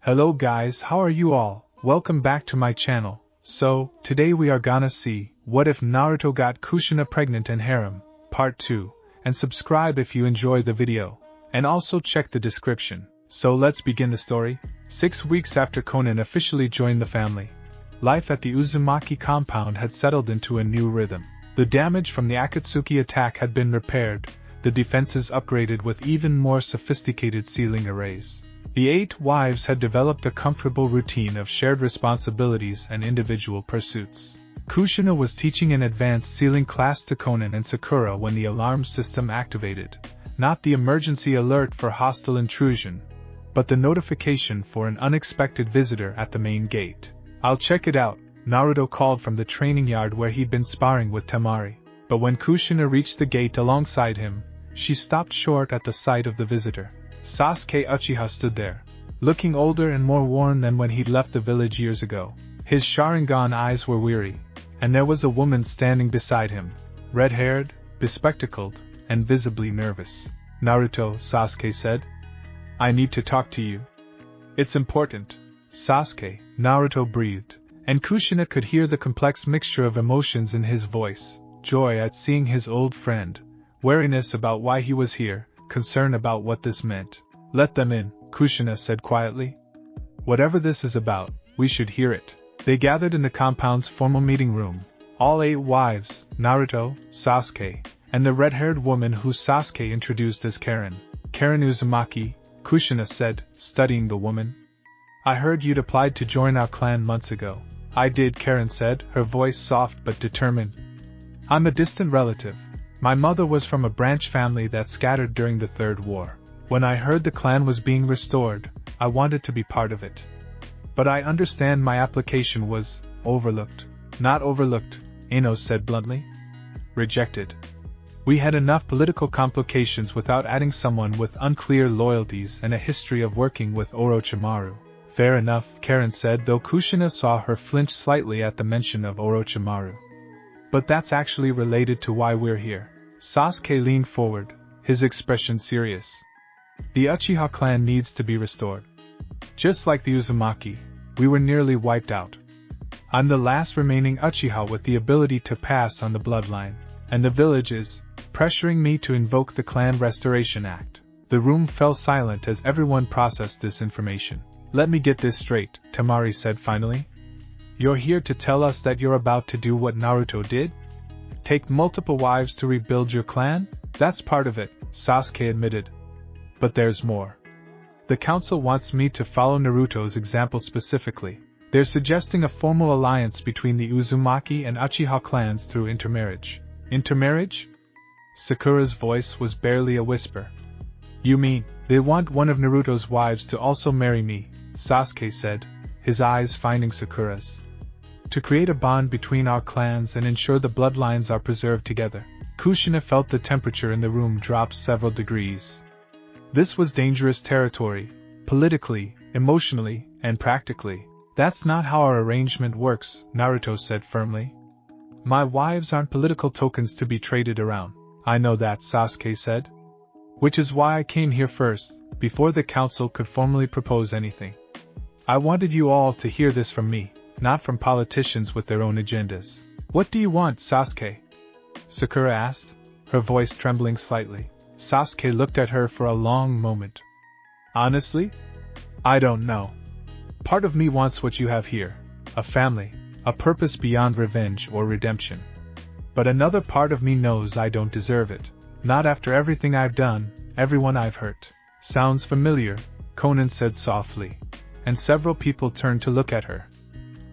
Hello guys, how are you all? Welcome back to my channel. So, today we are gonna see, what if Naruto got Kushina pregnant in Harem, part 2, and subscribe if you enjoy the video. And also check the description. So let's begin the story. 6 weeks after Conan officially joined the family, life at the Uzumaki compound had settled into a new rhythm. The damage from the Otsutsuki attack had been repaired, the defenses upgraded with even more sophisticated ceiling arrays. The 8 wives had developed a comfortable routine of shared responsibilities and individual pursuits. Kushina was teaching an advanced ceiling class to Conan and Sakura when the alarm system activated. Not the emergency alert for hostile intrusion, but the notification for an unexpected visitor at the main gate. "I'll check it out," Naruto called from the training yard where he'd been sparring with Temari. But when Kushina reached the gate alongside him, she stopped short at the sight of the visitor. Sasuke Uchiha stood there, looking older and more worn than when he'd left the village years ago. His Sharingan eyes were weary, and there was a woman standing beside him, red-haired, bespectacled, and visibly nervous. "Naruto," Sasuke said. "I need to talk to you." "It's important." "Sasuke," Naruto breathed, and Kushina could hear the complex mixture of emotions in his voice: joy at seeing his old friend, wariness about why he was here, concern about what this meant. "Let them in," Kushina said quietly. "Whatever this is about, we should hear it." They gathered in the compound's formal meeting room. All 8 wives, Naruto, Sasuke, and the red-haired woman who Sasuke introduced as Karin. "Karin Uzumaki," Kushina said, studying the woman. "I heard you'd applied to join our clan months ago." "I did," Karin said, her voice soft but determined. "I'm a distant relative. My mother was from a branch family that scattered during the Third War. When I heard the clan was being restored, I wanted to be part of it. But I understand my application was overlooked." "Not overlooked," Ino said bluntly. "Rejected. We had enough political complications without adding someone with unclear loyalties and a history of working with Orochimaru." "Fair enough," Karin said, though Kushina saw her flinch slightly at the mention of Orochimaru. "But that's actually related to why we're here." Sasuke leaned forward, his expression serious. "The Uchiha clan needs to be restored. Just like the Uzumaki, we were nearly wiped out. I'm the last remaining Uchiha with the ability to pass on the bloodline, and the village is pressuring me to invoke the Clan Restoration Act." The room fell silent as everyone processed this information. "Let me get this straight," Temari said finally. "You're here to tell us that you're about to do what Naruto did? Take multiple wives to rebuild your clan?" "That's part of it," Sasuke admitted. "But there's more. The council wants me to follow Naruto's example specifically. They're suggesting a formal alliance between the Uzumaki and Uchiha clans through intermarriage." "Intermarriage?" Sakura's voice was barely a whisper. "You mean, they want one of Naruto's wives to also marry me," Sasuke said, his eyes finding Sakura's. "To create a bond between our clans and ensure the bloodlines are preserved together." Kushina felt the temperature in the room drop several degrees. This was dangerous territory, politically, emotionally, and practically. "That's not how our arrangement works," Naruto said firmly. "My wives aren't political tokens to be traded around." "I know that," Sasuke said. "Which is why I came here first, before the council could formally propose anything. I wanted you all to hear this from me, not from politicians with their own agendas." "What do you want, Sasuke?" Sakura asked, her voice trembling slightly. Sasuke looked at her for a long moment. "Honestly? I don't know. Part of me wants what you have here, a family, a purpose beyond revenge or redemption. But another part of me knows I don't deserve it. Not after everything I've done, everyone I've hurt." "Sounds familiar," Conan said softly, and several people turned to look at her.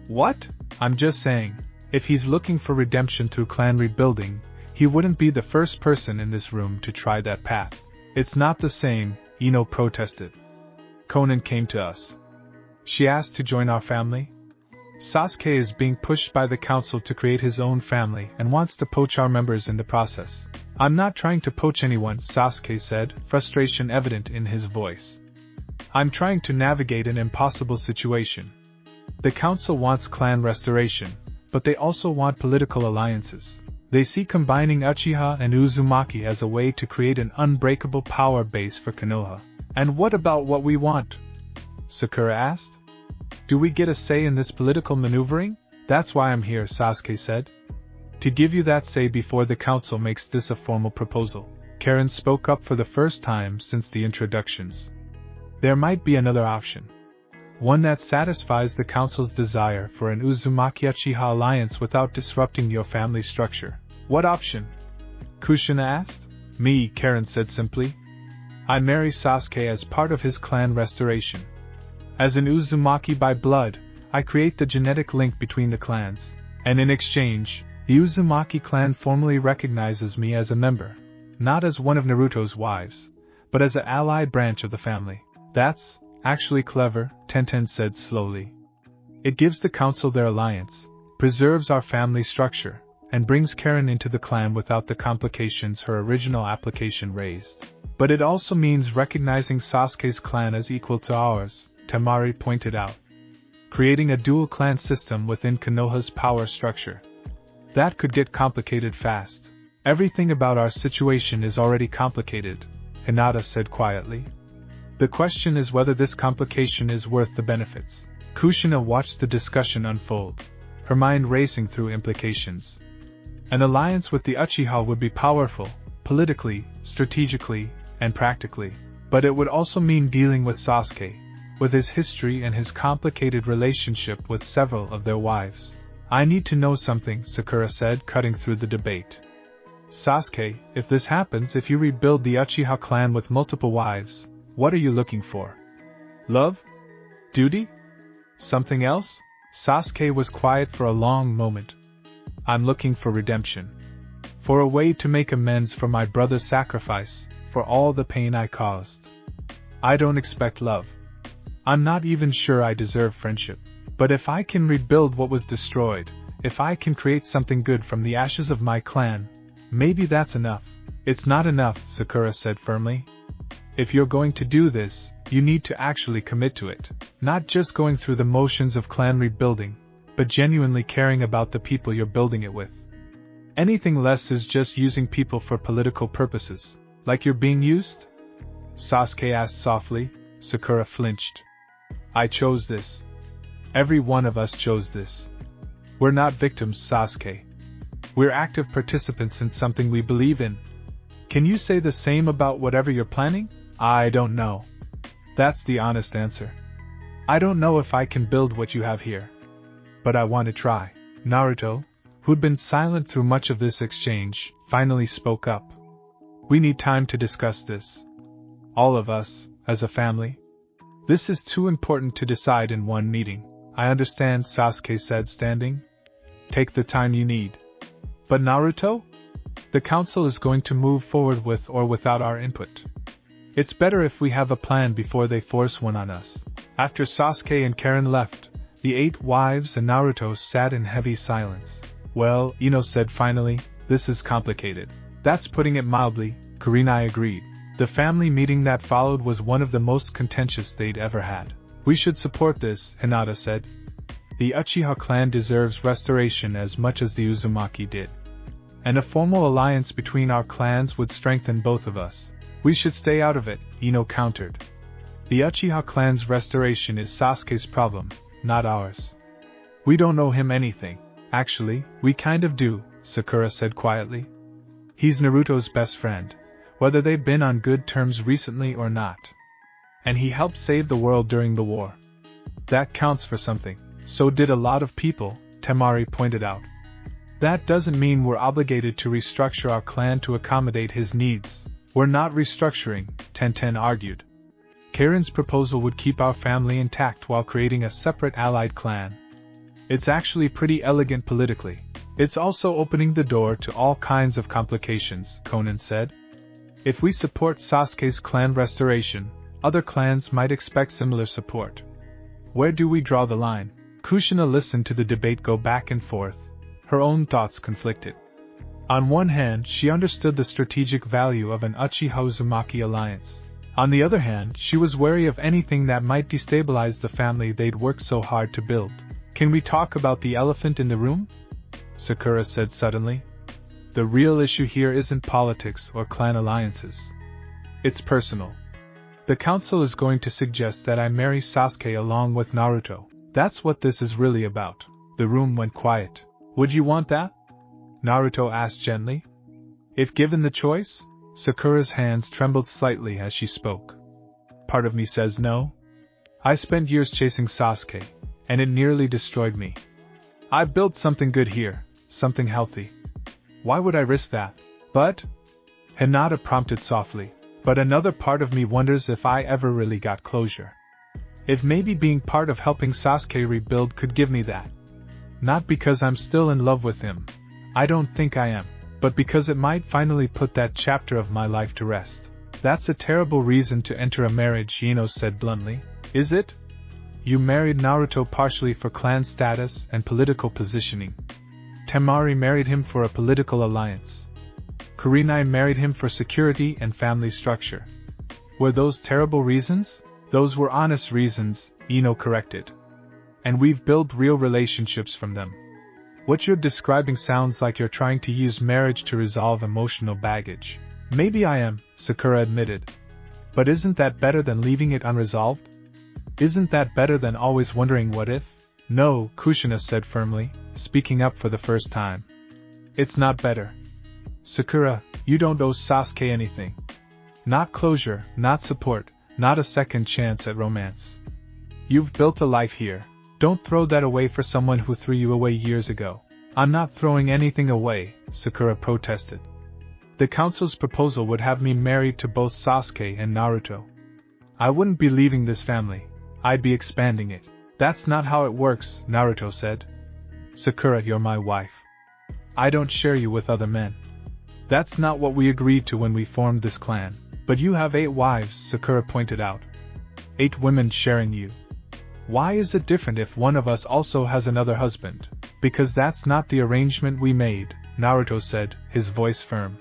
"What?" "I'm just saying, if he's looking for redemption through clan rebuilding, he wouldn't be the first person in this room to try that path." "It's not the same," Ino protested. "Conan came to us. She asked to join our family. Sasuke is being pushed by the council to create his own family and wants to poach our members in the process." "I'm not trying to poach anyone," Sasuke said, frustration evident in his voice. "I'm trying to navigate an impossible situation. The council wants clan restoration, but they also want political alliances. They see combining Uchiha and Uzumaki as a way to create an unbreakable power base for Konoha." "And what about what we want?" Sakura asked. Do we get a say in this political maneuvering? That's why I'm here, Sasuke said. To give you that say before the council makes this a formal proposal. Karin spoke up for the first time since the introductions. There might be another option. One that satisfies the council's desire for an Uzumaki Uchiha alliance without disrupting your family structure. What option? Kushina asked. Me, Karin said simply. I marry Sasuke as part of his clan restoration. As an Uzumaki by blood, I create the genetic link between the clans, and in exchange, the Uzumaki clan formally recognizes me as a member, not as one of Naruto's wives, but as an allied branch of the family. That's actually clever, Tenten said slowly. It gives the council their alliance, preserves our family structure, and brings Karin into the clan without the complications her original application raised. But it also means recognizing Sasuke's clan as equal to ours, Temari pointed out. Creating a dual clan system within Konoha's power structure. That could get complicated fast. Everything about our situation is already complicated, Hinata said quietly. The question is whether this complication is worth the benefits. Kushina watched the discussion unfold, her mind racing through implications. An alliance with the Uchiha would be powerful, politically, strategically, and practically, but it would also mean dealing with Sasuke, with his history and his complicated relationship with several of their wives. I need to know something, Sakura said, cutting through the debate. Sasuke, if this happens, if you rebuild the Uchiha clan with multiple wives, what are you looking for? Love? Duty? Something else? Sasuke was quiet for a long moment. I'm looking for redemption. For a way to make amends for my brother's sacrifice, for all the pain I caused. I don't expect love. I'm not even sure I deserve friendship. But if I can rebuild what was destroyed, if I can create something good from the ashes of my clan, maybe that's enough. It's not enough, Sakura said firmly. If you're going to do this, you need to actually commit to it. Not just going through the motions of clan rebuilding, but genuinely caring about the people you're building it with. Anything less is just using people for political purposes, like you're being used? Sasuke asked softly. Sakura flinched. I chose this. Every one of us chose this. We're not victims, Sasuke. We're active participants in something we believe in. Can you say the same about whatever you're planning? I don't know. That's the honest answer. I don't know if I can build what you have here. But I want to try. Naruto, who'd been silent through much of this exchange, finally spoke up. We need time to discuss this. All of us, as a family. This is too important to decide in one meeting. I understand, Sasuke said, standing. Take the time you need. But Naruto? The council is going to move forward with or without our input. It's better if we have a plan before they force one on us. After Sasuke and Karin left, the 8 wives and Naruto sat in heavy silence. Well, Ino said finally, this is complicated. That's putting it mildly, Kurinai agreed. The family meeting that followed was one of the most contentious they'd ever had. We should support this, Hinata said. The Uchiha clan deserves restoration as much as the Uzumaki did. And a formal alliance between our clans would strengthen both of us. We should stay out of it, Ino countered. The Uchiha clan's restoration is Sasuke's problem, not ours. We don't owe him anything. Actually, we kind of do, Sakura said quietly. He's Naruto's best friend, whether they've been on good terms recently or not. And he helped save the world during the war. That counts for something. So did a lot of people, Temari pointed out. That doesn't mean we're obligated to restructure our clan to accommodate his needs. We're not restructuring, Tenten argued. Karin's proposal would keep our family intact while creating a separate allied clan. It's actually pretty elegant politically. It's also opening the door to all kinds of complications, Konan said. If we support Sasuke's clan restoration, other clans might expect similar support. Where do we draw the line? Kushina listened to the debate go back and forth. Her own thoughts conflicted. On one hand, she understood the strategic value of an Uchiha Uzumaki alliance. On the other hand, she was wary of anything that might destabilize the family they'd worked so hard to build. Can we talk about the elephant in the room? Sakura said suddenly. The real issue here isn't politics or clan alliances. It's personal. The council is going to suggest that I marry Sasuke along with Naruto. That's what this is really about. The room went quiet. Would you want that? Naruto asked gently. If given the choice? Sakura's hands trembled slightly as she spoke. Part of me says no. I spent years chasing Sasuke, and it nearly destroyed me. I've built something good here, something healthy. Why would I risk that? But? Hinata prompted softly. But another part of me wonders if I ever really got closure. If maybe being part of helping Sasuke rebuild could give me that. Not because I'm still in love with him. I don't think I am. But because it might finally put that chapter of my life to rest. That's a terrible reason to enter a marriage, Ino said bluntly. Is it? You married Naruto partially for clan status and political positioning. Temari married him for a political alliance. Kurinai married him for security and family structure. Were those terrible reasons? Those were honest reasons, Ino corrected. And we've built real relationships from them. What you're describing sounds like you're trying to use marriage to resolve emotional baggage. Maybe I am, Sakura admitted. But isn't that better than leaving it unresolved? Isn't that better than always wondering what if? No, Kushina said firmly, speaking up for the first time. It's not better. Sakura, you don't owe Sasuke anything. Not closure, not support, not a second chance at romance. You've built a life here. Don't throw that away for someone who threw you away years ago. I'm not throwing anything away, Sakura protested. The council's proposal would have me married to both Sasuke and Naruto. I wouldn't be leaving this family. I'd be expanding it. That's not how it works, Naruto said. Sakura, you're my wife. I don't share you with other men. That's not what we agreed to when we formed this clan. But you have 8 wives, Sakura pointed out. 8 women sharing you. Why is it different if one of us also has another husband? Because that's not the arrangement we made, Naruto said, his voice firm.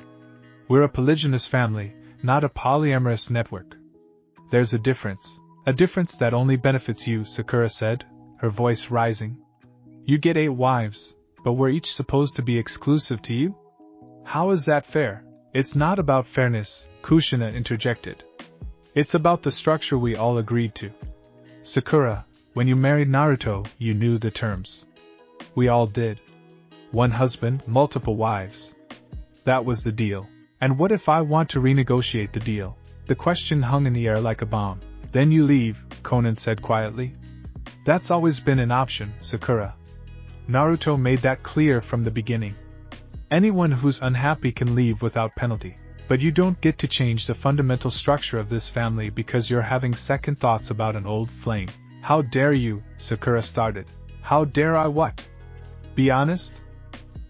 We're a polygynous family, not a polyamorous network. There's a difference that only benefits you, Sakura said, her voice rising. You get 8 wives, but we're each supposed to be exclusive to you? How is that fair? It's not about fairness, Kushina interjected. It's about the structure we all agreed to. Sakura, when you married Naruto, you knew the terms. We all did. 1 husband, multiple wives. That was the deal. And what if I want to renegotiate the deal? The question hung in the air like a bomb. Then you leave, Konan said quietly. That's always been an option, Sakura. Naruto made that clear from the beginning. Anyone who's unhappy can leave without penalty. But you don't get to change the fundamental structure of this family because you're having second thoughts about an old flame. How dare you, Sakura started. How dare I what? Be honest?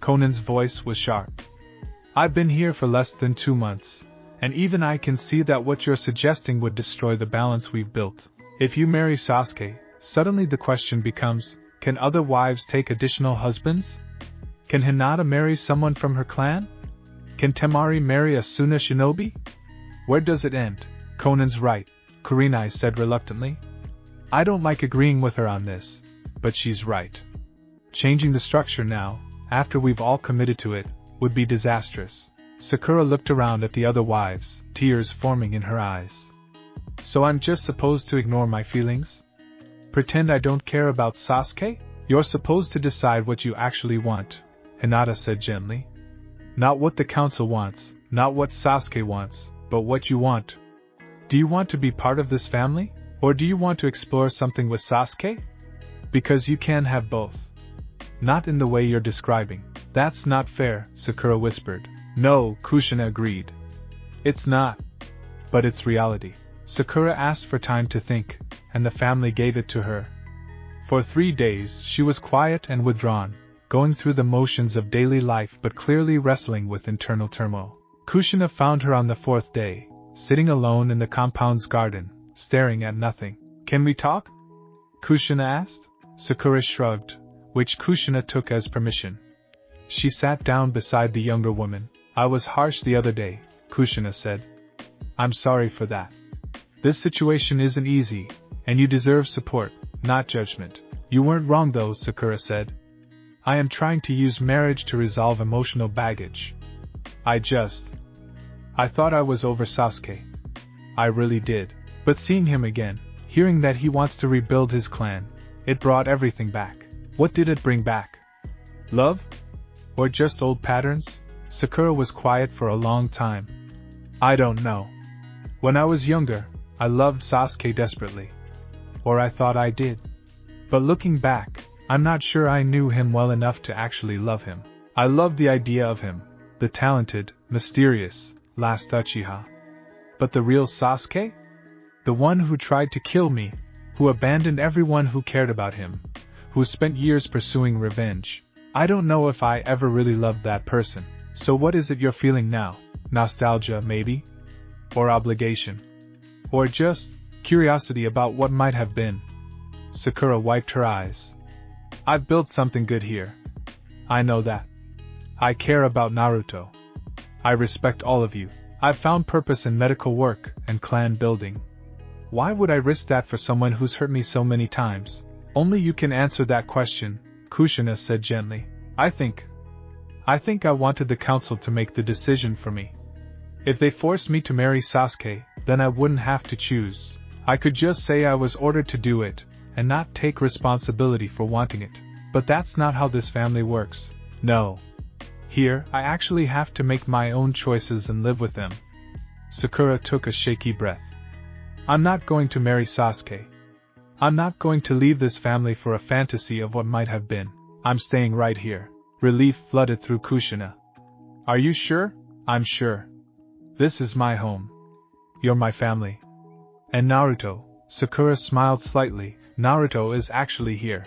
Konan's voice was sharp. I've been here for less than 2 months, and even I can see that what you're suggesting would destroy the balance we've built. If you marry Sasuke, suddenly the question becomes, can other wives take additional husbands? Can Hinata marry someone from her clan? Can Temari marry a Suna shinobi? Where does it end? Konan's right, Kurinai said reluctantly. I don't like agreeing with her on this, but she's right. Changing the structure now, after we've all committed to it, would be disastrous. Sakura looked around at the other wives, tears forming in her eyes. So I'm just supposed to ignore my feelings? Pretend I don't care about Sasuke? You're supposed to decide what you actually want, Hinata said gently. Not what the council wants, not what Sasuke wants, but what you want. Do you want to be part of this family? Or do you want to explore something with Sasuke? Because you can have both. Not in the way you're describing. That's not fair, Sakura whispered. No, Kushina agreed. It's not. But it's reality. Sakura asked for time to think, and the family gave it to her. For 3 days she was quiet and withdrawn, going through the motions of daily life but clearly wrestling with internal turmoil. Kushina found her on the 4th day, sitting alone in the compound's garden, staring at nothing. Can we talk? Kushina asked. Sakura shrugged, which Kushina took as permission. She sat down beside the younger woman. I was harsh the other day, Kushina said. I'm sorry for that. This situation isn't easy, and you deserve support, not judgment. You weren't wrong though, Sakura said. I am trying to use marriage to resolve emotional baggage. I thought I was over Sasuke. I really did. But seeing him again, hearing that he wants to rebuild his clan, it brought everything back. What did it bring back? Love? Or just old patterns? Sakura was quiet for a long time. I don't know. When I was younger, I loved Sasuke desperately. Or I thought I did. But looking back, I'm not sure I knew him well enough to actually love him. I loved the idea of him, the talented, mysterious, last Uchiha. But the real Sasuke? The one who tried to kill me, who abandoned everyone who cared about him, who spent years pursuing revenge. I don't know if I ever really loved that person. So what is it you're feeling now? Nostalgia, maybe? Or obligation? Or just curiosity about what might have been? Sakura wiped her eyes. I've built something good here. I know that. I care about Naruto. I respect all of you. I've found purpose in medical work and clan building. Why would I risk that for someone who's hurt me so many times? Only you can answer that question, Kushina said gently. I think I wanted the council to make the decision for me. If they forced me to marry Sasuke, then I wouldn't have to choose. I could just say I was ordered to do it, and not take responsibility for wanting it. But that's not how this family works. No. Here, I actually have to make my own choices and live with them. Sakura took a shaky breath. I'm not going to marry Sasuke. I'm not going to leave this family for a fantasy of what might have been. I'm staying right here. Relief flooded through Kushina. Are you sure? I'm sure. This is my home. You're my family. And Naruto, Sakura smiled slightly, Naruto is actually here.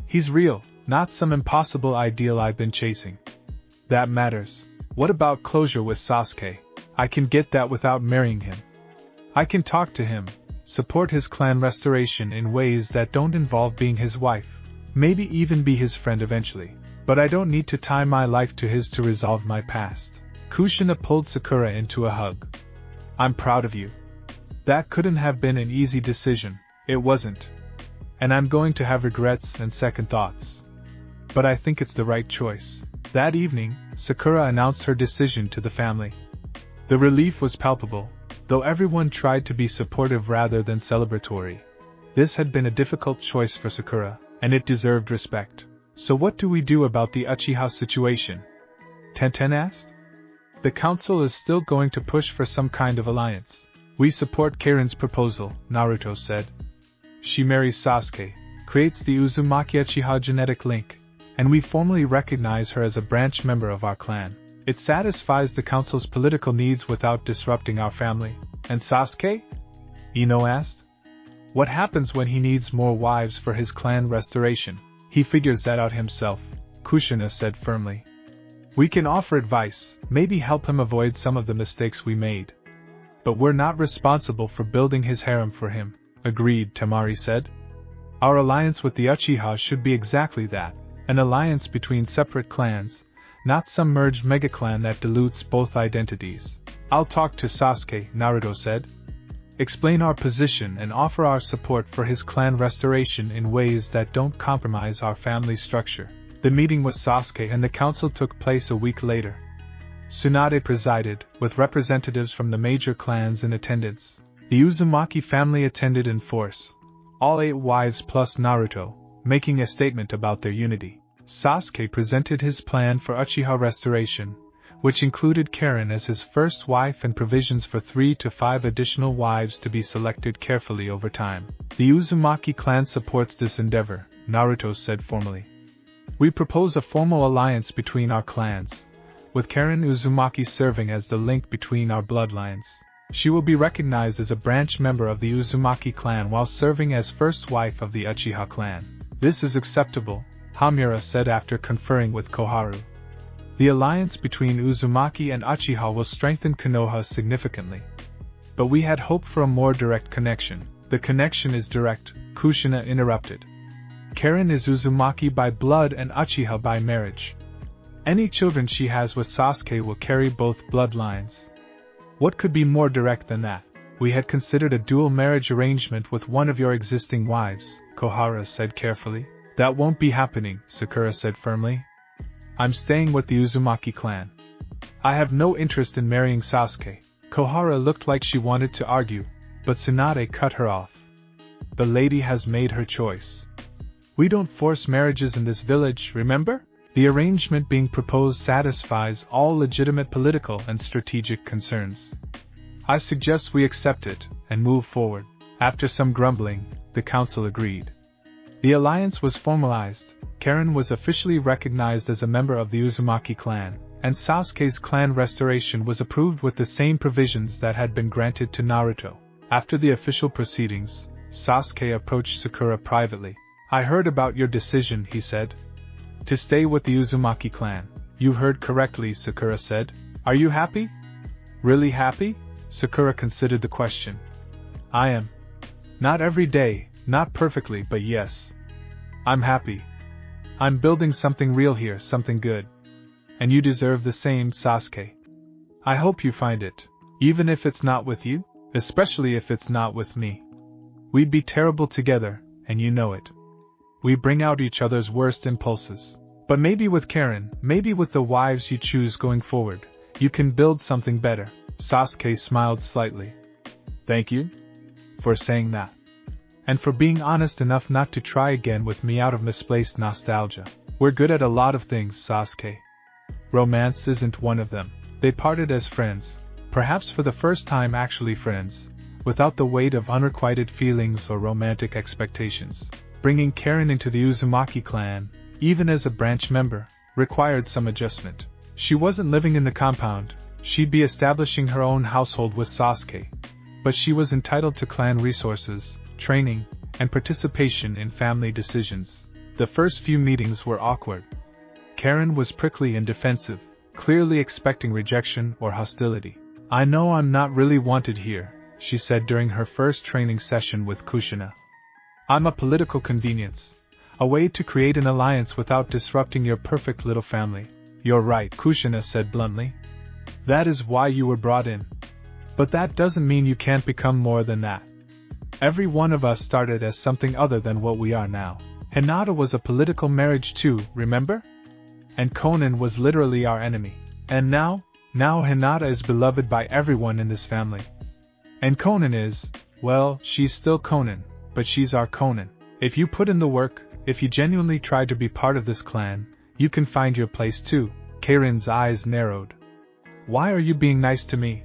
He's real, not some impossible ideal I've been chasing. That matters. What about closure with Sasuke? I can get that without marrying him. I can talk to him, support his clan restoration in ways that don't involve being his wife, maybe even be his friend eventually. But I don't need to tie my life to his to resolve my past. Kushina pulled Sakura into a hug. I'm proud of you. That couldn't have been an easy decision, it wasn't. And I'm going to have regrets and second thoughts. But I think it's the right choice. That evening, Sakura announced her decision to the family. The relief was palpable, though everyone tried to be supportive rather than celebratory. This had been a difficult choice for Sakura, and it deserved respect. So what do we do about the Uchiha situation? Tenten asked. The council is still going to push for some kind of alliance. We support Karin's proposal, Naruto said. She marries Sasuke, creates the Uzumaki Uchiha genetic link, and we formally recognize her as a branch member of our clan. It satisfies the council's political needs without disrupting our family. And Sasuke? Ino asked. What happens when he needs more wives for his clan restoration? He figures that out himself, Kushina said firmly. We can offer advice, maybe help him avoid some of the mistakes we made. But we're not responsible for building his harem for him, agreed, Temari said. Our alliance with the Uchiha should be exactly that, an alliance between separate clans, not some merged megaclan that dilutes both identities. I'll talk to Sasuke, Naruto said. Explain our position and offer our support for his clan restoration in ways that don't compromise our family structure. The meeting with Sasuke and the council took place a week later. Tsunade presided, with representatives from the major clans in attendance. The Uzumaki family attended in force, all 8 wives plus Naruto, making a statement about their unity. Sasuke presented his plan for Uchiha restoration, which included Karin as his first wife and provisions for 3 to 5 additional wives to be selected carefully over time. The Uzumaki clan supports this endeavor, Naruto said formally. We propose a formal alliance between our clans, with Karin Uzumaki serving as the link between our bloodlines. She will be recognized as a branch member of the Uzumaki clan while serving as first wife of the Uchiha clan. This is acceptable, Hamura said after conferring with Koharu. The alliance between Uzumaki and Uchiha will strengthen Konoha significantly. But we had hoped for a more direct connection. The connection is direct, Kushina interrupted. Karin is Uzumaki by blood and Uchiha by marriage. Any children she has with Sasuke will carry both bloodlines. What could be more direct than that? We had considered a dual marriage arrangement with one of your existing wives, Koharu said carefully. That won't be happening, Sakura said firmly. I'm staying with the Uzumaki clan. I have no interest in marrying Sasuke. Koharu looked like she wanted to argue, but Tsunade cut her off. The lady has made her choice. We don't force marriages in this village, remember? The arrangement being proposed satisfies all legitimate political and strategic concerns. I suggest we accept it and move forward. After some grumbling, the council agreed. The alliance was formalized. Karin was officially recognized as a member of the Uzumaki clan, and Sasuke's clan restoration was approved with the same provisions that had been granted to Naruto. After the official proceedings, Sasuke approached Sakura privately. I heard about your decision, he said. To stay with the Uzumaki clan. You heard correctly, Sakura said. Are you happy? Really happy? Sakura considered the question. I am. Not every day, not perfectly, but yes. I'm happy. I'm building something real here, something good. And you deserve the same, Sasuke. I hope you find it, even if it's not with you, especially if it's not with me. We'd be terrible together, and you know it. We bring out each other's worst impulses. But maybe with Karin, maybe with the wives you choose going forward, you can build something better. Sasuke smiled slightly. Thank you for saying that. And for being honest enough not to try again with me out of misplaced nostalgia. We're good at a lot of things, Sasuke. Romance isn't one of them. They parted as friends, perhaps for the first time actually friends, without the weight of unrequited feelings or romantic expectations. Bringing Karin into the Uzumaki clan, even as a branch member, required some adjustment. She wasn't living in the compound, she'd be establishing her own household with Sasuke. But she was entitled to clan resources, training, and participation in family decisions. The first few meetings were awkward. Karin was prickly and defensive, clearly expecting rejection or hostility. I know I'm not really wanted here, she said during her first training session with Kushina. I'm a political convenience, a way to create an alliance without disrupting your perfect little family. You're right, Kushina said bluntly. That is why you were brought in. But that doesn't mean you can't become more than that. Every one of us started as something other than what we are now. Hinata was a political marriage too, remember? And Konan was literally our enemy. And now Hinata is beloved by everyone in this family. And Konan is, well, she's still Konan, but she's our Konan. If you put in the work, if you genuinely try to be part of this clan, you can find your place too. Karin's eyes narrowed. Why are you being nice to me?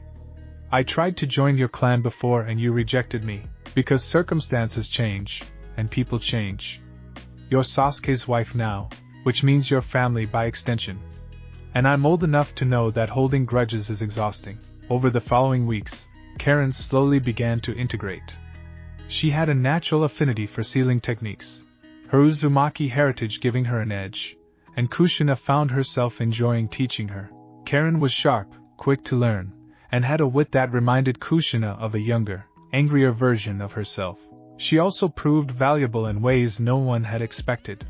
I tried to join your clan before and you rejected me, because circumstances change, and people change. You're Sasuke's wife now, which means your family by extension. And I'm old enough to know that holding grudges is exhausting. Over the following weeks, Karin slowly began to integrate. She had a natural affinity for sealing techniques, her Uzumaki heritage giving her an edge, and Kushina found herself enjoying teaching her. Karin was sharp, quick to learn, and had a wit that reminded Kushina of a younger, angrier version of herself. She also proved valuable in ways no one had expected.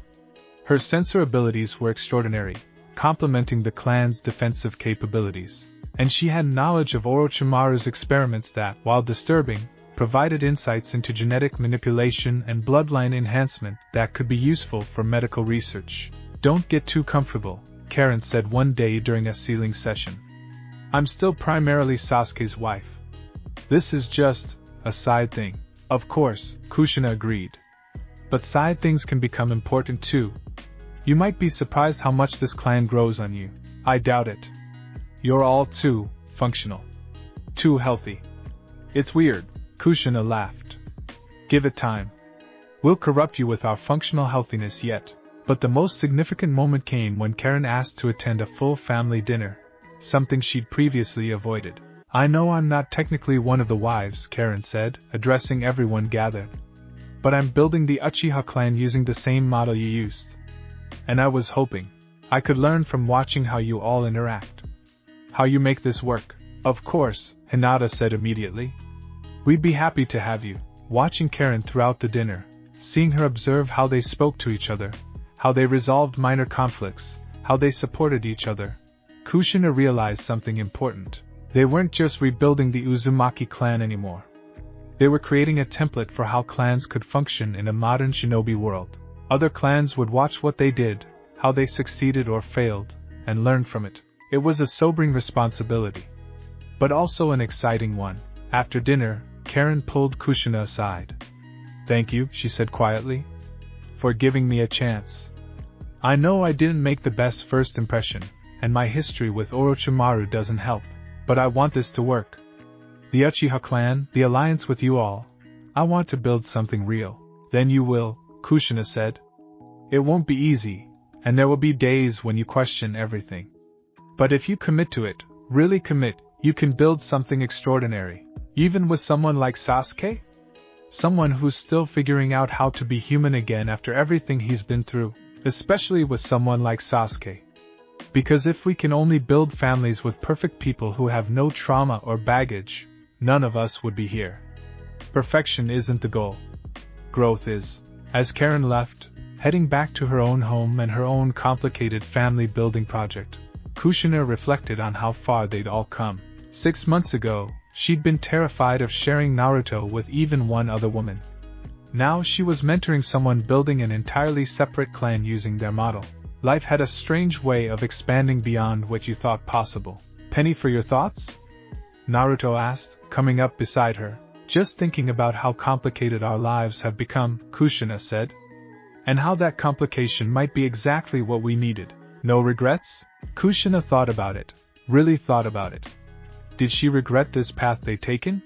Her sensor abilities were extraordinary, complementing the clan's defensive capabilities, and she had knowledge of Orochimaru's experiments that, while disturbing, provided insights into genetic manipulation and bloodline enhancement that could be useful for medical research. Don't get too comfortable, Karin said one day during a sealing session. I'm still primarily Sasuke's wife. This is just a side thing. Of course, Kushina agreed. But side things can become important too. You might be surprised how much this clan grows on you. I doubt it. You're all too functional. Too healthy. It's weird, Kushina laughed. Give it time. We'll corrupt you with our functional healthiness yet. But the most significant moment came when Karin asked to attend a full family dinner, something she'd previously avoided. I know I'm not technically one of the wives, Karin said, addressing everyone gathered. But I'm building the Uchiha clan using the same model you used. And I was hoping I could learn from watching how you all interact. How you make this work. Of course, Hinata said immediately. We'd be happy to have you. Watching Karin throughout the dinner, seeing her observe how they spoke to each other, how they resolved minor conflicts, how they supported each other, Kushina realized something important. They weren't just rebuilding the Uzumaki clan anymore. They were creating a template for how clans could function in a modern shinobi world. Other clans would watch what they did, how they succeeded or failed, and learn from it. It was a sobering responsibility, but also an exciting one. After dinner, Karin pulled Kushina aside. "Thank you," she said quietly, "for giving me a chance. I know I didn't make the best first impression, and my history with Orochimaru doesn't help, but I want this to work. The Uchiha clan, the alliance with you all, I want to build something real." "Then you will," Kushina said. "It won't be easy, and there will be days when you question everything. But if you commit to it, really commit, you can build something extraordinary, even with someone like Sasuke? Someone who's still figuring out how to be human again after everything he's been through, especially with someone like Sasuke. Because if we can only build families with perfect people who have no trauma or baggage, none of us would be here. Perfection isn't the goal. Growth is." As Karin left, heading back to her own home and her own complicated family building project, Kushina reflected on how far they'd all come. 6 months ago, she'd been terrified of sharing Naruto with even one other woman. Now she was mentoring someone building an entirely separate clan using their model. Life had a strange way of expanding beyond what you thought possible. "Penny for your thoughts?" Naruto asked, coming up beside her. "Just thinking about how complicated our lives have become," Kushina said. "And how that complication might be exactly what we needed. No regrets?" Kushina thought about it, really thought about it. Did she regret this path they'd taken?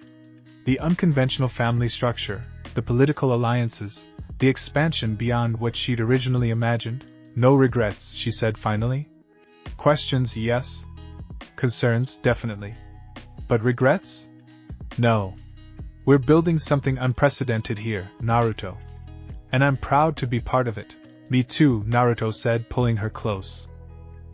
The unconventional family structure, the political alliances, the expansion beyond what she'd originally imagined? "No regrets," she said finally. "Questions, yes. Concerns, definitely. But regrets? No. We're building something unprecedented here, Naruto. And I'm proud to be part of it." "Me too," Naruto said, pulling her close.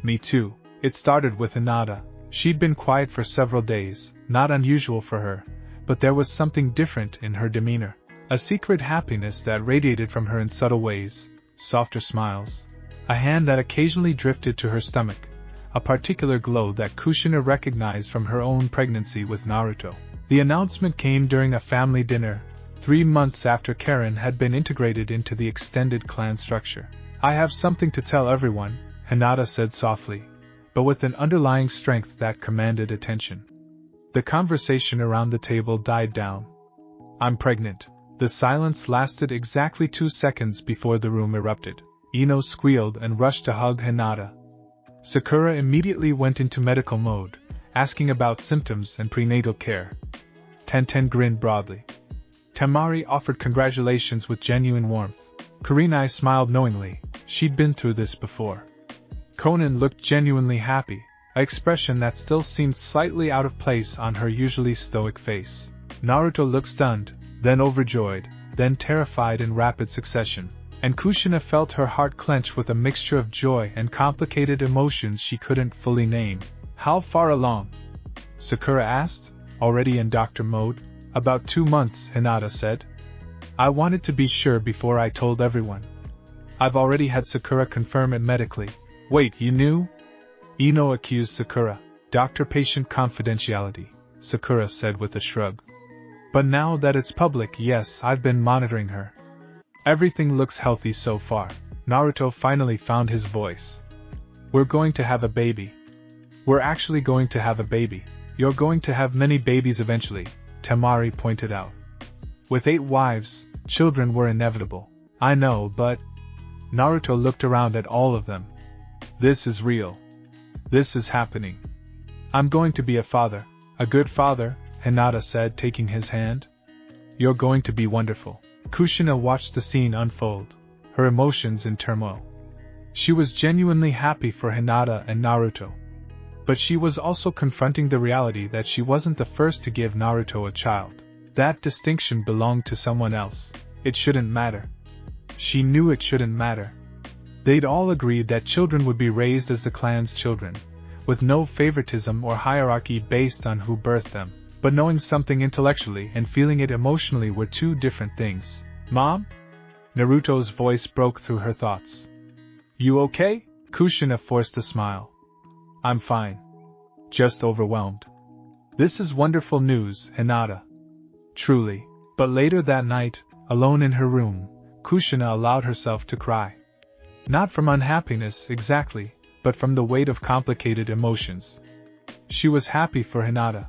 "Me too." It started with Hinata. She'd been quiet for several days, not unusual for her, but there was something different in her demeanor. A secret happiness that radiated from her in subtle ways, softer smiles, a hand that occasionally drifted to her stomach, a particular glow that Kushina recognized from her own pregnancy with Naruto. The announcement came during a family dinner, 3 months after Karin had been integrated into the extended clan structure. "I have something to tell everyone," Hinata said softly, but with an underlying strength that commanded attention. The conversation around the table died down. "I'm pregnant." The silence lasted exactly 2 seconds before the room erupted. Ino squealed and rushed to hug Hinata. Sakura immediately went into medical mode, asking about symptoms and prenatal care. Tenten grinned broadly. Temari offered congratulations with genuine warmth. Kurinai smiled knowingly, she'd been through this before. Konan looked genuinely happy, an expression that still seemed slightly out of place on her usually stoic face. Naruto looked stunned, then overjoyed, then terrified in rapid succession, and Kushina felt her heart clench with a mixture of joy and complicated emotions she couldn't fully name. "How far along?" Sakura asked, already in doctor mode. "About 2 months," Hinata said. "I wanted to be sure before I told everyone. I've already had Sakura confirm it medically." "Wait, you knew?" Ino accused Sakura. "Doctor-patient confidentiality," Sakura said with a shrug. "But now that it's public, yes, I've been monitoring her. Everything looks healthy so far." Naruto finally found his voice. "We're going to have a baby. We're actually going to have a baby. You're going to have many babies eventually," Temari pointed out. "With 8 wives, children were inevitable." "I know, but..." Naruto looked around at all of them. "This is real. This is happening. I'm going to be a father. A good father," Hinata said, taking his hand. "You're going to be wonderful." Kushina watched the scene unfold, her emotions in turmoil. She was genuinely happy for Hinata and Naruto. But she was also confronting the reality that she wasn't the first to give Naruto a child. That distinction belonged to someone else. It shouldn't matter. She knew it shouldn't matter. They'd all agreed that children would be raised as the clan's children, with no favoritism or hierarchy based on who birthed them. But knowing something intellectually and feeling it emotionally were 2 different things. "Mom?" Naruto's voice broke through her thoughts. "You okay?" Kushina forced a smile. "I'm fine. Just overwhelmed." "This is wonderful news, Hinata." "Truly." But later that night, alone in her room, Kushina allowed herself to cry. Not from unhappiness exactly, but from the weight of complicated emotions. She was happy for Hinata.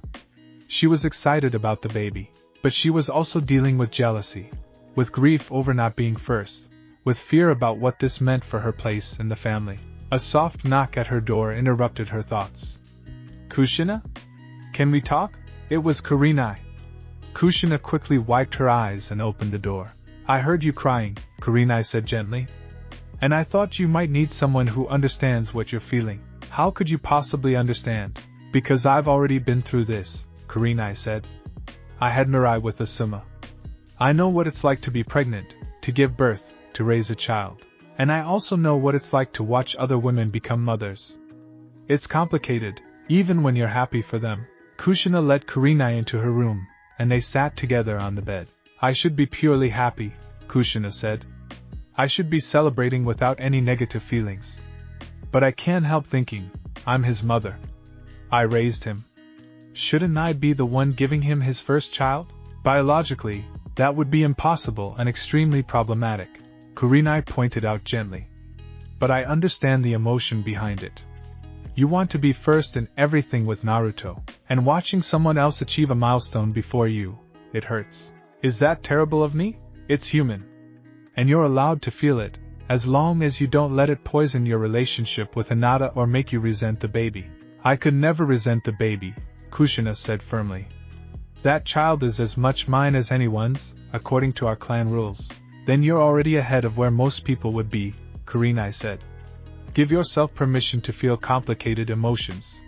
She was excited about the baby. But she was also dealing with jealousy, with grief over not being first, with fear about what this meant for her place in the family. A soft knock at her door interrupted her thoughts. Kushina? Can we talk? It was Karin. Kushina quickly wiped her eyes and opened the door. I heard you crying, Karin said gently. And I thought you might need someone who understands what you're feeling. How could you possibly understand? Because I've already been through this, Karin said. I had Mirai with Asuma. I know what it's like to be pregnant, to give birth, to raise a child. And I also know what it's like to watch other women become mothers. It's complicated, even when you're happy for them. Kushina led Karin into her room, and they sat together on the bed. I should be purely happy, Kushina said. I should be celebrating without any negative feelings. But I can't help thinking, I'm his mother. I raised him. Shouldn't I be the one giving him his first child? Biologically, that would be impossible and extremely problematic, Karin pointed out gently. But I understand the emotion behind it. You want to be first in everything with Naruto, and watching someone else achieve a milestone before you, it hurts. Is that terrible of me? It's human. And you're allowed to feel it, as long as you don't let it poison your relationship with Hinata or make you resent the baby. I could never resent the baby, Kushina said firmly. That child is as much mine as anyone's, according to our clan rules. Then you're already ahead of where most people would be, Karin said. Give yourself permission to feel complicated emotions.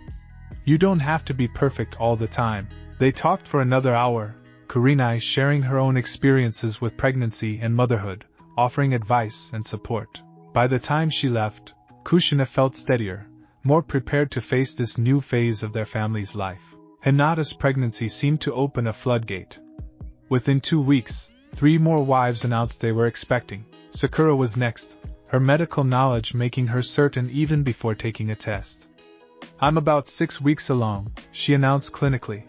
You don't have to be perfect all the time. They talked for another hour, Karin sharing her own experiences with pregnancy and motherhood, offering advice and support. By the time she left, Kushina felt steadier, more prepared to face this new phase of their family's life. Hinata's pregnancy seemed to open a floodgate. Within 2 weeks, 3 more wives announced they were expecting. Sakura was next, her medical knowledge making her certain even before taking a test. I'm about 6 weeks along, she announced clinically.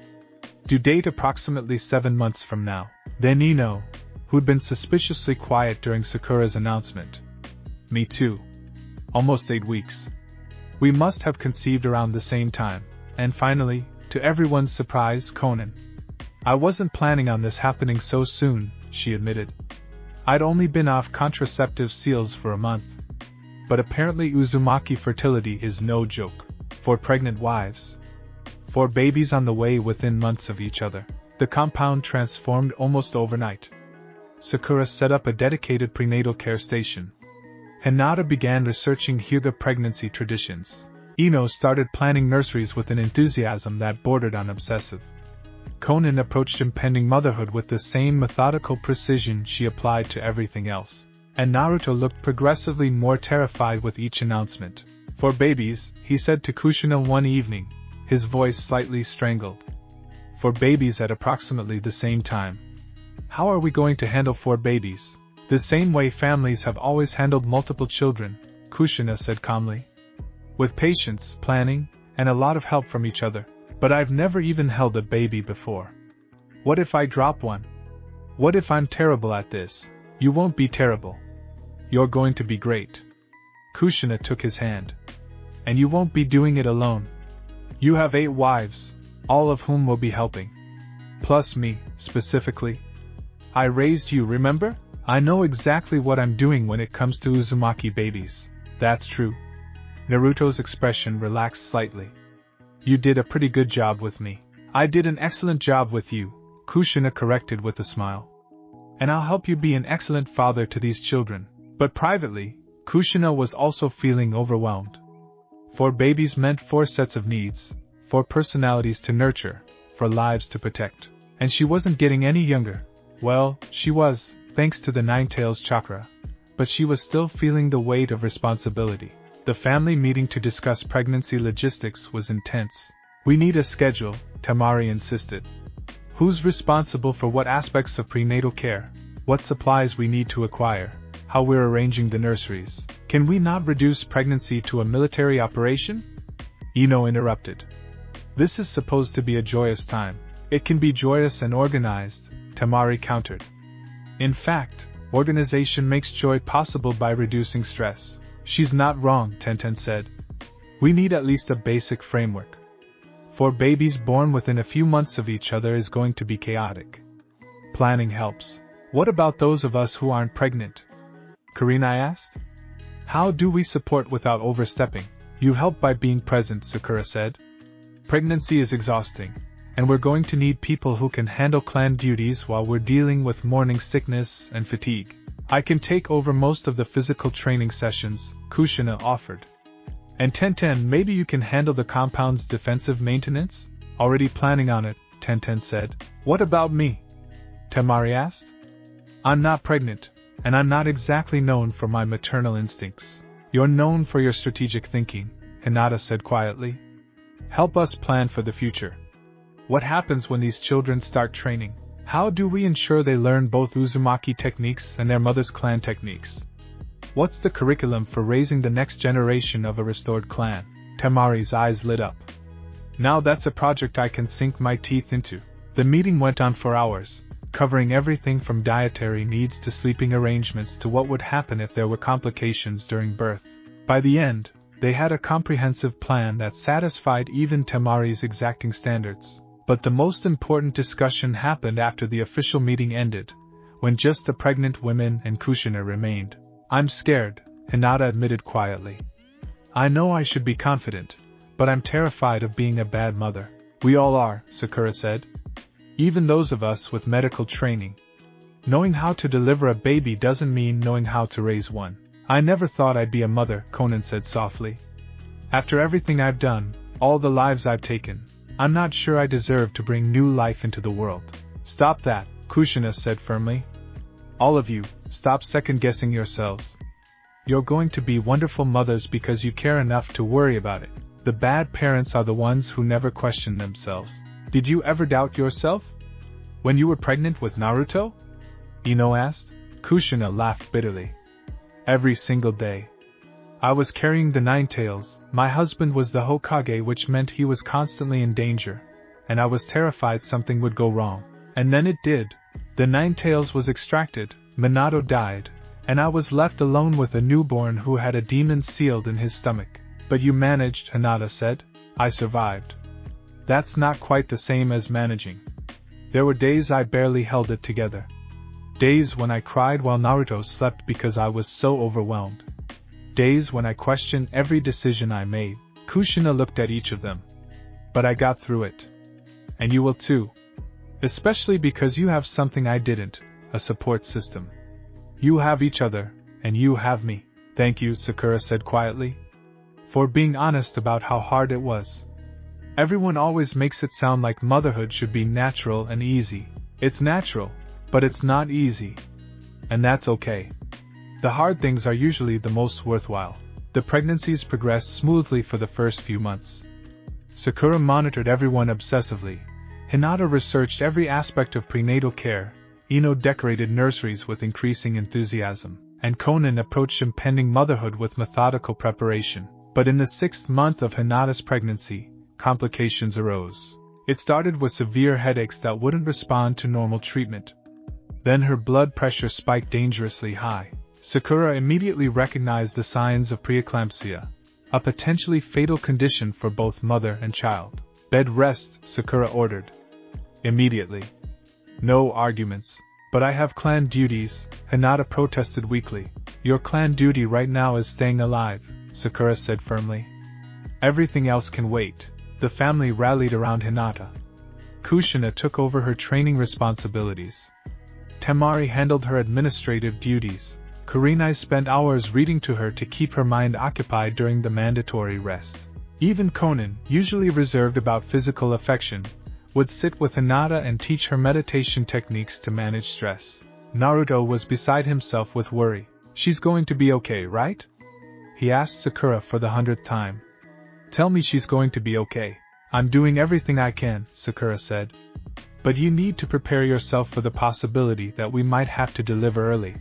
Due date approximately 7 months from now. Then Ino, who'd been suspiciously quiet during Sakura's announcement. Me too. Almost 8 weeks. We must have conceived around the same time. And finally, to everyone's surprise, Conan. I wasn't planning on this happening so soon, she admitted. I'd only been off contraceptive seals for a month. But apparently Uzumaki fertility is no joke. 4 pregnant wives. 4 babies on the way within months of each other. The compound transformed almost overnight. Sakura set up a dedicated prenatal care station. Hinata began researching Hyuga pregnancy traditions. Ino started planning nurseries with an enthusiasm that bordered on obsessive. Conan approached impending motherhood with the same methodical precision she applied to everything else. And Naruto looked progressively more terrified with each announcement. 4 babies, he said to Kushina one evening, his voice slightly strangled. 4 babies at approximately the same time. How are we going to handle 4 babies? The same way families have always handled multiple children, Kushina said calmly. With patience, planning, and a lot of help from each other. But I've never even held a baby before. What if I drop one? What if I'm terrible at this? You won't be terrible. You're going to be great. Kushina took his hand. And you won't be doing it alone. You have 8 wives, all of whom will be helping. Plus me, specifically. I raised you, remember? I know exactly what I'm doing when it comes to Uzumaki babies. That's true. Naruto's expression relaxed slightly. You did a pretty good job with me. I did an excellent job with you, Kushina corrected with a smile. And I'll help you be an excellent father to these children. But privately, Kushina was also feeling overwhelmed. 4 babies meant 4 sets of needs, 4 personalities to nurture, 4 lives to protect. And she wasn't getting any younger. Well, she was, thanks to the Nine-Tails chakra. But she was still feeling the weight of responsibility. The family meeting to discuss pregnancy logistics was intense. We need a schedule, Tamari insisted. Who's responsible for what aspects of prenatal care? What supplies we need to acquire? How we're arranging the nurseries? Can we not reduce pregnancy to a military operation? Ino interrupted. This is supposed to be a joyous time. It can be joyous and organized, Tamari countered. In fact, organization makes joy possible by reducing stress. She's not wrong, Tenten said. We need at least a basic framework. 4 babies born within a few months of each other is going to be chaotic. Planning helps. What about those of us who aren't pregnant? Karin asked. How do we support without overstepping? You help by being present, Sakura said. Pregnancy is exhausting, and we're going to need people who can handle clan duties while we're dealing with morning sickness and fatigue. I can take over most of the physical training sessions, Kushina offered. And Tenten, maybe you can handle the compound's defensive maintenance? Already planning on it, Tenten said. What about me? Temari asked. I'm not pregnant, and I'm not exactly known for my maternal instincts. You're known for your strategic thinking, Hinata said quietly. Help us plan for the future. What happens when these children start training? How do we ensure they learn both Uzumaki techniques and their mother's clan techniques? What's the curriculum for raising the next generation of a restored clan? Temari's eyes lit up. Now that's a project I can sink my teeth into. The meeting went on for hours, covering everything from dietary needs to sleeping arrangements to what would happen if there were complications during birth. By the end, they had a comprehensive plan that satisfied even Temari's exacting standards. But the most important discussion happened after the official meeting ended, when just the pregnant women and Kushina remained. I'm scared, Hinata admitted quietly. I know I should be confident, but I'm terrified of being a bad mother. We all are, Sakura said. Even those of us with medical training. Knowing how to deliver a baby doesn't mean knowing how to raise one. I never thought I'd be a mother, Conan said softly. After everything I've done, all the lives I've taken, I'm not sure I deserve to bring new life into the world. Stop that, Kushina said firmly. All of you, stop second-guessing yourselves. You're going to be wonderful mothers because you care enough to worry about it. The bad parents are the ones who never question themselves. Did you ever doubt yourself? When you were pregnant with Naruto? Ino asked. Kushina laughed bitterly. Every single day. I was carrying the Nine Tails, my husband was the Hokage, which meant he was constantly in danger, and I was terrified something would go wrong. And then it did. The Nine Tails was extracted, Minato died, and I was left alone with a newborn who had a demon sealed in his stomach. But you managed, Hinata said. I survived. That's not quite the same as managing. There were days I barely held it together. Days when I cried while Naruto slept because I was so overwhelmed. Days when I questioned every decision I made. Kushina looked at each of them. But I got through it. And you will too. Especially because you have something I didn't, a support system. You have each other, and you have me. Thank you, Sakura said quietly. For being honest about how hard it was. Everyone always makes it sound like motherhood should be natural and easy. It's natural, but it's not easy. And that's okay. The hard things are usually the most worthwhile. The pregnancies progressed smoothly for the first few months. Sakura monitored everyone obsessively. Hinata researched every aspect of prenatal care, Ino decorated nurseries with increasing enthusiasm, and Conan approached impending motherhood with methodical preparation. But in the 6th month of Hinata's pregnancy, complications arose. It started with severe headaches that wouldn't respond to normal treatment. Then her blood pressure spiked dangerously high. Sakura immediately recognized the signs of preeclampsia, a potentially fatal condition for both mother and child. Bed rest, Sakura ordered. Immediately. No arguments. But I have clan duties, Hinata protested weakly. Your clan duty right now is staying alive, Sakura said firmly. Everything else can wait. The family rallied around Hinata. Kushina took over her training responsibilities. Temari handled her administrative duties. Karin spent hours reading to her to keep her mind occupied during the mandatory rest. Even Conan, usually reserved about physical affection, would sit with Hinata and teach her meditation techniques to manage stress. Naruto was beside himself with worry. She's going to be okay, right? He asked Sakura for the 100th time. Tell me she's going to be okay. I'm doing everything I can, Sakura said. But you need to prepare yourself for the possibility that we might have to deliver early.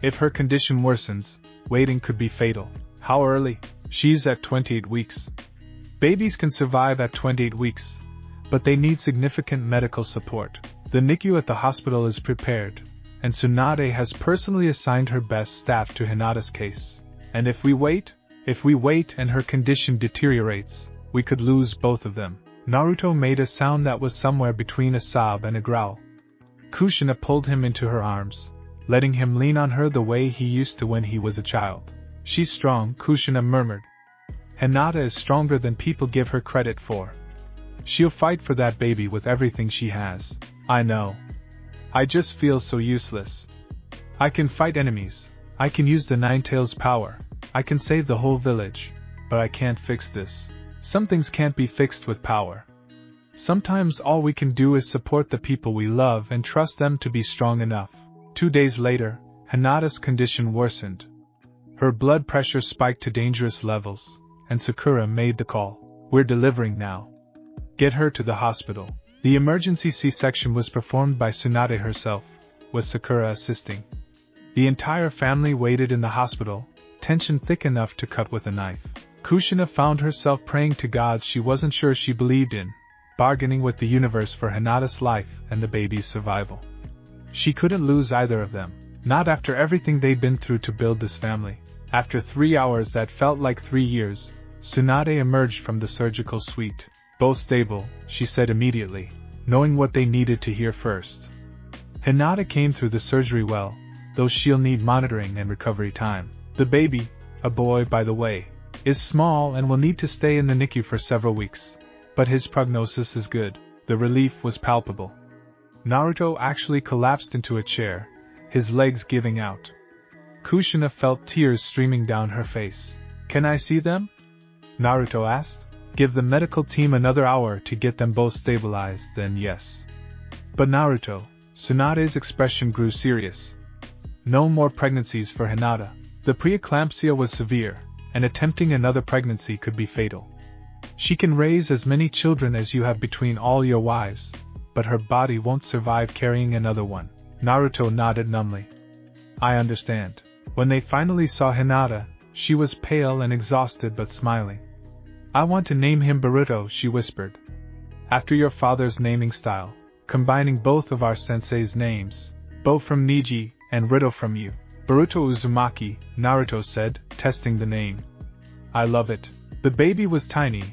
If her condition worsens, waiting could be fatal. How early? She's at 28 weeks. Babies can survive at 28 weeks, but they need significant medical support. The NICU at the hospital is prepared, and Tsunade has personally assigned her best staff to Hinata's case. And if we wait and her condition deteriorates, we could lose both of them. Naruto made a sound that was somewhere between a sob and a growl. Kushina pulled him into her arms, letting him lean on her the way he used to when he was a child. She's strong, Kushina murmured. Hinata is stronger than people give her credit for. She'll fight for that baby with everything she has. I know. I just feel so useless. I can fight enemies. I can use the Nine Tails power. I can save the whole village. But I can't fix this. Some things can't be fixed with power. Sometimes all we can do is support the people we love and trust them to be strong enough. 2 days later, Hinata's condition worsened. Her blood pressure spiked to dangerous levels, and Sakura made the call. We're delivering now. Get her to the hospital. The emergency C-section was performed by Tsunade herself, with Sakura assisting. The entire family waited in the hospital, tension thick enough to cut with a knife. Kushina found herself praying to gods she wasn't sure she believed in, bargaining with the universe for Hinata's life and the baby's survival. She couldn't lose either of them, not after everything they'd been through to build this family. After 3 hours that felt like 3 years, Tsunade emerged from the surgical suite. Both stable, she said immediately, knowing what they needed to hear first. Hinata came through the surgery well, though she'll need monitoring and recovery time. The baby, a boy by the way, is small and will need to stay in the NICU for several weeks. But his prognosis is good. The relief was palpable. Naruto actually collapsed into a chair, his legs giving out. Kushina felt tears streaming down her face. Can I see them? Naruto asked. Give the medical team another hour to get them both stabilized, then yes. But Naruto, Tsunade's expression grew serious. No more pregnancies for Hinata. The preeclampsia was severe, and attempting another pregnancy could be fatal. She can raise as many children as you have between all your wives, but her body won't survive carrying another one. Naruto nodded numbly. I understand. When they finally saw Hinata, she was pale and exhausted but smiling. I want to name him Boruto, she whispered. After your father's naming style, combining both of our sensei's names, Bo from Niji and Rito from you. Boruto Uzumaki, Naruto said, testing the name. I love it. The baby was tiny,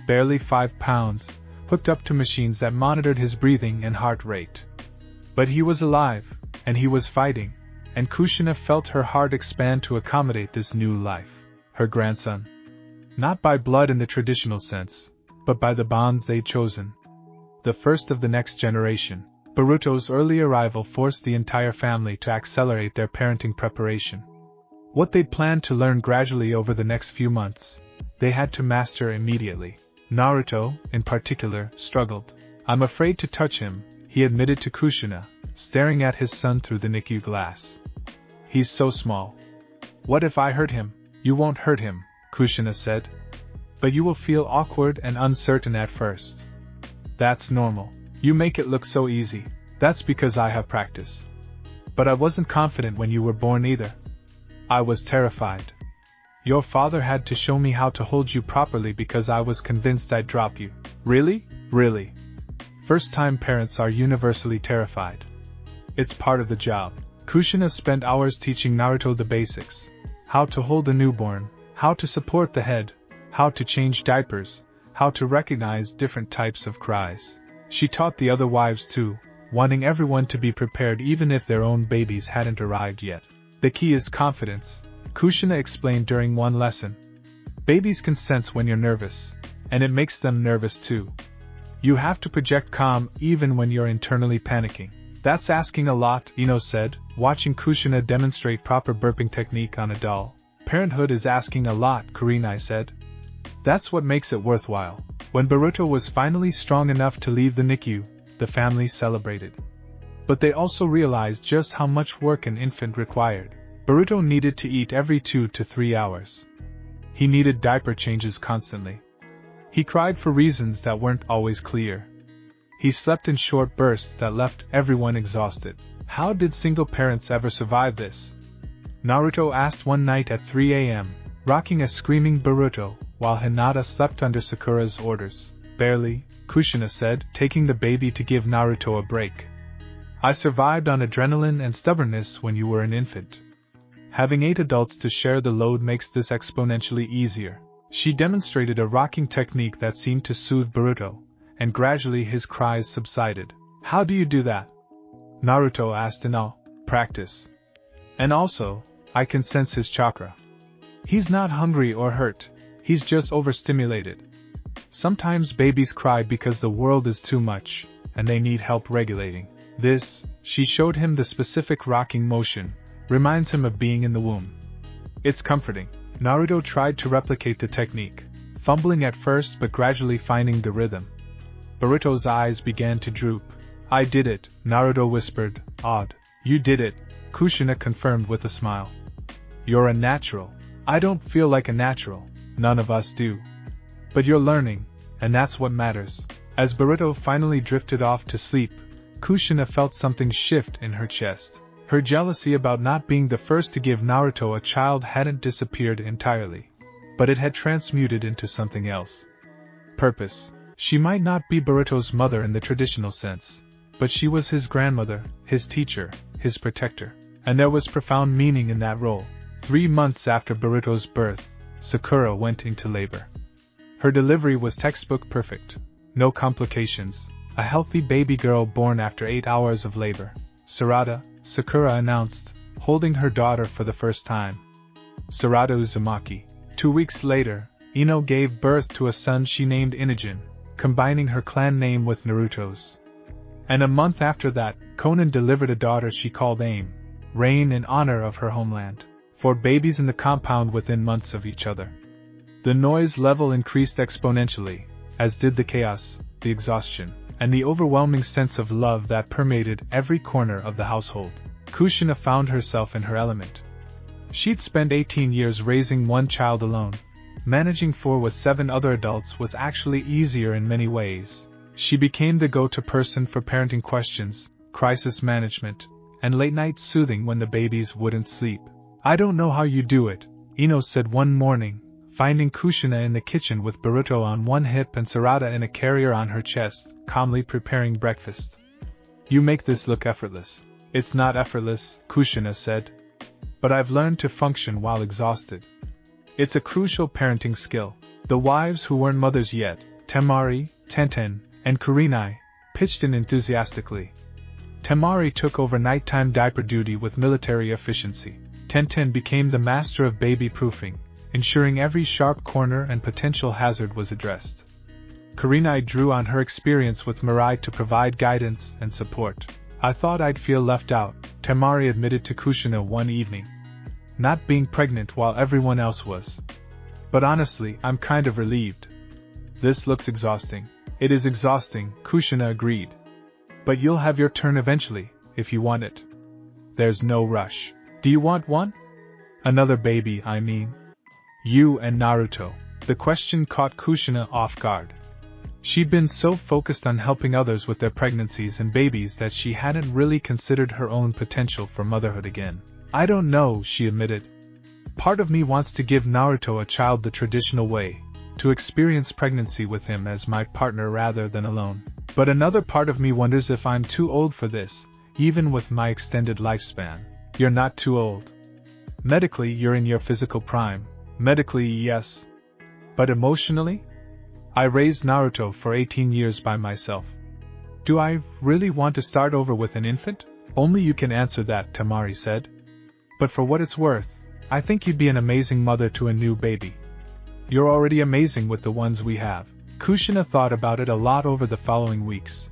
barely 5 pounds, hooked up to machines that monitored his breathing and heart rate. But he was alive, and he was fighting, and Kushina felt her heart expand to accommodate this new life. Her grandson. Not by blood in the traditional sense, but by the bonds they'd chosen. The first of the next generation. Boruto's early arrival forced the entire family to accelerate their parenting preparation. What they'd planned to learn gradually over the next few months, they had to master immediately. Naruto, in particular, struggled. I'm afraid to touch him, he admitted to Kushina, staring at his son through the NICU glass. He's so small. What if I hurt him? You won't hurt him, Kushina said. But you will feel awkward and uncertain at first. That's normal. You make it look so easy. That's because I have practice. But I wasn't confident when you were born either. I was terrified. Your father had to show me how to hold you properly because I was convinced I'd drop you. Really? Really? First-time parents are universally terrified. It's part of the job. Kushina spent hours teaching Naruto the basics. How to hold a newborn, how to support the head, how to change diapers, how to recognize different types of cries. She taught the other wives too, wanting everyone to be prepared even if their own babies hadn't arrived yet. The key is confidence, Kushina explained during one lesson. Babies can sense when you're nervous, and it makes them nervous too. You have to project calm even when you're internally panicking. That's asking a lot, Ino said, watching Kushina demonstrate proper burping technique on a doll. Parenthood is asking a lot, Karin said. That's what makes it worthwhile. When Boruto was finally strong enough to leave the NICU, the family celebrated. But they also realized just how much work an infant required. Boruto needed to eat every 2 to 3 hours. He needed diaper changes constantly. He cried for reasons that weren't always clear. He slept in short bursts that left everyone exhausted. How did single parents ever survive this? Naruto asked one night at 3 a.m., rocking a screaming Boruto, while Hinata slept under Sakura's orders. Barely, Kushina said, taking the baby to give Naruto a break. I survived on adrenaline and stubbornness when you were an infant. Having 8 adults to share the load makes this exponentially easier. She demonstrated a rocking technique that seemed to soothe Boruto, and gradually his cries subsided. How do you do that? Naruto asked in all practice. And also, I can sense his chakra. He's not hungry or hurt, he's just overstimulated. Sometimes babies cry because the world is too much, and they need help regulating. This, she showed him the specific rocking motion, reminds him of being in the womb. It's comforting. Naruto tried to replicate the technique, fumbling at first but gradually finding the rhythm. Boruto's eyes began to droop. I did it, Naruto whispered, awed. You did it, Kushina confirmed with a smile. You're a natural. I don't feel like a natural. None of us do. But you're learning, and that's what matters. As Boruto finally drifted off to sleep, Kushina felt something shift in her chest. Her jealousy about not being the first to give Naruto a child hadn't disappeared entirely, but it had transmuted into something else. Purpose. She might not be Boruto's mother in the traditional sense, but she was his grandmother, his teacher, his protector, and there was profound meaning in that role. 3 months after Boruto's birth, Sakura went into labor. Her delivery was textbook perfect. No complications. A healthy baby girl born after 8 hours of labor. Sarada, Sakura announced, holding her daughter for the first time. Sarada Uzumaki. 2 weeks later, Ino gave birth to a son she named Inojin, combining her clan name with Naruto's. And a month after that, Konan delivered a daughter she called Aim, Rain, in honor of her homeland. 4 babies in the compound within months of each other. The noise level increased exponentially, as did the chaos, the exhaustion, and the overwhelming sense of love that permeated every corner of the household. Kushina found herself in her element. She'd spent 18 years raising one child alone. Managing 4 with 7 other adults was actually easier in many ways. She became the go-to person for parenting questions, crisis management, and late-night soothing when the babies wouldn't sleep. I don't know how you do it, Ino said one morning, finding Kushina in the kitchen with Boruto on one hip and Sarada in a carrier on her chest, calmly preparing breakfast. You make this look effortless. It's not effortless, Kushina said. But I've learned to function while exhausted. It's a crucial parenting skill. The wives who weren't mothers yet, Temari, Tenten, and Kurinai, pitched in enthusiastically. Temari took over nighttime diaper duty with military efficiency. Tenten became the master of baby-proofing, ensuring every sharp corner and potential hazard was addressed. Kurinai drew on her experience with Mirai to provide guidance and support. I thought I'd feel left out, Temari admitted to Kushina one evening. Not being pregnant while everyone else was. But honestly, I'm kind of relieved. This looks exhausting. It is exhausting, Kushina agreed. But you'll have your turn eventually, if you want it. There's no rush. Do you want one? Another baby, I mean. You and Naruto. The question caught Kushina off guard. She'd been so focused on helping others with their pregnancies and babies that she hadn't really considered her own potential for motherhood again. I don't know, she admitted. Part of me wants to give Naruto a child the traditional way, to experience pregnancy with him as my partner rather than alone. But another part of me wonders if I'm too old for this, even with my extended lifespan. You're not too old. Medically, you're in your physical prime. Medically, yes. But emotionally? I raised Naruto for 18 years by myself. Do I really want to start over with an infant? Only you can answer that, Temari said. But for what it's worth, I think you'd be an amazing mother to a new baby. You're already amazing with the ones we have. Kushina thought about it a lot over the following weeks.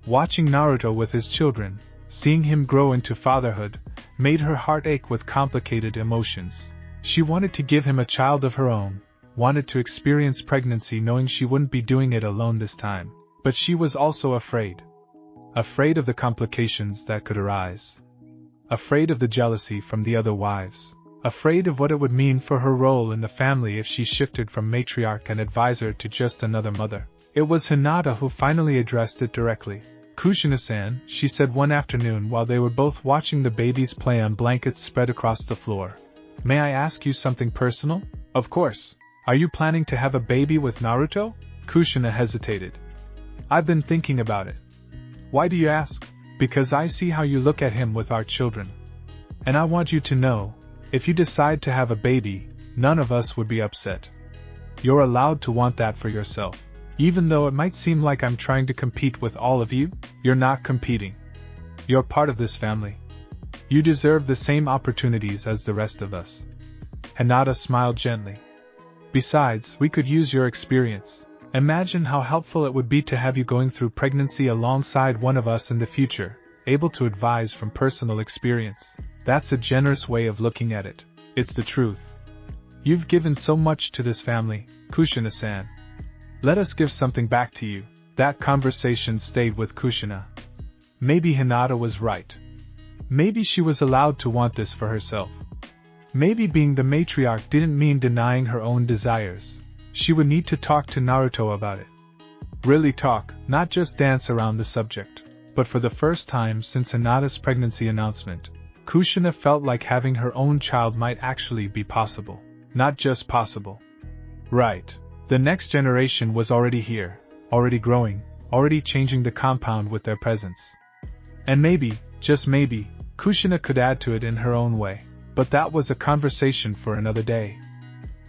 Watching Naruto with his children, seeing him grow into fatherhood, made her heart ache with complicated emotions. She wanted to give him a child of her own, wanted to experience pregnancy knowing she wouldn't be doing it alone this time. But she was also afraid. Afraid of the complications that could arise. Afraid of the jealousy from the other wives. Afraid of what it would mean for her role in the family if she shifted from matriarch and advisor to just another mother. It was Hinata who finally addressed it directly. Kushina-san, she said one afternoon while they were both watching the babies play on blankets spread across the floor. May I ask you something personal? Of course. Are you planning to have a baby with Naruto? Kushina hesitated. I've been thinking about it. Why do you ask? Because I see how you look at him with our children. And I want you to know, if you decide to have a baby, none of us would be upset. You're allowed to want that for yourself. Even though it might seem like I'm trying to compete with all of you, you're not competing. You're part of this family. You deserve the same opportunities as the rest of us. Hinata smiled gently. Besides, we could use your experience. Imagine how helpful it would be to have you going through pregnancy alongside one of us in the future, able to advise from personal experience. That's a generous way of looking at it. It's the truth. You've given so much to this family, Kushina-san. Let us give something back to you. That conversation stayed with Kushina. Maybe Hinata was right. Maybe she was allowed to want this for herself. Maybe being the matriarch didn't mean denying her own desires. She would need to talk to Naruto about it. Really talk, not just dance around the subject. But for the first time since Hinata's pregnancy announcement, Kushina felt like having her own child might actually be possible. Not just possible. Right. The next generation was already here, already growing, already changing the compound with their presence. And maybe, just maybe, Kushina could add to it in her own way. But that was a conversation for another day.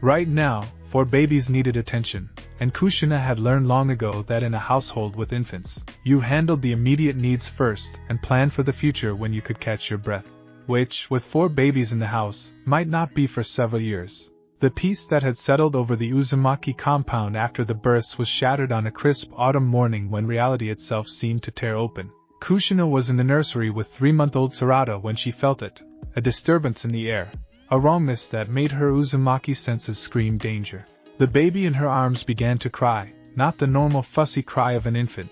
Right now, 4 babies needed attention, and Kushina had learned long ago that in a household with infants, you handled the immediate needs first and planned for the future when you could catch your breath. Which, with 4 babies in the house, might not be for several years. The peace that had settled over the Uzumaki compound after the births was shattered on a crisp autumn morning when reality itself seemed to tear open. Kushina was in the nursery with 3-month-old Sarada when she felt it, a disturbance in the air, a wrongness that made her Uzumaki senses scream danger. The baby in her arms began to cry, not the normal fussy cry of an infant,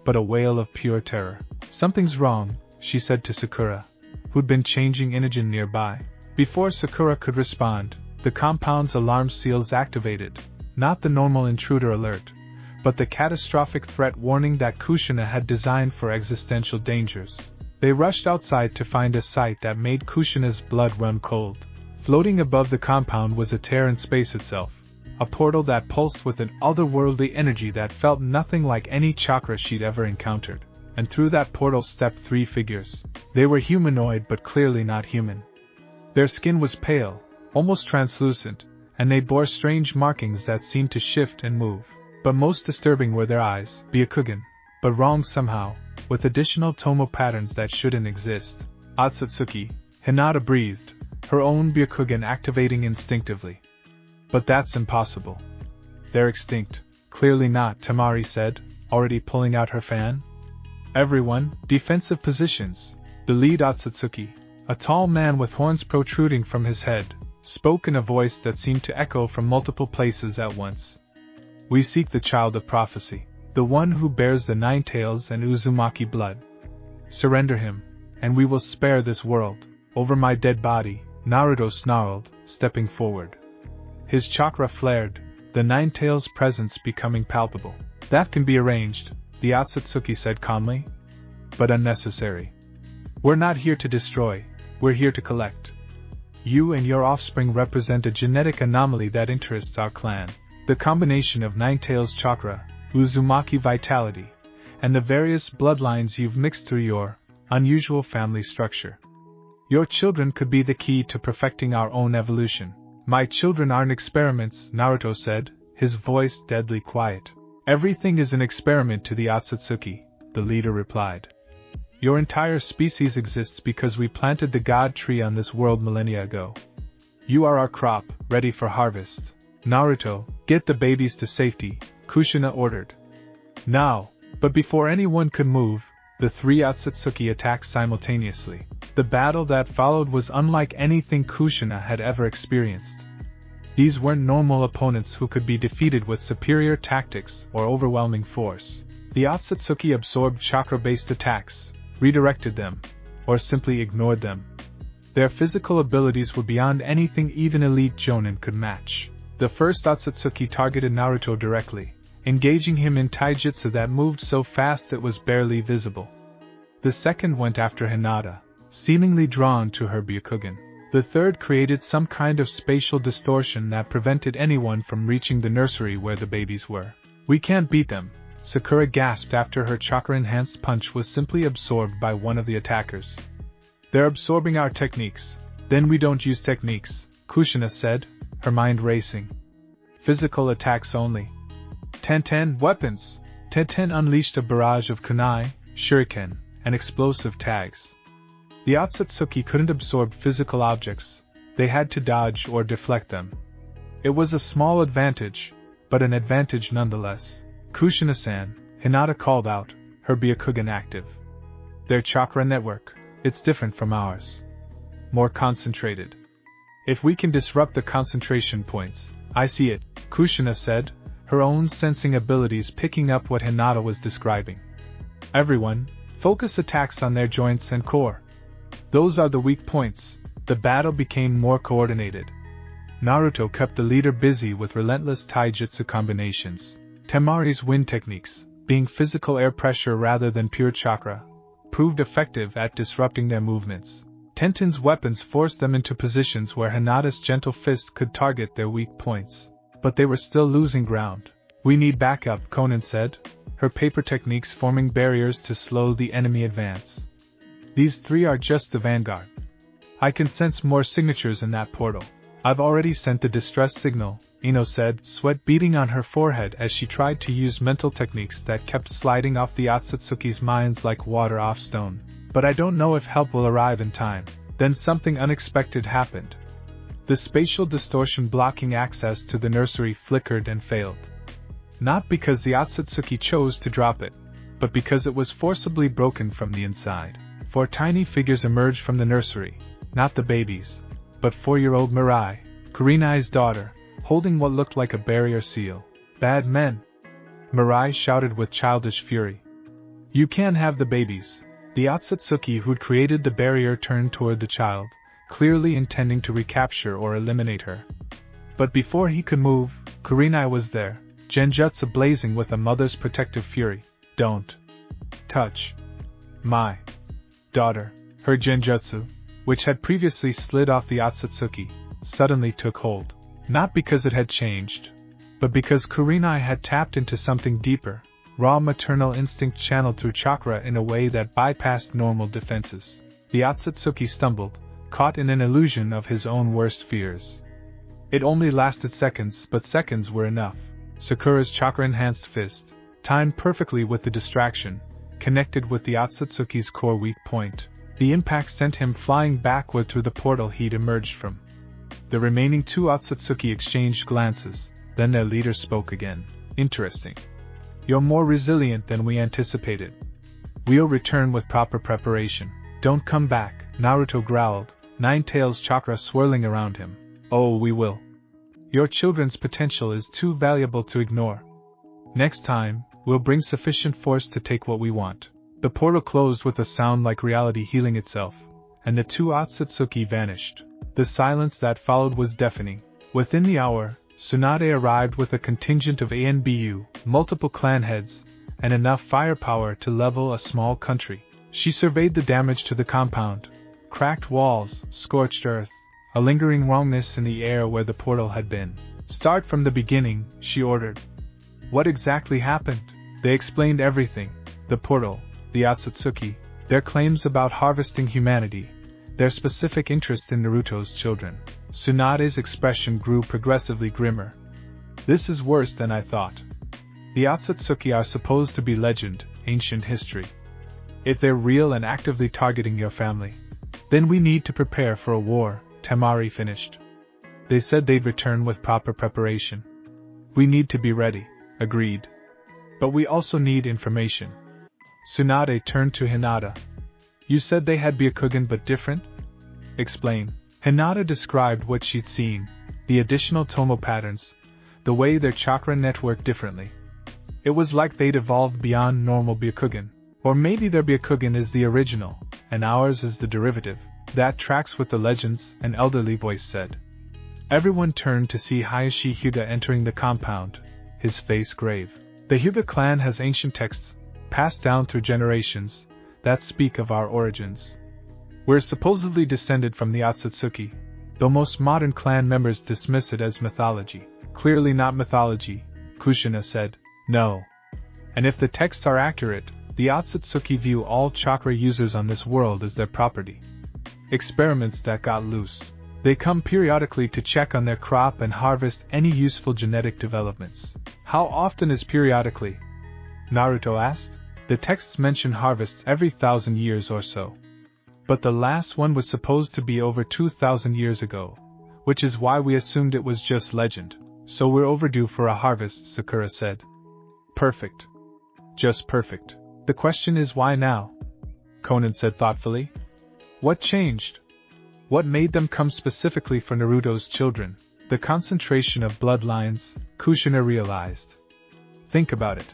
but a wail of pure terror. Something's wrong, she said to Sakura, who'd been changing Inogen nearby. Before Sakura could respond, the compound's alarm seals activated, not the normal intruder alert, but the catastrophic threat warning that Kushina had designed for existential dangers. They rushed outside to find a sight that made Kushina's blood run cold. Floating above the compound was a tear in space itself, a portal that pulsed with an otherworldly energy that felt nothing like any chakra she'd ever encountered. And through that portal stepped 3 figures. They were humanoid but clearly not human. Their skin was pale, almost translucent, and they bore strange markings that seemed to shift and move. But most disturbing were their eyes, Byakugan, but wrong somehow, with additional tomo patterns that shouldn't exist. Otsutsuki, Hinata breathed, her own Byakugan activating instinctively. But that's impossible. They're extinct. Clearly not, Tamari said, already pulling out her fan. Everyone, defensive positions. The lead Otsutsuki, a tall man with horns protruding from his head, spoke in a voice that seemed to echo from multiple places at once. We seek the child of prophecy, the one who bears the 9 tails and Uzumaki blood. Surrender him, and we will spare this world. Over my dead body, Naruto snarled, stepping forward. His chakra flared, the 9 tails' presence becoming palpable. That can be arranged, the Otsutsuki said calmly. But unnecessary. We're not here to destroy, we're here to collect. You and your offspring represent a genetic anomaly that interests our clan. The combination of 9 tails chakra, Uzumaki vitality, and the various bloodlines you've mixed through your unusual family structure. Your children could be the key to perfecting our own evolution. My children aren't experiments, Naruto said, his voice deadly quiet. Everything is an experiment to the Otsutsuki, the leader replied. Your entire species exists because we planted the god tree on this world millennia ago. You are our crop, ready for harvest. Naruto, get the babies to safety, Kushina ordered. Now, but before anyone could move, the 3 Otsutsuki attacked simultaneously. The battle that followed was unlike anything Kushina had ever experienced. These weren't normal opponents who could be defeated with superior tactics or overwhelming force. The Otsutsuki absorbed chakra-based attacks, redirected them, or simply ignored them. Their physical abilities were beyond anything even elite Jonin could match. The first Otsutsuki targeted Naruto directly, engaging him in taijutsu that moved so fast it was barely visible. The second went after Hinata, seemingly drawn to her Byakugan. The third created some kind of spatial distortion that prevented anyone from reaching the nursery where the babies were. We can't beat them, Sakura gasped after her chakra-enhanced punch was simply absorbed by one of the attackers. They're absorbing our techniques. Then we don't use techniques, Kushina said, her mind racing. Physical attacks only. Ten weapons! Ten unleashed a barrage of kunai, shuriken, and explosive tags. The Otsutsuki couldn't absorb physical objects, they had to dodge or deflect them. It was a small advantage, but an advantage nonetheless. Kushina-san, Hinata called out, her Byakugan active. Their chakra network, it's different from ours. More concentrated. If we can disrupt the concentration points, I see it, Kushina said, her own sensing abilities picking up what Hinata was describing. Everyone, focus attacks on their joints and core. Those are the weak points. The battle became more coordinated. Naruto kept the leader busy with relentless taijutsu combinations. Temari's wind techniques, being physical air pressure rather than pure chakra, proved effective at disrupting their movements. Tenten's weapons forced them into positions where Hinata's gentle fist could target their weak points. But they were still losing ground. We need backup, Conan said, her paper techniques forming barriers to slow the enemy advance. These three are just the vanguard. I can sense more signatures in that portal. I've already sent the distress signal, Ino said, sweat beading on her forehead as she tried to use mental techniques that kept sliding off the Otsutsuki's minds like water off stone. But I don't know if help will arrive in time. Then something unexpected happened. The spatial distortion blocking access to the nursery flickered and failed. Not because the Otsutsuki chose to drop it, but because it was forcibly broken from the inside. 4 tiny figures emerged from the nursery, not the babies, but 4-year-old Mirai, Kurinai's daughter, holding what looked like a barrier seal. Bad men! Mirai shouted with childish fury. You can't have the babies. The Otsutsuki who'd created the barrier turned toward the child, clearly intending to recapture or eliminate her. But before he could move, Kurinai was there, genjutsu blazing with a mother's protective fury. Don't touch my daughter. Her genjutsu, which had previously slid off the Otsutsuki, suddenly took hold. Not because it had changed, but because Kurinai had tapped into something deeper, raw maternal instinct channeled through chakra in a way that bypassed normal defenses. The Otsutsuki stumbled, caught in an illusion of his own worst fears. It only lasted seconds, but seconds were enough. Sakura's chakra-enhanced fist, timed perfectly with the distraction, connected with the Otsutsuki's core weak point. The impact sent him flying backward through the portal he'd emerged from. The remaining 2 Otsutsuki exchanged glances, then their leader spoke again. Interesting. You're more resilient than we anticipated. We'll return with proper preparation. Don't come back, Naruto growled, Nine-Tails chakra swirling around him. Oh, we will. Your children's potential is too valuable to ignore. Next time, we'll bring sufficient force to take what we want. The portal closed with a sound like reality healing itself, and the 2 Otsutsuki vanished. The silence that followed was deafening. Within the hour, Tsunade arrived with a contingent of ANBU, multiple clan heads, and enough firepower to level a small country. She surveyed the damage to the compound. Cracked walls, scorched earth, a lingering wrongness in the air where the portal had been. Start from the beginning, she ordered. What exactly happened? They explained everything. The portal, the Otsutsuki, their claims about harvesting humanity, their specific interest in Naruto's children. Tsunade's expression grew progressively grimmer. This is worse than I thought. The Otsutsuki are supposed to be legend, ancient history. If they're real and actively targeting your family, then we need to prepare for a war, Temari finished. They said they'd return with proper preparation. We need to be ready, agreed. But we also need information. Tsunade turned to Hinata. You said they had Byakugan but different? Explain. Hinata described what she'd seen, the additional tomo patterns, the way their chakra networked differently. It was like they'd evolved beyond normal Byakugan. Or maybe their Byakugan is the original, and ours is the derivative. That tracks with the legends, an elderly voice said. Everyone turned to see Hayashi Hyuga entering the compound, his face grave. The Hyuga clan has ancient texts, passed down through generations, that speak of our origins. We're supposedly descended from the Otsutsuki, though most modern clan members dismiss it as mythology. Clearly not mythology, Kushina said. No. And if the texts are accurate, the Otsutsuki view all chakra users on this world as their property. Experiments that got loose. They come periodically to check on their crop and harvest any useful genetic developments. How often is periodically? Naruto asked. The texts mention harvests every 1,000 years or so. But the last one was supposed to be over 2,000 years ago, which is why we assumed it was just legend. So we're overdue for a harvest, Sakura said. Perfect. Just perfect. The question is why now? Conan said thoughtfully. What changed? What made them come specifically for Naruto's children? The concentration of bloodlines, Kushina realized. Think about it.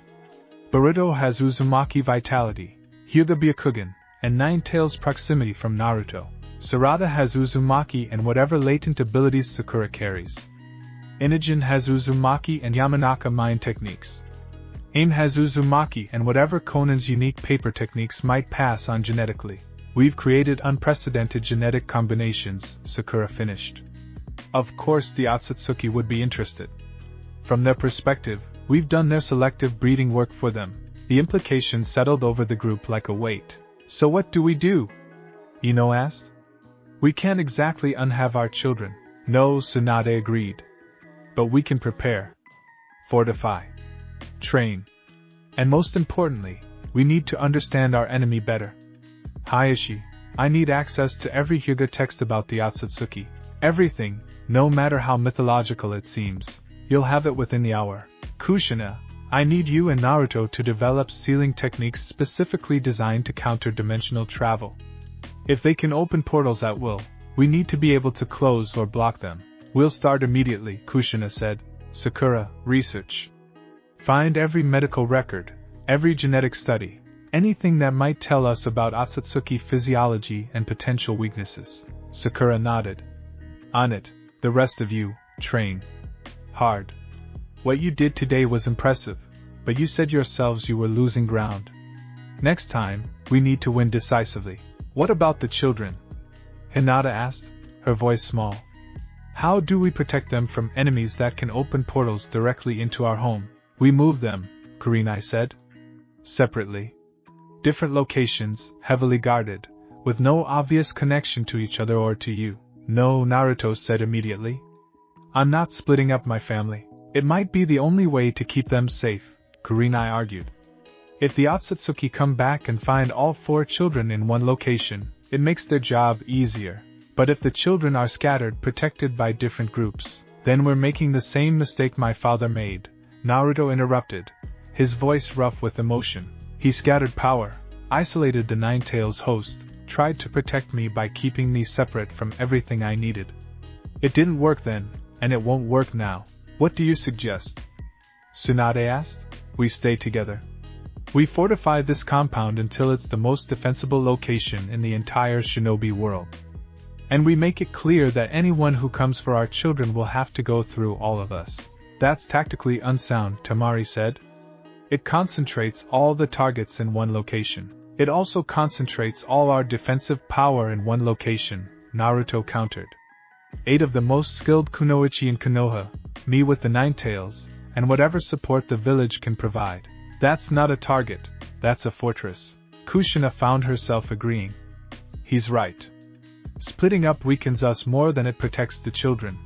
Boruto has Uzumaki vitality, Hyuga Byakugan, and Nine Tails proximity from Naruto. Sarada has Uzumaki and whatever latent abilities Sakura carries. Inogen has Uzumaki and Yamanaka mind techniques. Aim has Uzumaki and whatever Conan's unique paper techniques might pass on genetically. We've created unprecedented genetic combinations, Sakura finished. Of course the Otsutsuki would be interested. From their perspective, we've done their selective breeding work for them. The implications settled over the group like a weight. So what do we do? Ino asked. We can't exactly unhave our children. No, Tsunade agreed. But we can prepare. Fortify. Train. And most importantly, we need to understand our enemy better. Hayashi, I need access to every Hyuga text about the Otsutsuki. Everything, no matter how mythological it seems. You'll have it within the hour. Kushina, I need you and Naruto to develop sealing techniques specifically designed to counter dimensional travel. If they can open portals at will, we need to be able to close or block them. We'll start immediately, Kushina said. Sakura, research. Find every medical record, every genetic study, anything that might tell us about Otsutsuki physiology and potential weaknesses. Sakura nodded. On it. The rest of you, train hard. What you did today was impressive, but you said yourselves you were losing ground. Next time, we need to win decisively. What about the children? Hinata asked, her voice small. How do we protect them from enemies that can open portals directly into our home? We move them, Karin said. Separately. Different locations, heavily guarded, with no obvious connection to each other or to you. No, Naruto said immediately. I'm not splitting up my family. It might be the only way to keep them safe, Karin argued. If the Otsutsuki come back and find all 4 children in one location, it makes their job easier. But if the children are scattered, protected by different groups, then we're making the same mistake my father made, Naruto interrupted, his voice rough with emotion. He scattered power, isolated the Nine Tails host, tried to protect me by keeping me separate from everything I needed. It didn't work then, and it won't work now. What do you suggest? Tsunade asked. We stay together. We fortify this compound until it's the most defensible location in the entire shinobi world. And we make it clear that anyone who comes for our children will have to go through all of us. That's tactically unsound, Tamari said. It concentrates all the targets in one location. It also concentrates all our defensive power in one location, Naruto countered. 8 of the most skilled kunoichi in Konoha, me with the 9 tails, and whatever support the village can provide. That's not a target, that's a fortress. Kushina found herself agreeing. He's right. Splitting up weakens us more than it protects the children.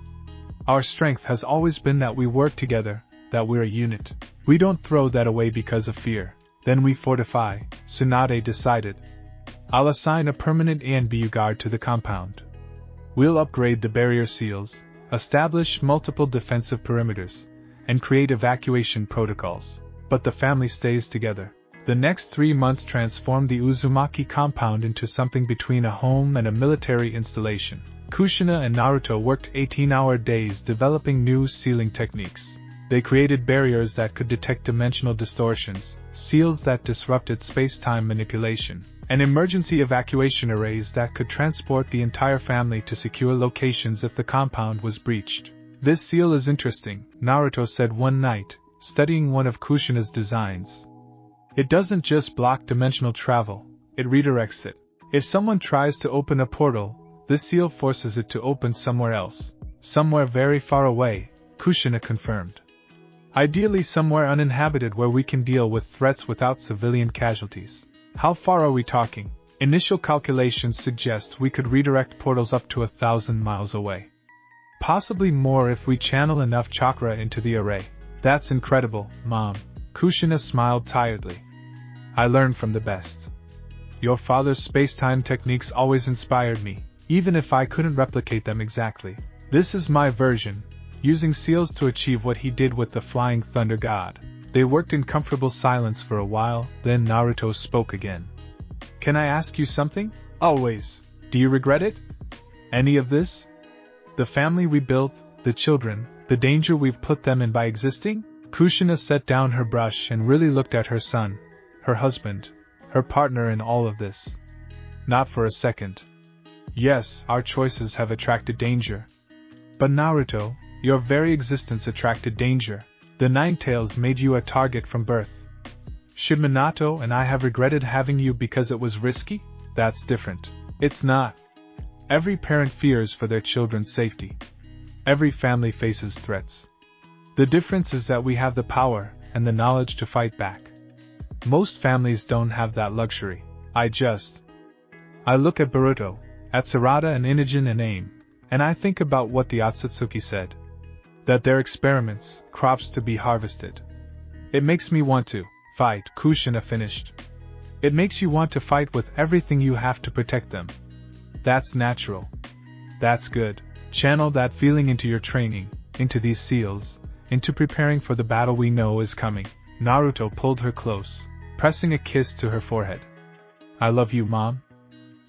Our strength has always been that we work together, that we're a unit. We don't throw that away because of fear. Then we fortify, Tsunade decided. I'll assign a permanent ANBU guard to the compound. We'll upgrade the barrier seals, establish multiple defensive perimeters, and create evacuation protocols. But the family stays together. The next 3 months transformed the Uzumaki compound into something between a home and a military installation. Kushina and Naruto worked 18-hour days developing new sealing techniques. They created barriers that could detect dimensional distortions, seals that disrupted space-time manipulation, and emergency evacuation arrays that could transport the entire family to secure locations if the compound was breached. This seal is interesting, Naruto said one night, studying one of Kushina's designs. It doesn't just block dimensional travel, it redirects it. If someone tries to open a portal, this seal forces it to open somewhere else. Somewhere very far away, Kushina confirmed. Ideally somewhere uninhabited where we can deal with threats without civilian casualties. How far are we talking? Initial calculations suggest we could redirect portals up to 1,000 miles away. Possibly more if we channel enough chakra into the array. That's incredible, Mom. Kushina smiled tiredly. I learn from the best. Your father's space-time techniques always inspired me, even if I couldn't replicate them exactly. This is my version, using seals to achieve what he did with the Flying Thunder God. They worked in comfortable silence for a while, then Naruto spoke again. Can I ask you something? Always. Do you regret it? Any of this? The family we built, the children, the danger we've put them in by existing? Kushina set down her brush and really looked at her son, her husband, her partner in all of this. Not for a second. Yes, our choices have attracted danger. But Naruto, your very existence attracted danger. The Nine Tails made you a target from birth. Should Minato and I have regretted having you because it was risky? That's different. It's not. Every parent fears for their children's safety. Every family faces threats. The difference is that we have the power and the knowledge to fight back. Most families don't have that luxury. I look at Boruto, at Sarada and Inogen and Aim, and I think about what the Otsutsuki said. That they're experiments, crops to be harvested. It makes me want to fight, Kushina finished. It makes you want to fight with everything you have to protect them. That's natural. That's good. Channel that feeling into your training, into these seals, into preparing for the battle we know is coming. Naruto pulled her close, pressing a kiss to her forehead. I love you, Mom.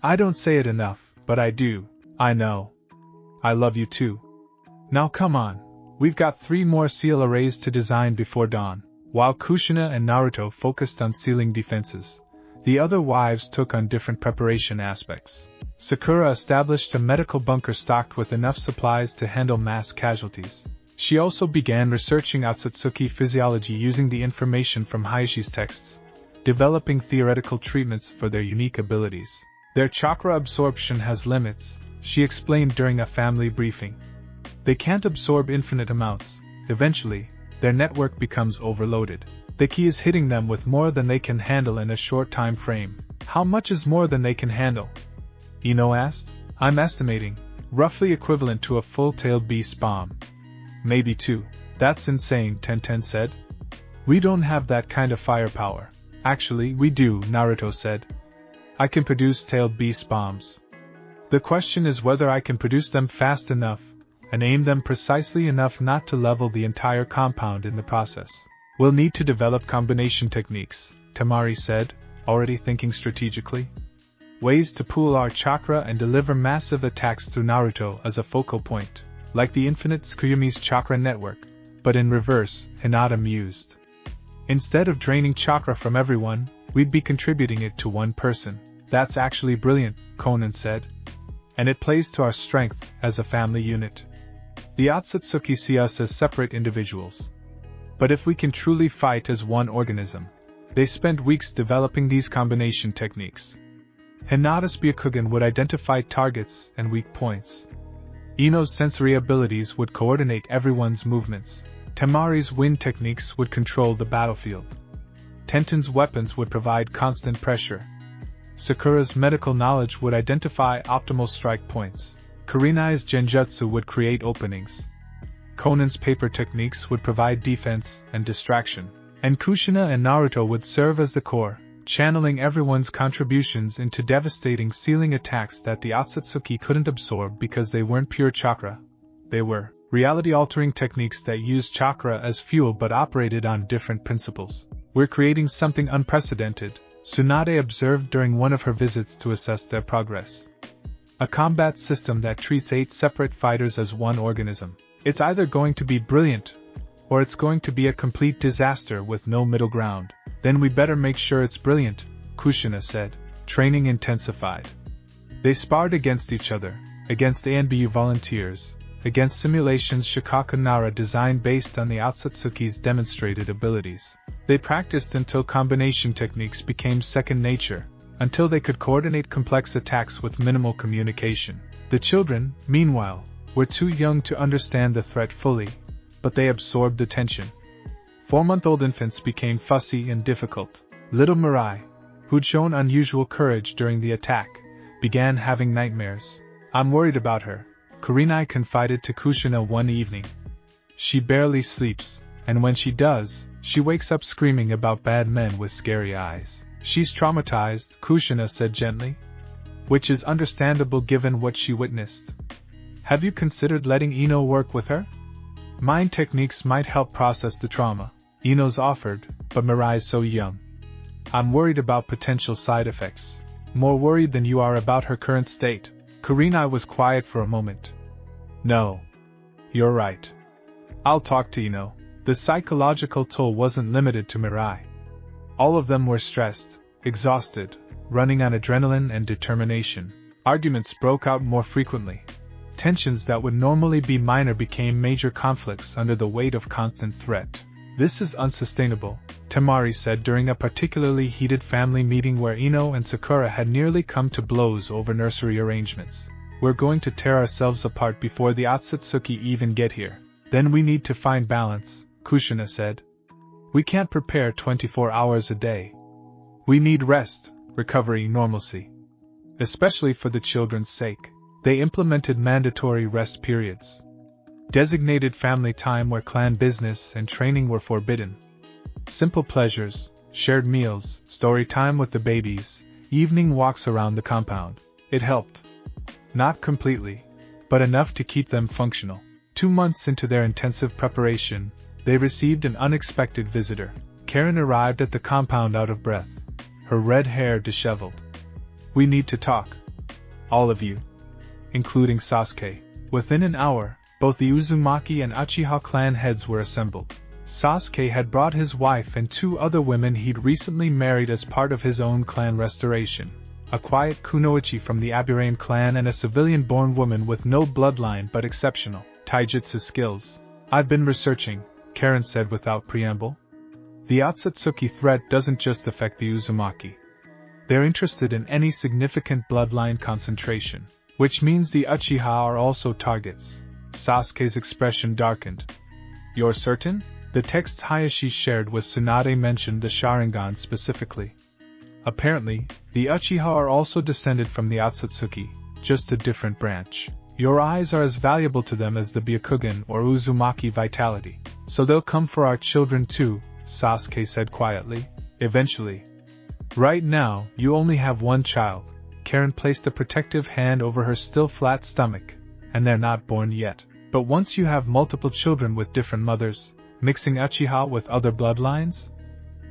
I don't say it enough, but I do. I know. I love you too. Now come on. We've got 3 more seal arrays to design before dawn. While Kushina and Naruto focused on sealing defenses, the other wives took on different preparation aspects. Sakura established a medical bunker stocked with enough supplies to handle mass casualties. She also began researching Otsutsuki physiology using the information from Hayashi's texts, developing theoretical treatments for their unique abilities. Their chakra absorption has limits, she explained during a family briefing. They can't absorb infinite amounts. Eventually, their network becomes overloaded. The key is hitting them with more than they can handle in a short time frame. How much is more than they can handle? Ino asked. I'm estimating, roughly equivalent to a full-tailed beast bomb. Maybe 2. That's insane, Tenten said. We don't have that kind of firepower. Actually, we do, Naruto said. I can produce tailed beast bombs. The question is whether I can produce them fast enough, and aim them precisely enough not to level the entire compound in the process. We'll need to develop combination techniques, Temari said, already thinking strategically. Ways to pool our chakra and deliver massive attacks through Naruto as a focal point, like the infinite Tsukuyami's chakra network, but in reverse, Hinata mused. Instead of draining chakra from everyone, we'd be contributing it to one person. That's actually brilliant, Conan said. And it plays to our strength as a family unit. The Otsutsuki see us as separate individuals. But if we can truly fight as one organism, they spend weeks developing these combination techniques. Hinata's Byakugan would identify targets and weak points. Ino's sensory abilities would coordinate everyone's movements. Temari's wind techniques would control the battlefield. Tenten's weapons would provide constant pressure. Sakura's medical knowledge would identify optimal strike points. Karinai's genjutsu would create openings. Conan's paper techniques would provide defense and distraction. And Kushina and Naruto would serve as the core, channeling everyone's contributions into devastating sealing attacks that the Otsutsuki couldn't absorb because they weren't pure chakra. They were reality-altering techniques that used chakra as fuel but operated on different principles. We're creating something unprecedented, Tsunade observed during one of her visits to assess their progress. A combat system that treats 8 separate fighters as one organism. It's either going to be brilliant, or it's going to be a complete disaster with no middle ground. Then we better make sure it's brilliant, Kushina said. Training intensified. They sparred against each other, against ANBU volunteers, against simulations Shikaku Nara designed based on the Otsutsuki's demonstrated abilities. They practiced until combination techniques became second nature, until they could coordinate complex attacks with minimal communication. The children, meanwhile, were too young to understand the threat fully, but they absorbed the tension. 4-month-old infants became fussy and difficult. Little Mirai, who'd shown unusual courage during the attack, began having nightmares. I'm worried about her, Karinai confided to Kushina one evening. She barely sleeps, and when she does, she wakes up screaming about bad men with scary eyes. She's traumatized, Kushina said gently. Which is understandable given what she witnessed. Have you considered letting Ino work with her? Mind techniques might help process the trauma, Ino's offered, but Mirai's so young. I'm worried about potential side effects. More worried than you are about her current state. Karina was quiet for a moment. No. You're right. I'll talk to Ino. The psychological toll wasn't limited to Mirai. All of them were stressed, exhausted, running on adrenaline and determination. Arguments broke out more frequently. Tensions that would normally be minor became major conflicts under the weight of constant threat. This is unsustainable, Temari said during a particularly heated family meeting where Ino and Sakura had nearly come to blows over nursery arrangements. We're going to tear ourselves apart before the Otsutsuki even get here. Then we need to find balance, Kushina said. We can't prepare 24 hours a day. We need rest, recovery, normalcy. Especially for the children's sake. They implemented mandatory rest periods. Designated family time where clan business and training were forbidden. Simple pleasures, shared meals, story time with the babies, evening walks around the compound. It helped. Not completely, but enough to keep them functional. 2 months into their intensive preparation, they received an unexpected visitor. Karin arrived at the compound out of breath, her red hair disheveled. We need to talk. All of you. Including Sasuke. Within an hour, both the Uzumaki and Uchiha clan heads were assembled. Sasuke had brought his wife and 2 other women he'd recently married as part of his own clan restoration. A quiet kunoichi from the Aburame clan and a civilian-born woman with no bloodline but exceptional taijutsu skills. I've been researching, Karin said without preamble. The Otsutsuki threat doesn't just affect the Uzumaki. They're interested in any significant bloodline concentration, which means the Uchiha are also targets. Sasuke's expression darkened. You're certain? The text Hayashi shared with Tsunade mentioned the Sharingan specifically. Apparently, the Uchiha are also descended from the Otsutsuki, just a different branch. Your eyes are as valuable to them as the Byakugan or Uzumaki vitality. So they'll come for our children too, Sasuke said quietly. Eventually. Right now, you only have 1 child. Karin placed a protective hand over her still flat stomach. And they're not born yet. But once you have multiple children with different mothers, mixing Uchiha with other bloodlines,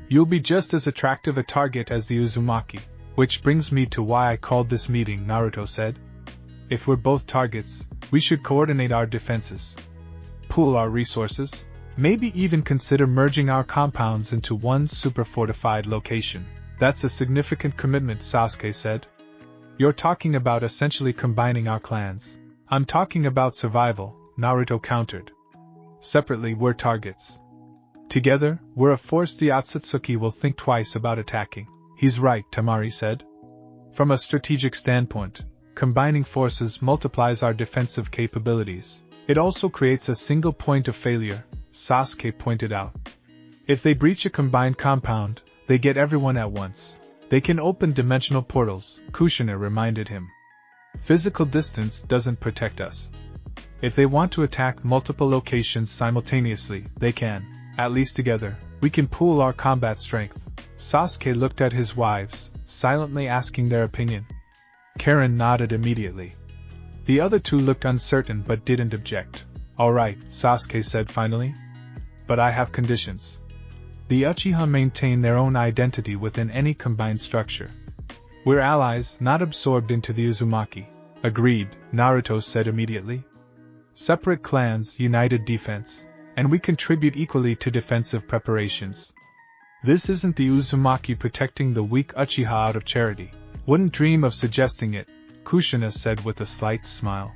you'll be just as attractive a target as the Uzumaki. Which brings me to why I called this meeting, Naruto said. If we're both targets, we should coordinate our defenses. Pool our resources. Maybe even consider merging our compounds into one super fortified location. That's a significant commitment, Sasuke said. You're talking about essentially combining our clans. I'm talking about survival, Naruto countered. Separately, we're targets. Together, we're a force the Otsutsuki will think twice about attacking. He's right, Temari said. From a strategic standpoint, combining forces multiplies our defensive capabilities. It also creates a single point of failure, Sasuke pointed out. If they breach a combined compound, they get everyone at once. They can open dimensional portals, Kushina reminded him. Physical distance doesn't protect us. If they want to attack multiple locations simultaneously, they can. At least together, we can pool our combat strength. Sasuke looked at his wives, silently asking their opinion. Karin nodded immediately. The other 2 looked uncertain but didn't object. All right, Sasuke said finally. But I have conditions. The Uchiha maintain their own identity within any combined structure. We're allies, not absorbed into the Uzumaki. Agreed, Naruto said immediately. Separate clans, united defense. And we contribute equally to defensive preparations. This isn't the Uzumaki protecting the weak Uchiha out of charity. Wouldn't dream of suggesting it, Kushina said with a slight smile.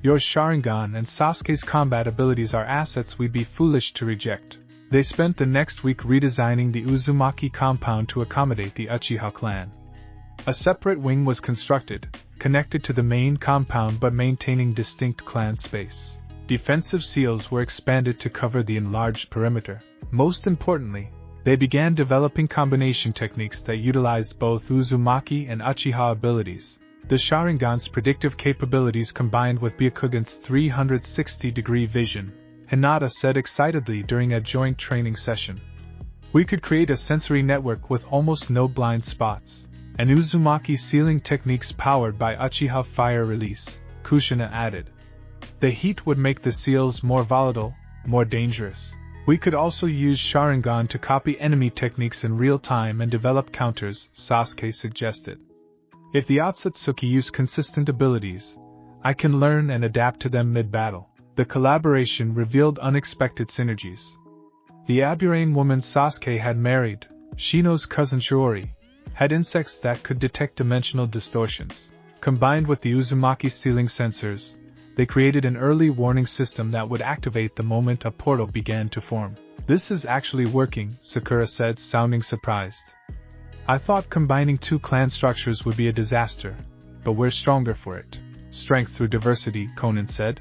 Your Sharingan and Sasuke's combat abilities are assets we'd be foolish to reject. They spent the next week redesigning the Uzumaki compound to accommodate the Uchiha clan. A separate wing was constructed, connected to the main compound but maintaining distinct clan space. Defensive seals were expanded to cover the enlarged perimeter. Most importantly, they began developing combination techniques that utilized both Uzumaki and Uchiha abilities. The Sharingan's predictive capabilities combined with Byakugan's 360-degree vision, Hinata said excitedly during a joint training session. We could create a sensory network with almost no blind spots. And Uzumaki sealing techniques powered by Uchiha fire release, Kushina added. The heat would make the seals more volatile, more dangerous. We could also use Sharingan to copy enemy techniques in real time and develop counters, Sasuke suggested. If the Otsutsuki use consistent abilities, I can learn and adapt to them mid-battle. The collaboration revealed unexpected synergies. The Aburane woman Sasuke had married, Shino's cousin Shiori, had insects that could detect dimensional distortions. Combined with the Uzumaki sealing sensors, they created an early warning system that would activate the moment a portal began to form. This is actually working, Sakura said, sounding surprised. I thought combining two clan structures would be a disaster, but we're stronger for it. Strength through diversity, Conan said.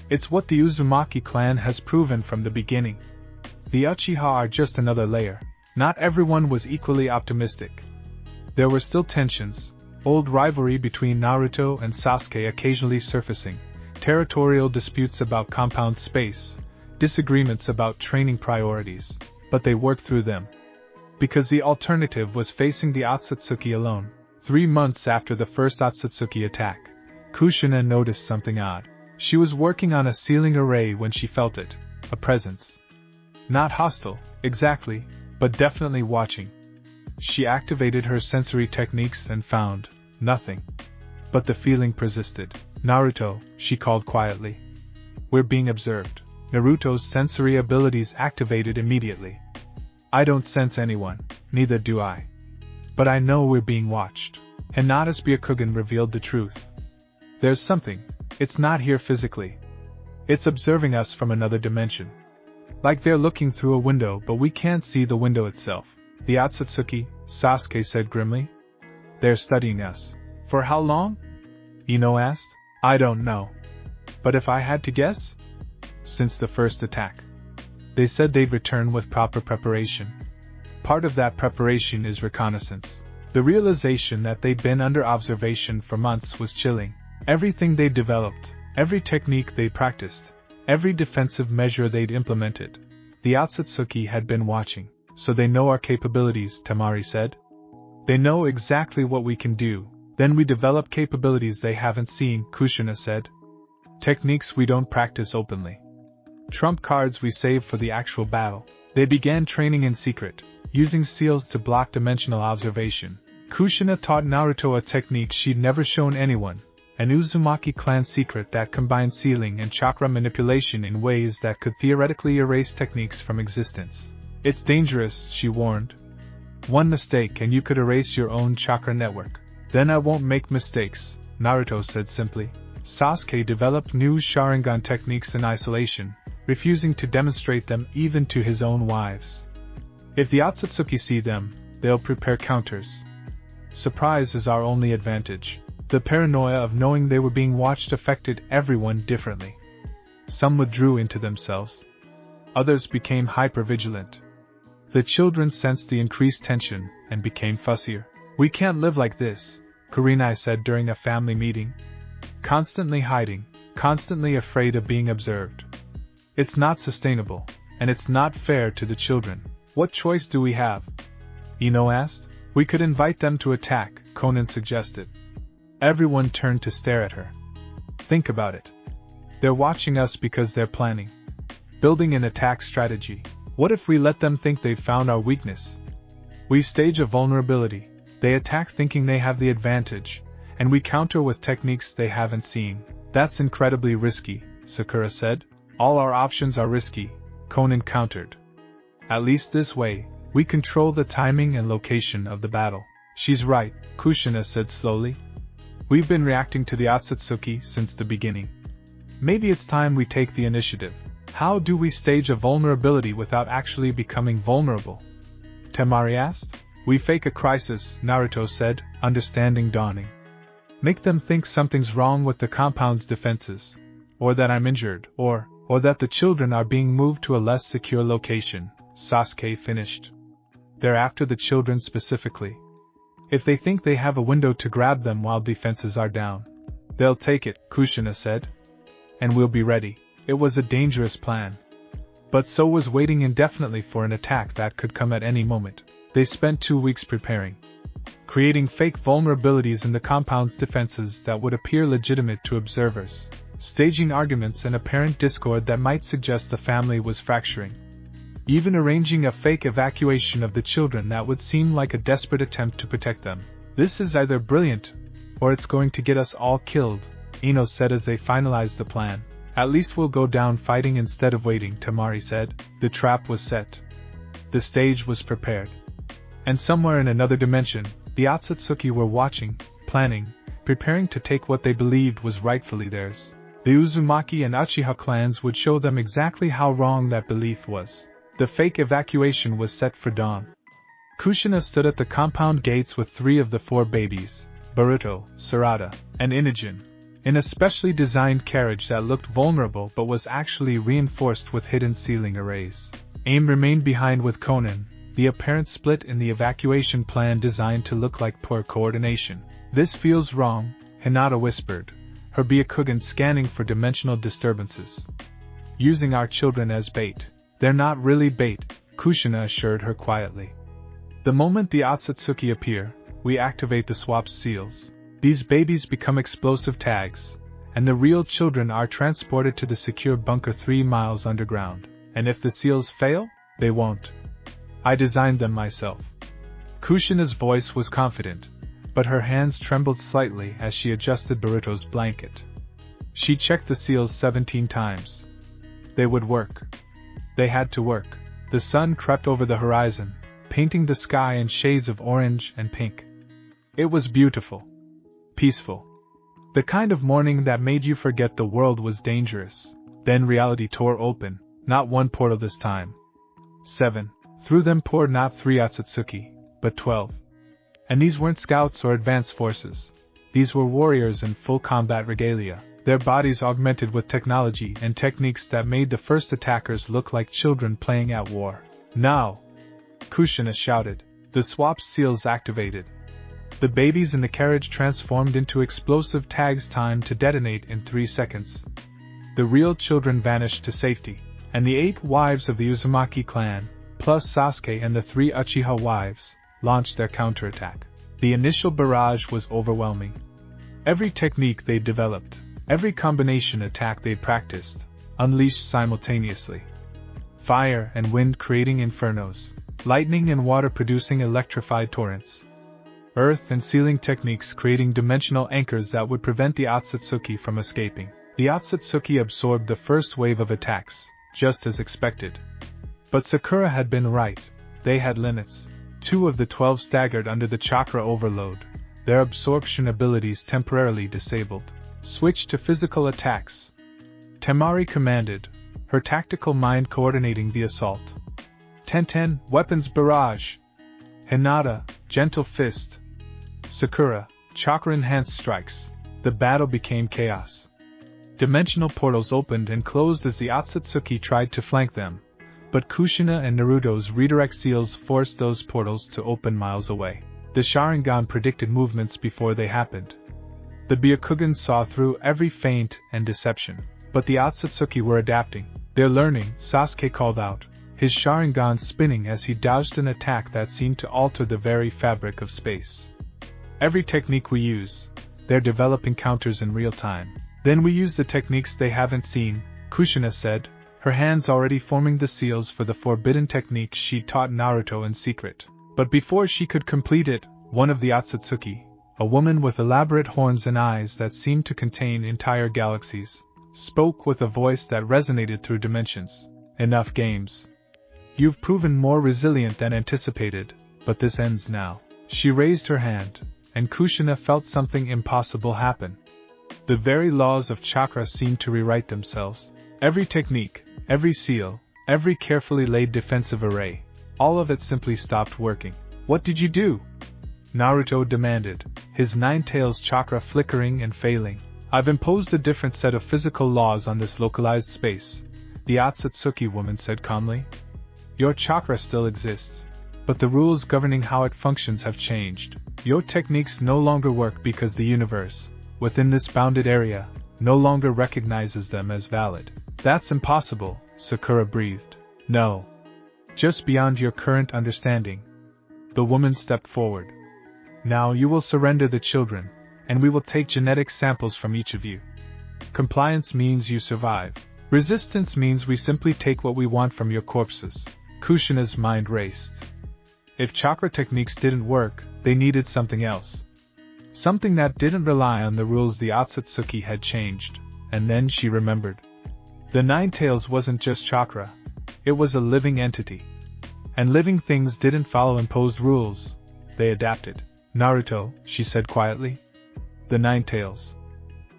It's what the Uzumaki clan has proven from the beginning. The Uchiha are just another layer. Not everyone was equally optimistic. There were still tensions, old rivalry between Naruto and Sasuke occasionally surfacing, territorial disputes about compound space, disagreements about training priorities, but they worked through them. Because the alternative was facing the Otsutsuki alone. 3 months after the first Otsutsuki attack, Kushina noticed something odd. She was working on a sealing array when she felt it, a presence. Not hostile, exactly, but definitely watching. She activated her sensory techniques and found nothing. But the feeling persisted. Naruto, she called quietly. We're being observed. Naruto's sensory abilities activated immediately. I don't sense anyone, neither do I. But I know we're being watched. And Nadas Byakugan revealed the truth. There's something. It's not here physically. It's observing us from another dimension. Like they're looking through a window, but we can't see the window itself. The Otsutsuki, Sasuke said grimly. They're studying us. For how long? Ino asked. I don't know. But if I had to guess? Since the first attack. They said they'd return with proper preparation. Part of that preparation is reconnaissance. The realization that they'd been under observation for months was chilling. Everything they'd developed, every technique they'd practiced, every defensive measure they'd implemented, the Otsutsuki had been watching. So they know our capabilities, Temari said. They know exactly what we can do. Then we develop capabilities they haven't seen, Kushina said. Techniques we don't practice openly. Trump cards we save for the actual battle. They began training in secret, using seals to block dimensional observation. Kushina taught Naruto a technique she'd never shown anyone, an Uzumaki clan secret that combined sealing and chakra manipulation in ways that could theoretically erase techniques from existence. It's dangerous, she warned. One mistake and you could erase your own chakra network. Then I won't make mistakes, Naruto said simply. Sasuke developed new Sharingan techniques in isolation, refusing to demonstrate them even to his own wives. If the Otsutsuki see them, they'll prepare counters. Surprise is our only advantage. The paranoia of knowing they were being watched affected everyone differently. Some withdrew into themselves. Others became hypervigilant. The children sensed the increased tension and became fussier. We can't live like this, Karin said during a family meeting. Constantly hiding, constantly afraid of being observed. It's not sustainable, and it's not fair to the children. What choice do we have? Ino asked. We could invite them to attack, Conan suggested. Everyone turned to stare at her. Think about it. They're watching us because they're planning. Building an attack strategy. What if we let them think they've found our weakness? We stage a vulnerability. They attack thinking they have the advantage, and we counter with techniques they haven't seen. That's incredibly risky, Sakura said. All our options are risky, Conan countered. At least this way, we control the timing and location of the battle. She's right, Kushina said slowly. We've been reacting to the Otsutsuki since the beginning. Maybe it's time we take the initiative. How do we stage a vulnerability without actually becoming vulnerable? Temari asked. We fake a crisis, Naruto said, understanding dawning. Make them think something's wrong with the compound's defenses, or that I'm injured, or that the children are being moved to a less secure location, Sasuke finished. They're after the children specifically. If they think they have a window to grab them while defenses are down, they'll take it, Kushina said. And we'll be ready. It was a dangerous plan. but so was waiting indefinitely for an attack that could come at any moment. They spent 2 weeks preparing, creating fake vulnerabilities in the compound's defenses that would appear legitimate to observers, staging arguments and apparent discord that might suggest the family was fracturing, even arranging a fake evacuation of the children that would seem like a desperate attempt to protect them. "This is either brilliant, or it's going to get us all killed," Ino said as they finalized the plan. "At least we'll go down fighting instead of waiting," Tamari said. The trap was set. The stage was prepared. And somewhere in another dimension, the Otsutsuki were watching, planning, preparing to take what they believed was rightfully theirs. The Uzumaki and Uchiha clans would show them exactly how wrong that belief was. The fake evacuation was set for dawn. Kushina stood at the compound gates with 3 of the 4 babies, Boruto, Sarada, and Inajin, in a specially designed carriage that looked vulnerable but was actually reinforced with hidden ceiling arrays. Aim remained behind with Konan, the apparent split in the evacuation plan designed to look like poor coordination. "This feels wrong," Hinata whispered, her Byakugan scanning for dimensional disturbances. "Using our children as bait." "They're not really bait," Kushina assured her quietly. "The moment the Otsutsuki appear, we activate the swap seals. These babies become explosive tags, and the real children are transported to the secure bunker 3 miles underground. And if the seals fail, they won't. I designed them myself." Kushina's voice was confident, but her hands trembled slightly as she adjusted Boruto's blanket. She checked the seals 17 times. They would work. They had to work. The sun crept over the horizon, painting the sky in shades of orange and pink. It was beautiful. Peaceful. The kind of morning that made you forget the world was dangerous. Then reality tore open, not 1 portal this time. 7. Through them poured not 3 Otsutsuki, but 12. And these weren't scouts or advanced forces. These were warriors in full combat regalia, their bodies augmented with technology and techniques that made the first attackers look like children playing at war. "Now!" Kushina shouted. The swap seals activated. The babies in the carriage transformed into explosive tags timed to detonate in 3 seconds. The real children vanished to safety, and the 8 wives of the Uzumaki clan, plus Sasuke and the 3 Uchiha wives, launched their counterattack. The initial barrage was overwhelming. Every technique they'd developed, every combination attack they'd practiced, unleashed simultaneously. Fire and wind creating infernos, lightning and water producing electrified torrents. Earth and ceiling techniques creating dimensional anchors that would prevent the Otsutsuki from escaping. The Otsutsuki absorbed the first wave of attacks, just as expected. But Sakura had been right. They had limits. 2 of the 12 staggered under the chakra overload, their absorption abilities temporarily disabled. "Switch to physical attacks," Tamari commanded, her tactical mind coordinating the assault. 10-10, weapons barrage. Hinata, gentle fist. Sakura, chakra-enhanced strikes. The battle became chaos. Dimensional portals opened and closed as the Otsutsuki tried to flank them, but Kushina and Naruto's redirect seals forced those portals to open miles away. The Sharingan predicted movements before they happened. The Byakugan saw through every feint and deception, but the Otsutsuki were adapting. "They're learning," Sasuke called out, his Sharingan spinning as he dodged an attack that seemed to alter the very fabric of space. "Every technique we use, they're developing counters in real time. Then we use the techniques they haven't seen," Kushina said, her hands already forming the seals for the forbidden technique she'd taught Naruto in secret. But before she could complete it, one of the Otsutsuki, a woman with elaborate horns and eyes that seemed to contain entire galaxies, spoke with a voice that resonated through dimensions. "Enough games. You've proven more resilient than anticipated, but this ends now." She raised her hand, and Kushina felt something impossible happen. The very laws of chakra seemed to rewrite themselves. Every technique, every seal, every carefully laid defensive array, all of it simply stopped working. "What did you do?" Naruto demanded, his 9 tails chakra flickering and failing. "I've imposed a different set of physical laws on this localized space," the Otsutsuki woman said calmly. "Your chakra still exists, but the rules governing how it functions have changed. Your techniques no longer work because the universe, within this bounded area, no longer recognizes them as valid." "That's impossible," Sakura breathed. No. Just beyond your current understanding. The woman stepped forward. Now you will surrender the children, and we will take genetic samples from each of you. Compliance means you survive. Resistance means we simply take what we want from your corpses. Kushina's mind raced. If chakra techniques didn't work, they needed something else. Something that didn't rely on the rules the Otsutsuki had changed, and then she remembered. The Nine Tails wasn't just chakra, it was a living entity. And living things didn't follow imposed rules, they adapted. Naruto, she said quietly. The Nine Tails.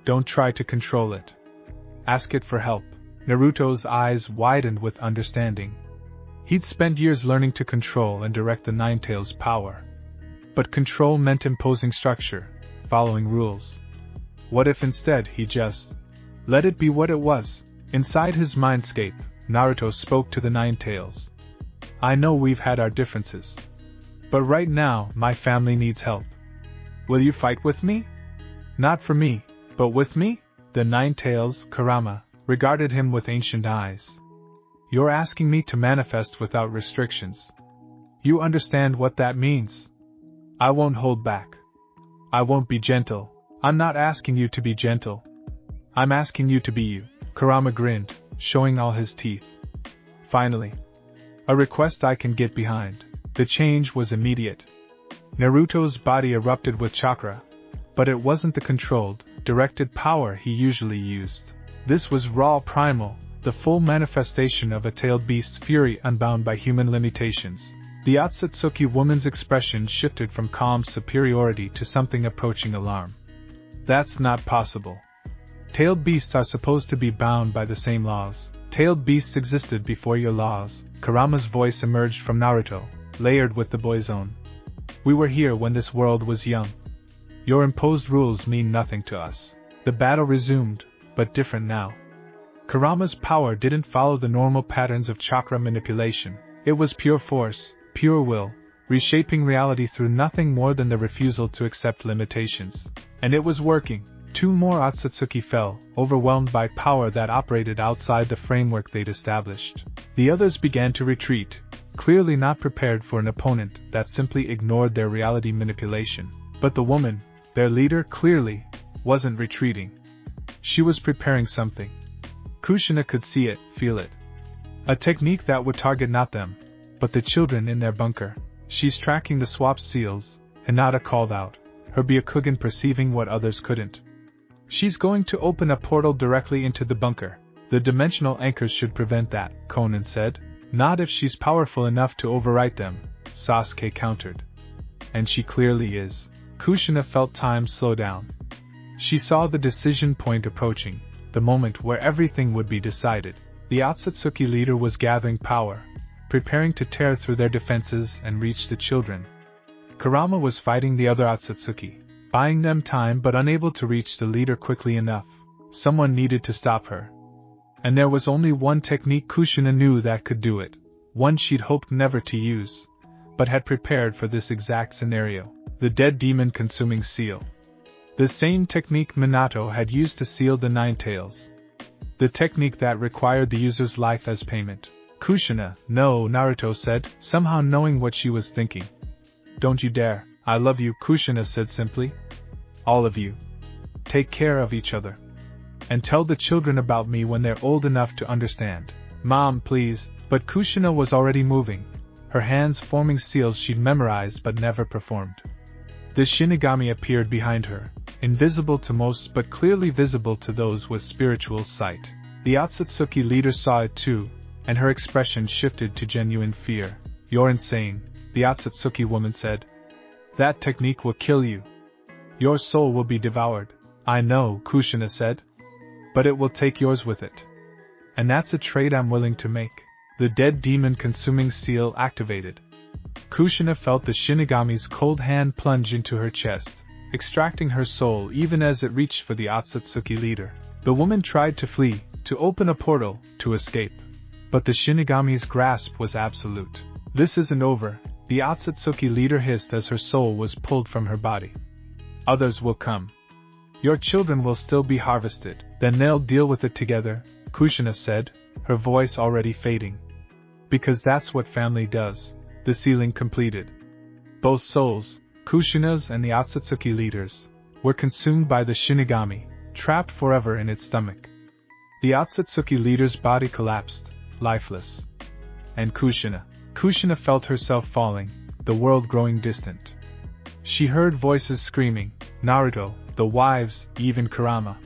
Don't try to control it. Ask it for help. Naruto's eyes widened with understanding. He'd spent years learning to control and direct the Nine Tails' power. But control meant imposing structure, following rules. What if instead he just let it be what it was? Inside his mindscape, Naruto spoke to the Nine Tails. I know we've had our differences. But right now, my family needs help. Will you fight with me? Not for me, but with me? The Nine Tails, Kurama, regarded him with ancient eyes. You're asking me to manifest without restrictions. You understand what that means? I won't hold back. I won't be gentle. I'm not asking you to be gentle. I'm asking you to be you. Kurama grinned, showing all his teeth. Finally. A request I can get behind. The change was immediate. Naruto's body erupted with chakra, but it wasn't the controlled, directed power he usually used. This was raw primal, the full manifestation of a tailed beast's fury unbound by human limitations. The Otsutsuki woman's expression shifted from calm superiority to something approaching alarm. That's not possible. Tailed beasts are supposed to be bound by the same laws. Tailed beasts existed before your laws. Kurama's voice emerged from Naruto, layered with the boy's own. We were here when this world was young. Your imposed rules mean nothing to us. The battle resumed, but different now. Kurama's power didn't follow the normal patterns of chakra manipulation. It was pure force, pure will, reshaping reality through nothing more than the refusal to accept limitations. And it was working. 2 more Otsutsuki fell, overwhelmed by power that operated outside the framework they'd established. The others began to retreat, clearly not prepared for an opponent that simply ignored their reality manipulation. But the woman, their leader, clearly wasn't retreating. She was preparing something. Kushina could see it, feel it. A technique that would target not them, but the children in their bunker. She's tracking the swap seals, Hinata called out, her Byakugan perceiving what others couldn't. She's going to open a portal directly into the bunker. The dimensional anchors should prevent that, Konan said. Not if she's powerful enough to overwrite them, Sasuke countered. And she clearly is. Kushina felt time slow down. She saw the decision point approaching, the moment where everything would be decided. The Otsutsuki leader was gathering power, preparing to tear through their defenses and reach the children. Kurama was fighting the other Otsutsuki, buying them time but unable to reach the leader quickly enough. Someone needed to stop her. And there was only one technique Kushina knew that could do it, one she'd hoped never to use, but had prepared for this exact scenario. The dead demon consuming seal. The same technique Minato had used to seal the Nine Tails. The technique that required the user's life as payment. Kushina, no, Naruto said, somehow knowing what she was thinking. Don't you dare. I love you, Kushina said simply. All of you. Take care of each other. And tell the children about me when they're old enough to understand. Mom, please. But Kushina was already moving, her hands forming seals she'd memorized but never performed. The Shinigami appeared behind her, invisible to most but clearly visible to those with spiritual sight. The Otsutsuki leader saw it too, and her expression shifted to genuine fear. You're insane, the Otsutsuki woman said. That technique will kill you. Your soul will be devoured. I know, Kushina said. But it will take yours with it. And that's a trade I'm willing to make. The dead demon consuming seal activated. Kushina felt the Shinigami's cold hand plunge into her chest, extracting her soul even as it reached for the Otsutsuki leader. The woman tried to flee, to open a portal, to escape. But the Shinigami's grasp was absolute. This isn't over, the Otsutsuki leader hissed as her soul was pulled from her body. Others will come. Your children will still be harvested, then they'll deal with it together, Kushina said, her voice already fading. Because that's what family does. The sealing completed. Both souls, Kushina's and the Otsutsuki leaders, were consumed by the Shinigami, trapped forever in its stomach. The Otsutsuki leader's body collapsed, lifeless. And Kushina felt herself falling, the world growing distant. She heard voices screaming, Naruto, the wives, even Kurama.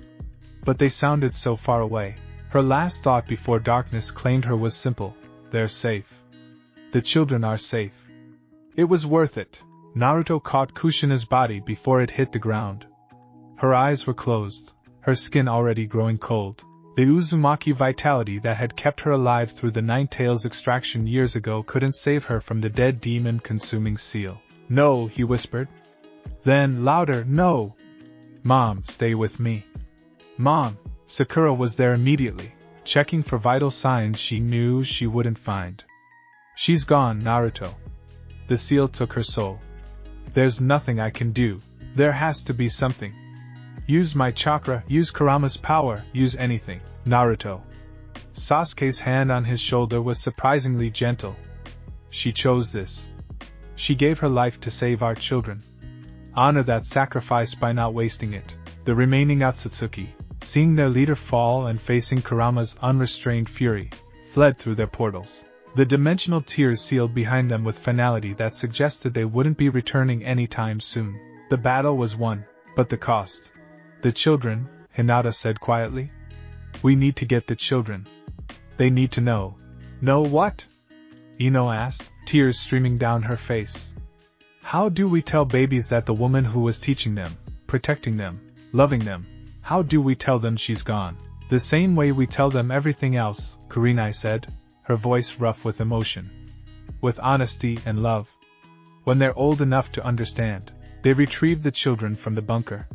But they sounded so far away. Her last thought before darkness claimed her was simple: they're safe. The children are safe. It was worth it. Naruto caught Kushina's body before it hit the ground. Her eyes were closed, her skin already growing cold. The Uzumaki vitality that had kept her alive through the Nine-Tails extraction years ago couldn't save her from the dead demon-consuming seal. No, he whispered. Then, louder, no! Mom, stay with me. Mom! Sakura was there immediately, checking for vital signs she knew she wouldn't find. She's gone, Naruto. The seal took her soul. There's nothing I can do. There has to be something. Use my chakra, use Kurama's power, use anything, Naruto. Sasuke's hand on his shoulder was surprisingly gentle. She chose this. She gave her life to save our children. Honor that sacrifice by not wasting it. The remaining Otsutsuki, seeing their leader fall and facing Kurama's unrestrained fury, fled through their portals. The dimensional tears sealed behind them with finality that suggested they wouldn't be returning anytime soon. The battle was won, but the cost. The children, Hinata said quietly. We need to get the children. They need to know. Know what? Ino asked, tears streaming down her face. How do we tell babies that the woman who was teaching them, protecting them, loving them, how do we tell them she's gone? The same way we tell them everything else, Karin said, her voice rough with emotion. With honesty and love. When they're old enough to understand, they retrieve the children from the bunker.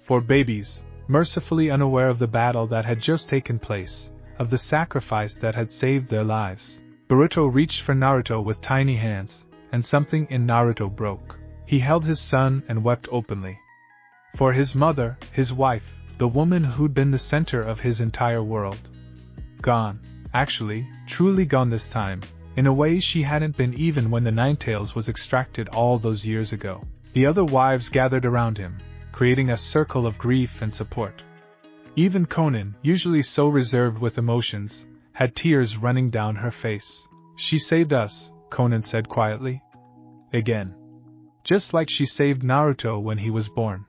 For babies, mercifully unaware of the battle that had just taken place, of the sacrifice that had saved their lives, Boruto reached for Naruto with tiny hands, and something in Naruto broke. He held his son and wept openly. For his mother, his wife, the woman who'd been the center of his entire world. Gone. Actually, truly gone this time, in a way she hadn't been even when the Nine-Tails was extracted all those years ago. The other wives gathered around him, creating a circle of grief and support. Even Konan, usually so reserved with emotions, had tears running down her face. She saved us, Konan said quietly. Again. Just like she saved Naruto when he was born.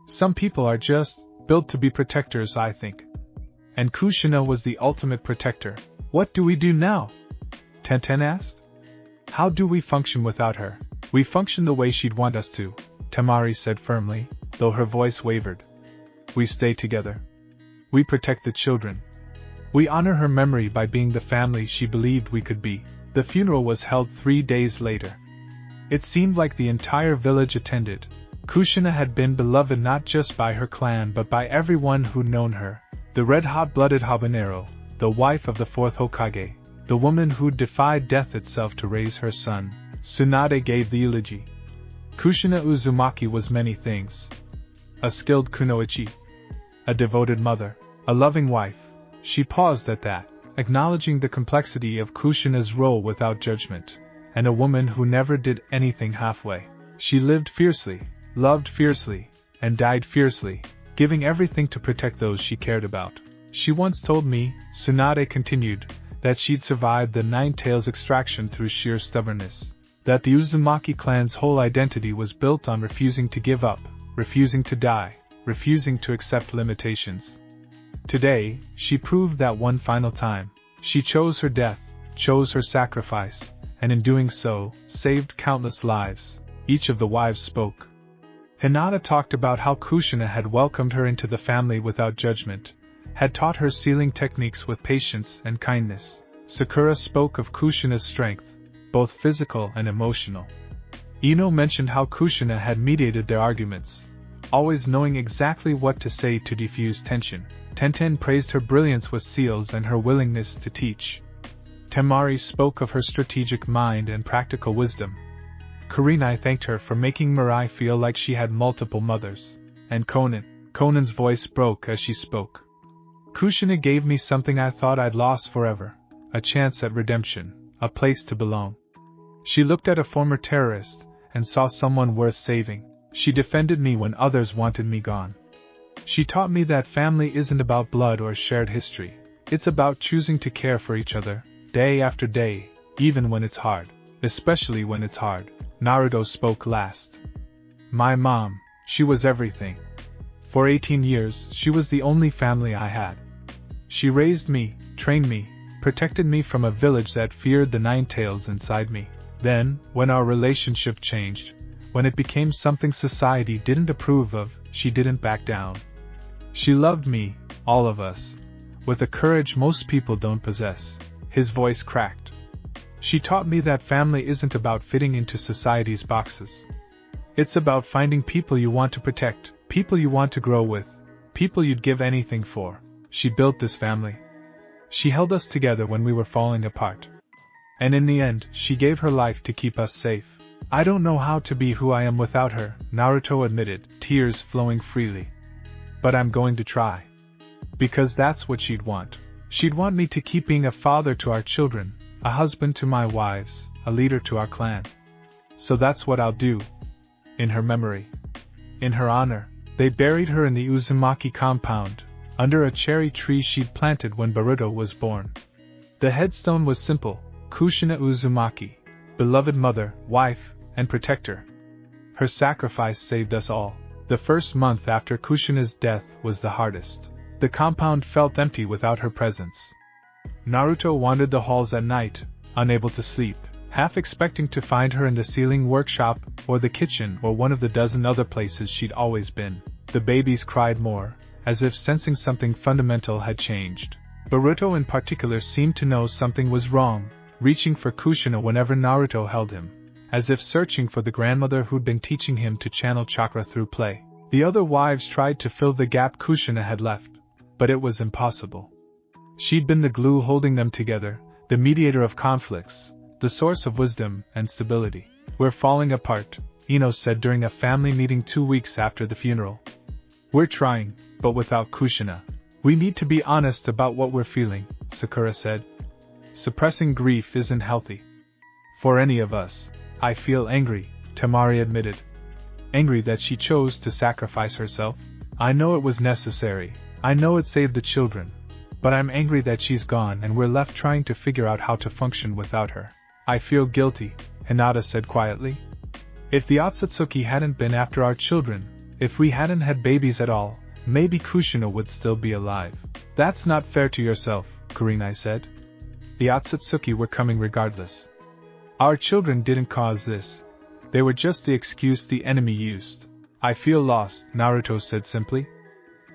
Some people are just built to be protectors, I think. And Kushina was the ultimate protector. What do we do now? Tenten asked. How do we function without her? We function the way she'd want us to, Temari said firmly, though her voice wavered. We stay together. We protect the children. We honor her memory by being the family she believed we could be. The funeral was held 3 days later. It seemed like the entire village attended. Kushina had been beloved not just by her clan but by everyone who'd known her. The red-hot-blooded habanero, the wife of the fourth Hokage, the woman who'd defied death itself to raise her son. Tsunade gave the eulogy. Kushina Uzumaki was many things. A skilled kunoichi. A devoted mother. A loving wife. She paused at that, acknowledging the complexity of Kushina's role without judgment. And a woman who never did anything halfway. She lived fiercely, loved fiercely, and died fiercely, giving everything to protect those she cared about. She once told me, Tsunade continued, that she'd survived the Nine-Tails extraction through sheer stubbornness. That the Uzumaki clan's whole identity was built on refusing to give up, refusing to die, refusing to accept limitations. Today, she proved that one final time. She chose her death, chose her sacrifice, and in doing so, saved countless lives. Each of the wives spoke. Hinata talked about how Kushina had welcomed her into the family without judgment, had taught her sealing techniques with patience and kindness. Sakura spoke of Kushina's strength, both physical and emotional. Ino mentioned how Kushina had mediated their arguments, always knowing exactly what to say to defuse tension. Tenten praised her brilliance with seals and her willingness to teach. Temari spoke of her strategic mind and practical wisdom. Karin thanked her for making Mirai feel like she had multiple mothers. And Conan's voice broke as she spoke. Kushina gave me something I thought I'd lost forever, a chance at redemption, a place to belong. She looked at a former terrorist and saw someone worth saving. She defended me when others wanted me gone. She taught me that family isn't about blood or shared history. It's about choosing to care for each other, day after day, even when it's hard. Especially when it's hard. Naruto spoke last. My mom, she was everything. For 18 years, she was the only family I had. She raised me, trained me, protected me from a village that feared the nine tails inside me. Then, when our relationship changed, when it became something society didn't approve of, she didn't back down. She loved me, all of us, with a courage most people don't possess. His voice cracked. She taught me that family isn't about fitting into society's boxes. It's about finding people you want to protect, people you want to grow with, people you'd give anything for. She built this family. She held us together when we were falling apart. And in the end, she gave her life to keep us safe. I don't know how to be who I am without her, Naruto admitted, tears flowing freely. But I'm going to try. Because that's what she'd want. She'd want me to keep being a father to our children, a husband to my wives, a leader to our clan. So that's what I'll do. In her memory. In her honor, they buried her in the Uzumaki compound, under a cherry tree she'd planted when Boruto was born. The headstone was simple: Kushina Uzumaki, beloved mother, wife, and protector. Her sacrifice saved us all. The first month after Kushina's death was the hardest. The compound felt empty without her presence. Naruto wandered the halls at night, unable to sleep, half expecting to find her in the sealing workshop, or the kitchen, or one of the dozen other places she'd always been. The babies cried more, as if sensing something fundamental had changed. Boruto in particular seemed to know something was wrong, reaching for Kushina whenever Naruto held him, as if searching for the grandmother who'd been teaching him to channel chakra through play. The other wives tried to fill the gap Kushina had left, but it was impossible. She'd been the glue holding them together, the mediator of conflicts, the source of wisdom and stability. We're falling apart, Ino said during a family meeting 2 weeks after the funeral. We're trying, but without Kushina. We need to be honest about what we're feeling, Sakura said. Suppressing grief isn't healthy. For any of us. I feel angry, Temari admitted. Angry that she chose to sacrifice herself. I know it was necessary. I know it saved the children. But I'm angry that she's gone and we're left trying to figure out how to function without her. I feel guilty, Hinata said quietly. If the Otsutsuki hadn't been after our children, if we hadn't had babies at all, maybe Kushina would still be alive. That's not fair to yourself, Karin said. The Otsutsuki were coming regardless. Our children didn't cause this. They were just the excuse the enemy used. I feel lost, Naruto said simply.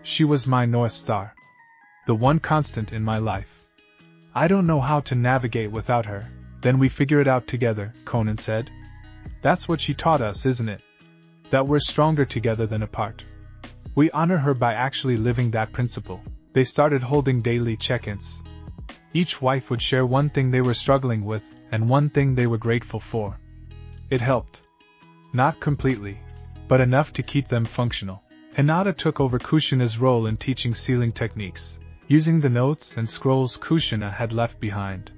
She was my North Star. The one constant in my life. I don't know how to navigate without her. Then we figure it out together, Conan said. That's what she taught us, isn't it? That we're stronger together than apart. We honor her by actually living that principle. They started holding daily check-ins. Each wife would share one thing they were struggling with, and one thing they were grateful for. It helped. Not completely, but enough to keep them functional. Hinata took over Kushina's role in teaching sealing techniques, using the notes and scrolls Kushina had left behind.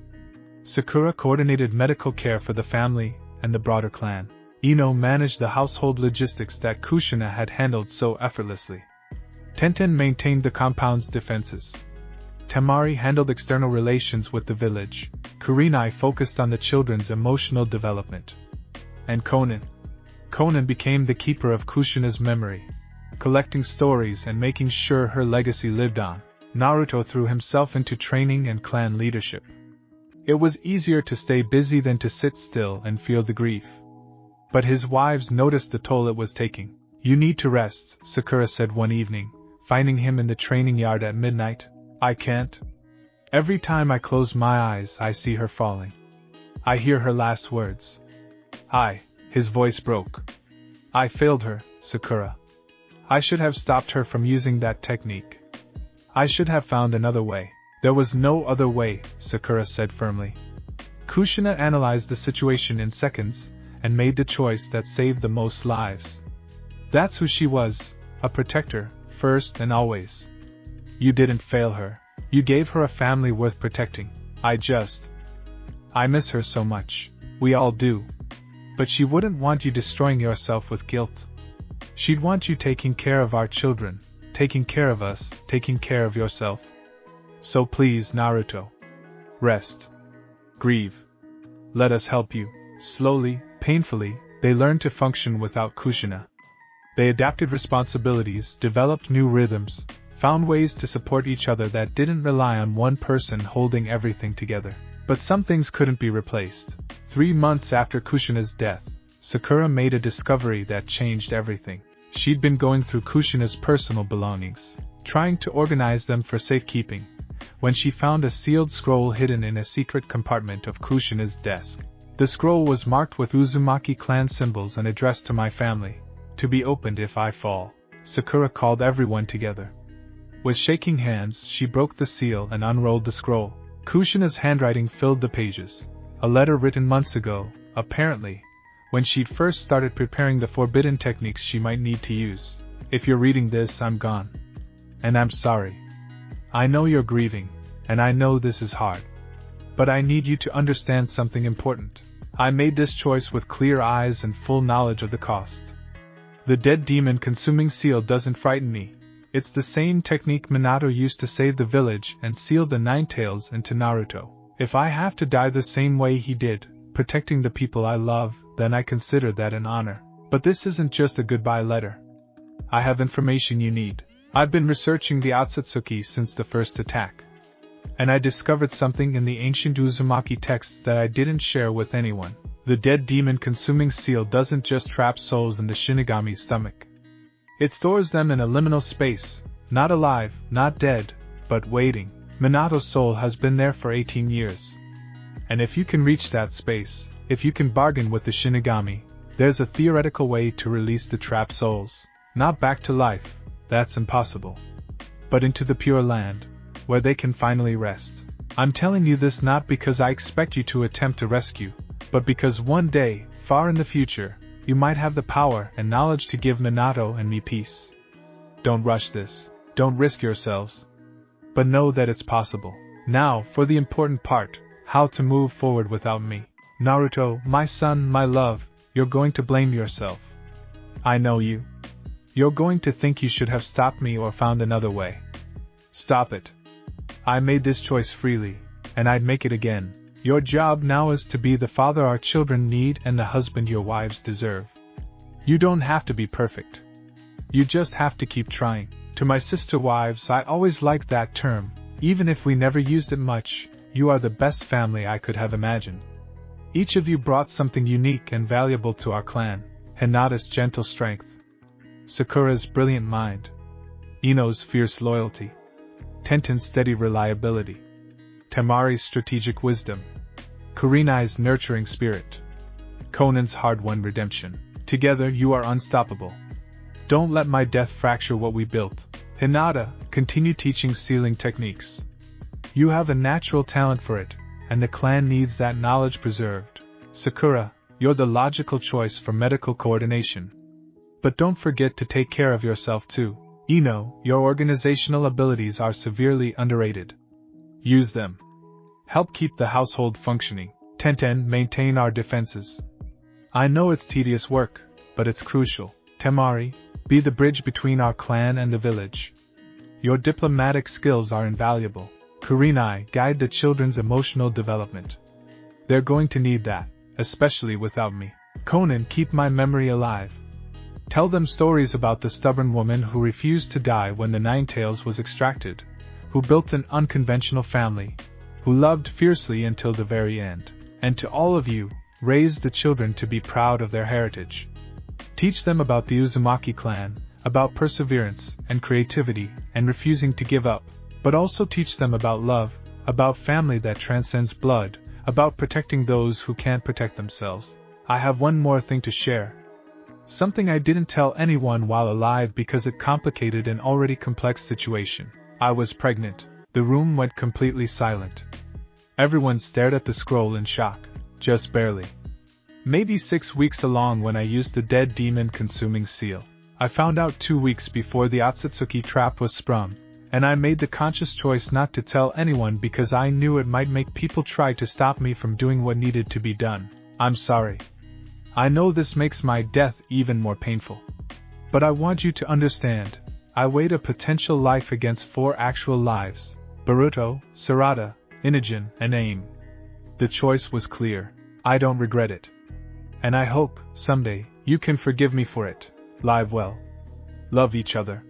Sakura coordinated medical care for the family and the broader clan. Ino managed the household logistics that Kushina had handled so effortlessly. Tenten maintained the compound's defenses. Temari handled external relations with the village. Kurinai focused on the children's emotional development. And Conan became the keeper of Kushina's memory, collecting stories and making sure her legacy lived on. Naruto threw himself into training and clan leadership. It was easier to stay busy than to sit still and feel the grief. But his wives noticed the toll it was taking. You need to rest, Sakura said one evening, finding him in the training yard at midnight. I can't. Every time I close my eyes, I see her falling. I hear her last words. His voice broke. I failed her, Sakura. I should have stopped her from using that technique. I should have found another way. There was no other way, Sakura said firmly. Kushina analyzed the situation in seconds, and made the choice that saved the most lives. That's who she was, a protector, first and always. You didn't fail her. You gave her a family worth protecting. I I miss her so much. We all do. But she wouldn't want you destroying yourself with guilt. She'd want you taking care of our children, taking care of us, taking care of yourself. So please, Naruto. Rest. Grieve. Let us help you. Slowly, painfully, they learned to function without Kushina. They adapted responsibilities, developed new rhythms, found ways to support each other that didn't rely on one person holding everything together. But some things couldn't be replaced. 3 months after Kushina's death, Sakura made a discovery that changed everything. She'd been going through Kushina's personal belongings, trying to organize them for safekeeping, when she found a sealed scroll hidden in a secret compartment of Kushina's desk. The scroll was marked with Uzumaki clan symbols and addressed to my family, to be opened if I fall. Sakura called everyone together. With shaking hands, she broke the seal and unrolled the scroll. Kushina's handwriting filled the pages. A letter written months ago, apparently, when she'd first started preparing the forbidden techniques she might need to use. If you're reading this, I'm gone. And I'm sorry. I know you're grieving, and I know this is hard. But I need you to understand something important. I made this choice with clear eyes and full knowledge of the cost. The dead demon consuming seal doesn't frighten me. It's the same technique Minato used to save the village and seal the Nine Tails into Naruto. If I have to die the same way he did, protecting the people I love, then I consider that an honor. But this isn't just a goodbye letter. I have information you need. I've been researching the Otsutsuki since the first attack. And I discovered something in the ancient Uzumaki texts that I didn't share with anyone. The dead demon consuming seal doesn't just trap souls in the Shinigami's stomach. It stores them in a liminal space, not alive, not dead, but waiting. Minato's soul has been there for 18 years. And if you can reach that space, if you can bargain with the Shinigami, there's a theoretical way to release the trapped souls. Not back to life, that's impossible. But into the Pure Land, where they can finally rest. I'm telling you this not because I expect you to attempt to rescue, but because one day, far in the future, you might have the power and knowledge to give Minato and me peace. Don't rush this. Don't risk yourselves. But know that it's possible. Now, for the important part, how to move forward without me. Naruto, my son, my love, you're going to blame yourself. I know you. You're going to think you should have stopped me or found another way. Stop it. I made this choice freely, and I'd make it again. Your job now is to be the father our children need and the husband your wives deserve. You don't have to be perfect. You just have to keep trying. To my sister wives, I always liked that term, even if we never used it much. You are the best family I could have imagined. Each of you brought something unique and valuable to our clan. Hinata's gentle strength, Sakura's brilliant mind, Ino's fierce loyalty, Tenten's steady reliability, Temari's strategic wisdom, Kurenai's nurturing spirit, Konan's hard-won redemption. Together you are unstoppable. Don't let my death fracture what we built. Hinata, continue teaching sealing techniques. You have a natural talent for it, and the clan needs that knowledge preserved. Sakura, you're the logical choice for medical coordination. But don't forget to take care of yourself too. Ino, your organizational abilities are severely underrated. Use them. Help keep the household functioning. Tenten, maintain our defenses. I know it's tedious work, but it's crucial. Temari, be the bridge between our clan and the village. Your diplomatic skills are invaluable. Kurenai, guide the children's emotional development. They're going to need that, especially without me. Konan, keep my memory alive. Tell them stories about the stubborn woman who refused to die when the Nine Tails was extracted, who built an unconventional family, who loved fiercely until the very end. And to all of you, raise the children to be proud of their heritage. Teach them about the Uzumaki clan, about perseverance and creativity and refusing to give up, but also teach them about love, about family that transcends blood, about protecting those who can't protect themselves. I have one more thing to share. Something I didn't tell anyone while alive because it complicated an already complex situation. I was pregnant. The room went completely silent. Everyone stared at the scroll in shock, just barely. Maybe 6 weeks along when I used the dead demon consuming seal. I found out 2 weeks before the Otsutsuki trap was sprung, And I made the conscious choice not to tell anyone because I knew it might make people try to stop me from doing what needed to be done. I'm sorry. I know this makes my death even more painful. But I want you to understand, I weighed a potential life against 4 actual lives: Boruto, Sarada, Inogen, and Aim. The choice was clear. I don't regret it. And I hope, someday, you can forgive me for it. Live well. Love each other.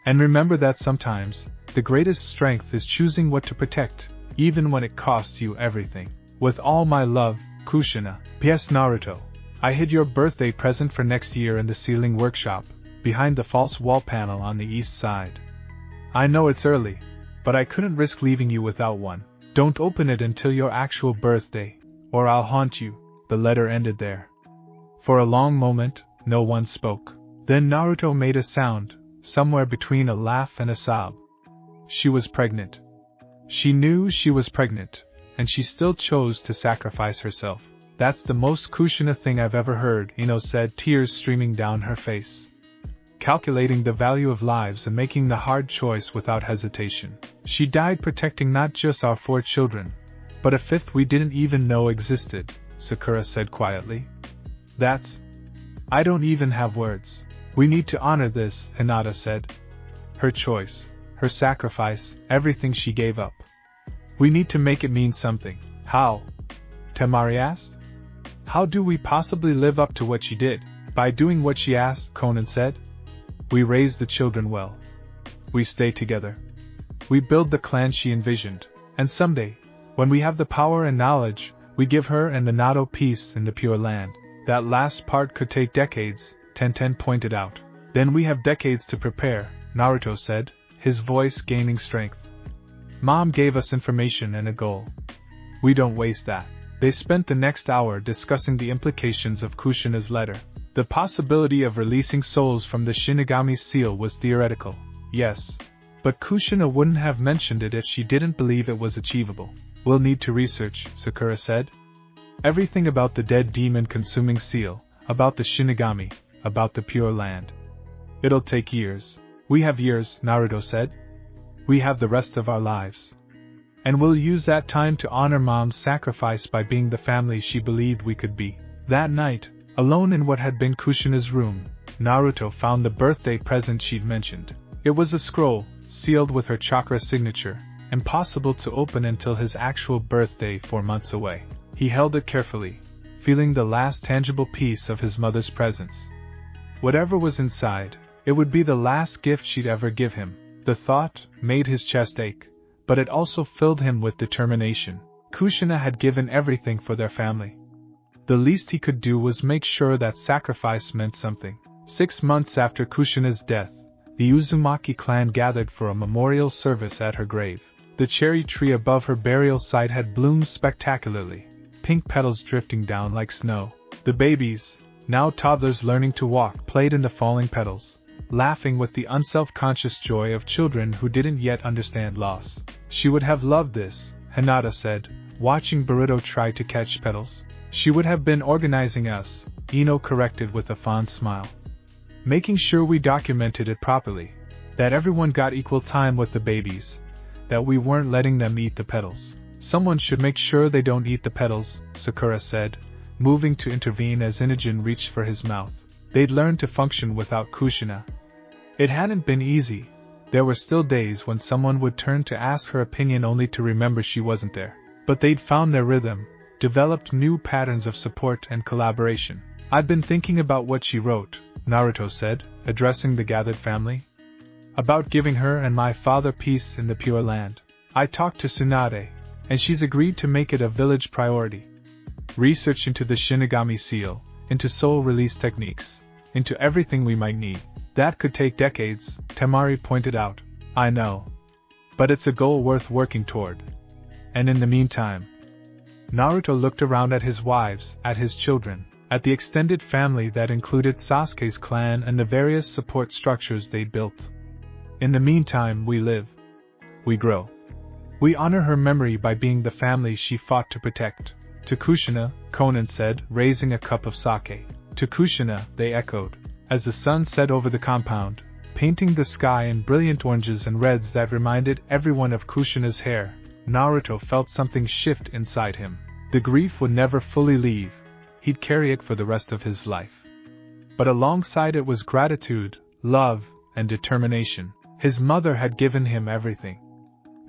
And remember that sometimes, the greatest strength is choosing what to protect, even when it costs you everything. With all my love, Kushina. P.S. Naruto. I hid your birthday present for next year in the ceiling workshop, behind the false wall panel on the east side. I know it's early, but I couldn't risk leaving you without one. Don't open it until your actual birthday, or I'll haunt you. The letter ended there. For a long moment, no one spoke. Then Naruto made a sound, somewhere between a laugh and a sob. She was pregnant. She knew she was pregnant, and she still chose to sacrifice herself. That's the most Kushina thing I've ever heard, Ino said, tears streaming down her face. Calculating the value of lives and making the hard choice without hesitation. She died protecting not just our 4 children, but a 5th we didn't even know existed, Sakura said quietly. I don't even have words. We need to honor this, Hinata said. Her choice, her sacrifice, everything she gave up. We need to make it mean something. How? Temari asked. How do we possibly live up to what she did? By doing what she asked, Conan said. We raise the children well. We stay together. We build the clan she envisioned, and someday, when we have the power and knowledge, we give her and the Naruto peace in the Pure Land. That last part could take decades, Tenten pointed out. Then we have decades to prepare, Naruto said, his voice gaining strength. Mom gave us information and a goal. We don't waste that. They spent the next hour discussing the implications of Kushina's letter. The possibility of releasing souls from the Shinigami's seal was theoretical, yes. But Kushina wouldn't have mentioned it if she didn't believe it was achievable. We'll need to research, Sakura said. Everything about the dead demon-consuming seal, about the Shinigami, about the Pure Land. It'll take years. We have years, Naruto said. We have the rest of our lives. And we'll use that time to honor Mom's sacrifice by being the family she believed we could be. That night, alone in what had been Kushina's room, Naruto found the birthday present she'd mentioned. It was a scroll, sealed with her chakra signature, impossible to open until his actual birthday 4 months away. He held it carefully, feeling the last tangible piece of his mother's presence. Whatever was inside, it would be the last gift she'd ever give him. The thought made his chest ache, but it also filled him with determination. Kushina had given everything for their family. The least he could do was make sure that sacrifice meant something. 6 months after Kushina's death, the Uzumaki clan gathered for a memorial service at her grave. The cherry tree above her burial site had bloomed spectacularly, pink petals drifting down like snow. The babies, now toddlers learning to walk, played in the falling petals, laughing with the unself-conscious joy of children who didn't yet understand loss. She would have loved this, Hinata said, watching Boruto try to catch petals. She would have been organizing us, Ino corrected with a fond smile. Making sure we documented it properly, that everyone got equal time with the babies, that we weren't letting them eat the petals. Someone should make sure they don't eat the petals, Sakura said, moving to intervene as Inogen reached for his mouth. They'd learned to function without Kushina. It hadn't been easy. There were still days when someone would turn to ask her opinion only to remember she wasn't there. But they'd found their rhythm, developed new patterns of support and collaboration. I'd been thinking about what she wrote, Naruto said, addressing the gathered family. About giving her and my father peace in the Pure Land. I talked to Tsunade, and she's agreed to make it a village priority. Research into the Shinigami seal, into soul release techniques, into everything we might need. That could take decades, Temari pointed out. I know. But it's a goal worth working toward. And in the meantime, Naruto looked around at his wives, at his children, at the extended family that included Sasuke's clan and the various support structures they'd built. In the meantime, we live. We grow. We honor her memory by being the family she fought to protect. To Kushina, Conan said, raising a cup of sake. To Kushina, they echoed. As the sun set over the compound, painting the sky in brilliant oranges and reds that reminded everyone of Kushina's hair. Naruto felt something shift inside him. The grief would never fully leave. He'd carry it for the rest of his life. But alongside it was gratitude, love, and determination. His mother had given him everything.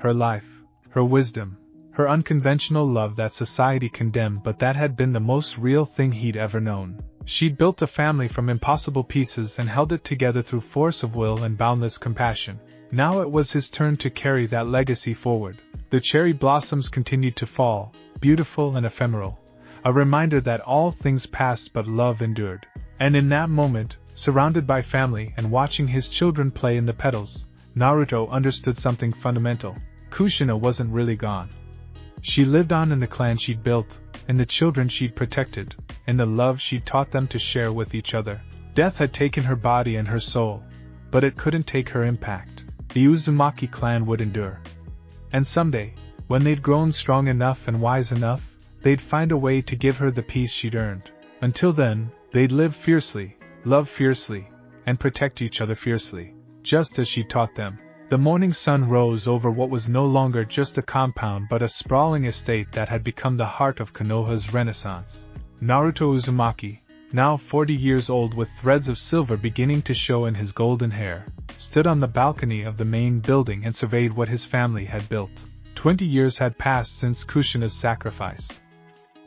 Her life, her wisdom, her unconventional love that society condemned, but that had been the most real thing he'd ever known. She'd built a family from impossible pieces and held it together through force of will and boundless compassion. Now it was his turn to carry that legacy forward. The cherry blossoms continued to fall, beautiful and ephemeral, a reminder that all things passed but love endured. And in that moment, surrounded by family and watching his children play in the petals, Naruto understood something fundamental. Kushina wasn't really gone. She lived on in the clan she'd built, in the children she'd protected, in the love she'd taught them to share with each other. Death had taken her body and her soul, but it couldn't take her impact. The Uzumaki clan would endure. And someday, when they'd grown strong enough and wise enough, they'd find a way to give her the peace she'd earned. Until then, they'd live fiercely, love fiercely, and protect each other fiercely, just as she taught them. The morning sun rose over what was no longer just a compound but a sprawling estate that had become the heart of Konoha's renaissance. Naruto Uzumaki, now 40 years old with threads of silver beginning to show in his golden hair, stood on the balcony of the main building and surveyed what his family had built. 20 years had passed since Kushina's sacrifice.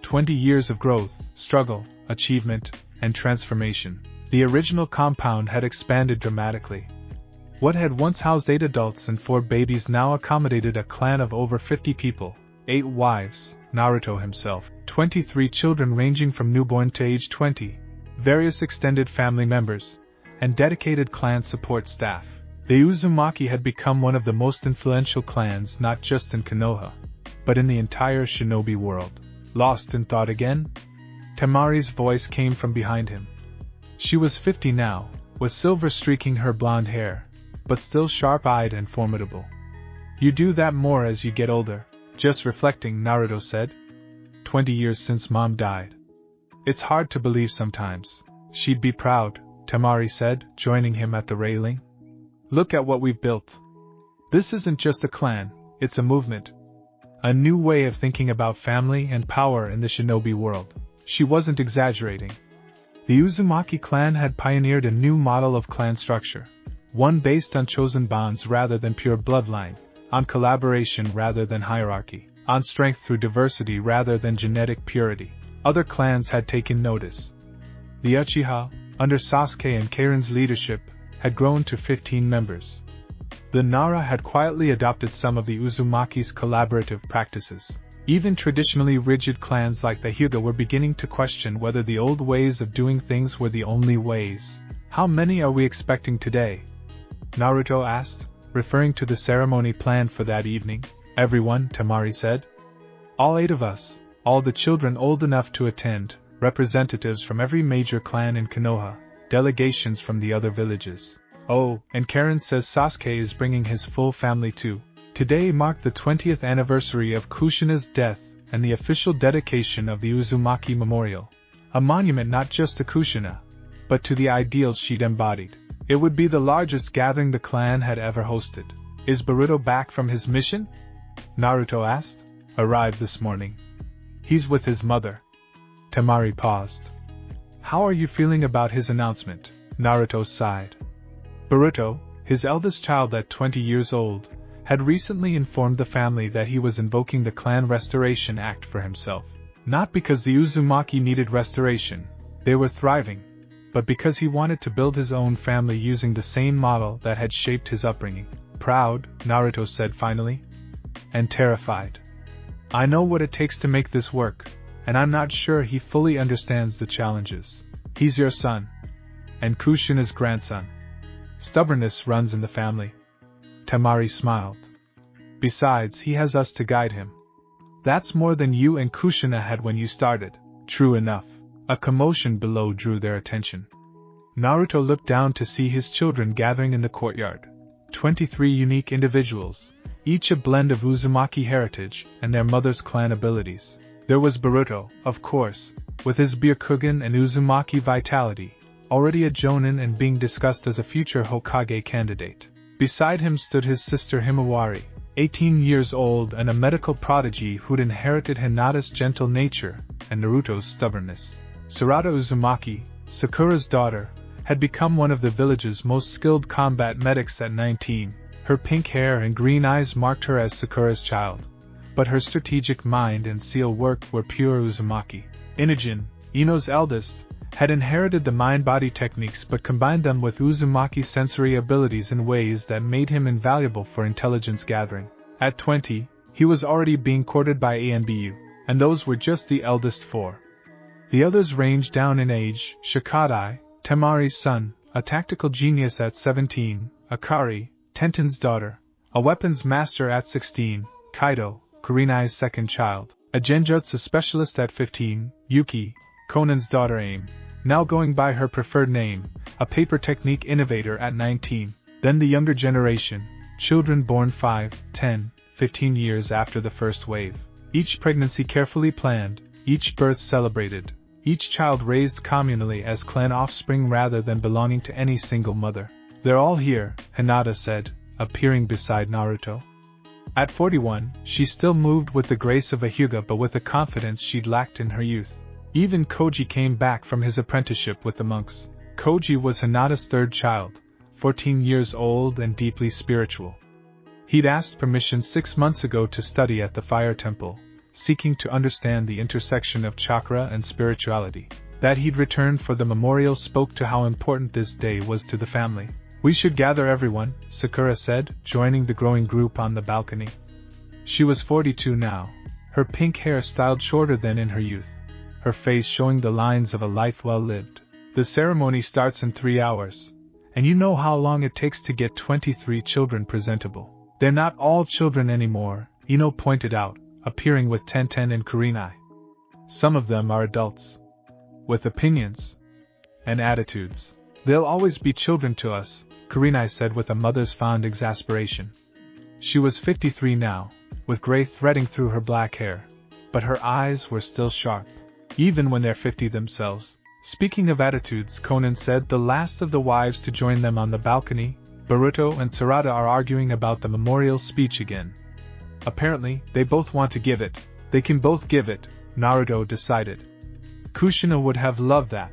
20 years of growth, struggle, achievement, and transformation. The original compound had expanded dramatically. What had once housed 8 adults and 4 babies now accommodated a clan of over 50 people, 8 wives, Naruto himself, 23 children ranging from newborn to age 20, various extended family members, and dedicated clan support staff. The Uzumaki had become one of the most influential clans not just in Konoha, but in the entire shinobi world. Lost in thought again? Temari's voice came from behind him. She was 50 now, with silver streaking her blonde hair, but still sharp-eyed and formidable. You do that more as you get older. Just reflecting, Naruto said. 20 years since Mom died. It's hard to believe sometimes. She'd be proud, Temari said, joining him at the railing. Look at what we've built. This isn't just a clan, it's a movement. A new way of thinking about family and power in the shinobi world. She wasn't exaggerating. The Uzumaki clan had pioneered a new model of clan structure. One based on chosen bonds rather than pure bloodline, on collaboration rather than hierarchy, on strength through diversity rather than genetic purity. Other clans had taken notice. The Uchiha, under Sasuke and Karin's leadership, had grown to 15 members. The Nara had quietly adopted some of the Uzumaki's collaborative practices. Even traditionally rigid clans like the Hyuga were beginning to question whether the old ways of doing things were the only ways. How many are we expecting today? Naruto asked, referring to the ceremony planned for that evening. Everyone, Temari said. All 8 of us, all the children old enough to attend, representatives from every major clan in Konoha, delegations from the other villages. Oh, and Karin says Sasuke is bringing his full family too. Today marked the 20th anniversary of Kushina's death and the official dedication of the Uzumaki Memorial. A monument not just to Kushina, but to the ideals she'd embodied. It would be the largest gathering the clan had ever hosted. Is Boruto back from his mission? Naruto asked. Arrived this morning. He's with his mother. Temari paused. How are you feeling about his announcement? Naruto sighed. Boruto, his eldest child at 20 years old, had recently informed the family that he was invoking the Clan Restoration Act for himself. Not because the Uzumaki needed restoration, they were thriving, but because he wanted to build his own family using the same model that had shaped his upbringing. Proud, Naruto said finally. And terrified. I know what it takes to make this work, and I'm not sure he fully understands the challenges. He's your son. And Kushina's grandson. Stubbornness runs in the family. Temari smiled. Besides, he has us to guide him. That's more than you and Kushina had when you started. True enough. A commotion below drew their attention. Naruto looked down to see his children gathering in the courtyard. 23 unique individuals, each a blend of Uzumaki heritage and their mother's clan abilities. There was Boruto, of course, with his Byakugan and Uzumaki vitality, already a jonin and being discussed as a future Hokage candidate. Beside him stood his sister Himawari, 18 years old and a medical prodigy who'd inherited Hinata's gentle nature and Naruto's stubbornness. Sarada Uzumaki, Sakura's daughter, had become one of the village's most skilled combat medics at 19. Her pink hair and green eyes marked her as Sakura's child, but her strategic mind and seal work were pure Uzumaki. Inujin, Ino's eldest, had inherited the mind-body techniques but combined them with Uzumaki's sensory abilities in ways that made him invaluable for intelligence gathering. At 20, he was already being courted by ANBU, and those were just the eldest four. The others ranged down in age: Shikadai, Temari's son, a tactical genius at 17, Akari, Tenten's daughter, a weapons master at 16, Kaido, Kurinai's second child, a genjutsu specialist at 15, Yuki, Konan's daughter Aim, now going by her preferred name, a paper technique innovator at 19, then the younger generation, children born 5, 10, 15 years after the first wave. Each pregnancy carefully planned, each birth celebrated, each child raised communally as clan offspring rather than belonging to any single mother. They're all here, Hinata said, appearing beside Naruto. At 41, she still moved with the grace of a Hyuga but with a confidence she'd lacked in her youth. Even Koji came back from his apprenticeship with the monks. Koji was Hinata's third child, 14 years old and deeply spiritual. He'd asked permission 6 months ago to study at the Fire Temple, seeking to understand the intersection of chakra and spirituality. That he'd returned for the memorial spoke to how important this day was to the family. "We should gather everyone," Sakura said, joining the growing group on the balcony. She was 42 now, her pink hair styled shorter than in her youth, her face showing the lines of a life well lived. "The ceremony starts in 3 hours, and you know how long it takes to get 23 children presentable. They're not all children anymore," Ino pointed out, appearing with Tenten and Kurinai. "Some of them are adults, with opinions and attitudes. They'll always be children to us," Kurinai said with a mother's fond exasperation. She was 53 now, with gray threading through her black hair, but her eyes were still sharp, even when they're 50 themselves. "Speaking of attitudes," Konan said, the last of the wives to join them on the balcony, "Boruto and Sarada are arguing about the memorial speech again. Apparently, they both want to give it. They can both give it," Naruto decided. Kushina would have loved that.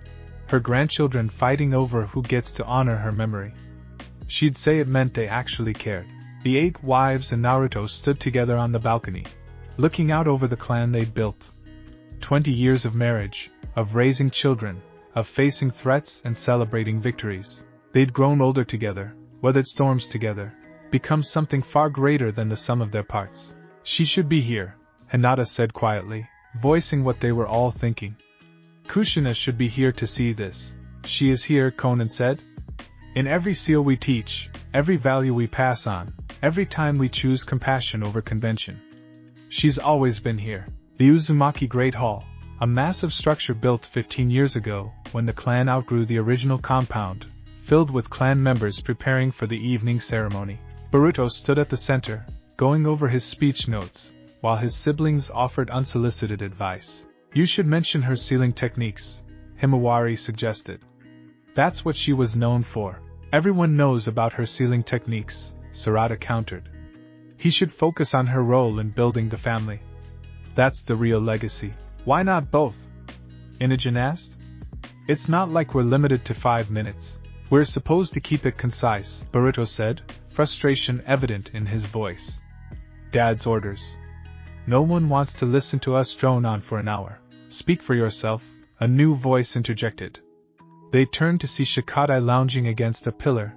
Her grandchildren fighting over who gets to honor her memory. She'd say it meant they actually cared. The 8 wives and Naruto stood together on the balcony, looking out over the clan they'd built. 20 years of marriage, of raising children, of facing threats and celebrating victories. They'd grown older together, weathered storms together, become something far greater than the sum of their parts. "She should be here," Hinata said quietly, voicing what they were all thinking. "Kushina should be here to see this." "She is here," Konan said. "In every seal we teach, every value we pass on, every time we choose compassion over convention. She's always been here." The Uzumaki Great Hall, a massive structure built 15 years ago, when the clan outgrew the original compound, filled with clan members preparing for the evening ceremony. Boruto stood at the center, going over his speech notes, while his siblings offered unsolicited advice. "You should mention her sealing techniques," Himawari suggested. "That's what she was known for. Everyone knows about her sealing techniques," Sarada countered. "He should focus on her role in building the family. That's the real legacy." "Why not both?" Inujin asked. "It's not like we're limited to 5 minutes. We're supposed to keep it concise," Boruto said, frustration evident in his voice. "Dad's orders. No one wants to listen to us drone on for an hour." "Speak for yourself," a new voice interjected. They turned to see Shikadai lounging against a pillar,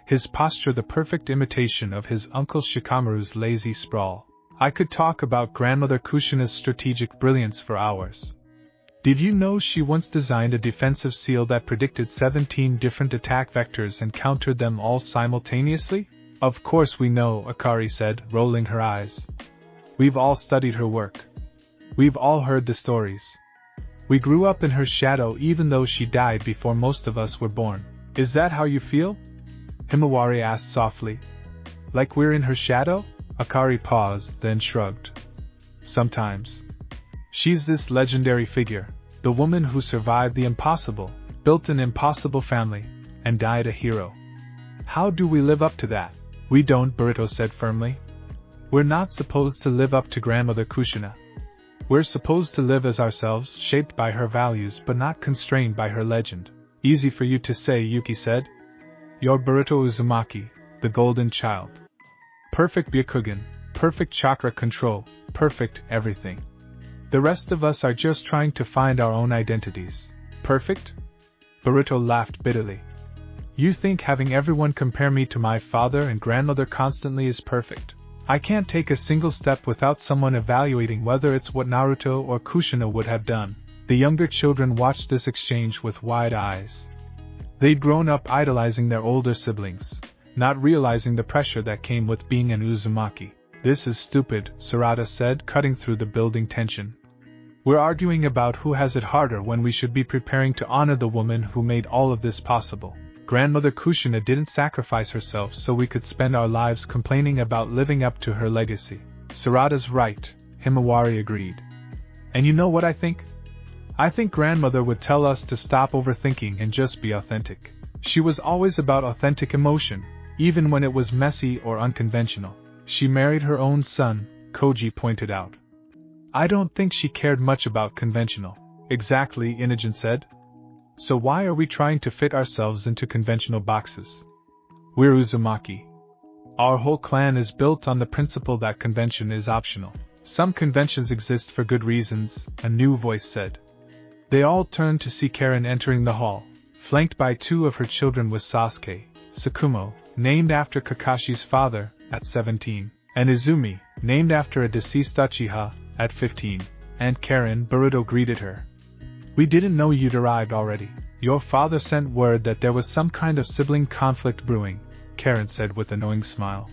his posture the perfect imitation of his uncle Shikamaru's lazy sprawl. "I could talk about grandmother Kushina's strategic brilliance for hours. Did you know she once designed a defensive seal that predicted 17 different attack vectors and countered them all simultaneously?" "Of course we know," Akari said, rolling her eyes. "We've all studied her work. We've all heard the stories. We grew up in her shadow even though she died before most of us were born." "Is that how you feel?" Himawari asked softly. "Like we're in her shadow?" Akari paused, then shrugged. "Sometimes. She's this legendary figure, the woman who survived the impossible, built an impossible family, and died a hero. How do we live up to that? We don't, Boruto said firmly. We're not supposed to live up to grandmother Kushina. We're supposed to live as ourselves, shaped by her values but not constrained by her legend. Easy for you to say, Yuki said. You're Boruto Uzumaki, the golden child. Perfect Byakugan, perfect chakra control, perfect everything. The rest of us are just trying to find our own identities. Perfect? Boruto laughed bitterly. You think having everyone compare me to my father and grandmother constantly is perfect? I can't take a single step without someone evaluating whether it's what Naruto or Kushina would have done. The younger children watched this exchange with wide eyes. They'd grown up idolizing their older siblings, not realizing the pressure that came with being an Uzumaki. This is stupid, Sarada said, cutting through the building tension. We're arguing about who has it harder when we should be preparing to honor the woman who made all of this possible. Grandmother Kushina didn't sacrifice herself so we could spend our lives complaining about living up to her legacy. Sarada's right, Himawari agreed. And you know what I think? I think grandmother would tell us to stop overthinking and just be authentic. She was always about authentic emotion, even when it was messy or unconventional. She married her own son, Koji pointed out. I don't think she cared much about conventional. Exactly, Inogen said. So why are we trying to fit ourselves into conventional boxes? We're Uzumaki. Our whole clan is built on the principle that convention is optional. Some conventions exist for good reasons, a new voice said. They all turned to see Karin entering the hall, flanked by two of her children with Sasuke, Sakumo, named after Kakashi's father, at 17, and Izumi, named after a deceased Uchiha, at 15, and Karin. Boruto greeted her. We didn't know you'd arrived already. Your father sent word that there was some kind of sibling conflict brewing, Karin said with a knowing smile.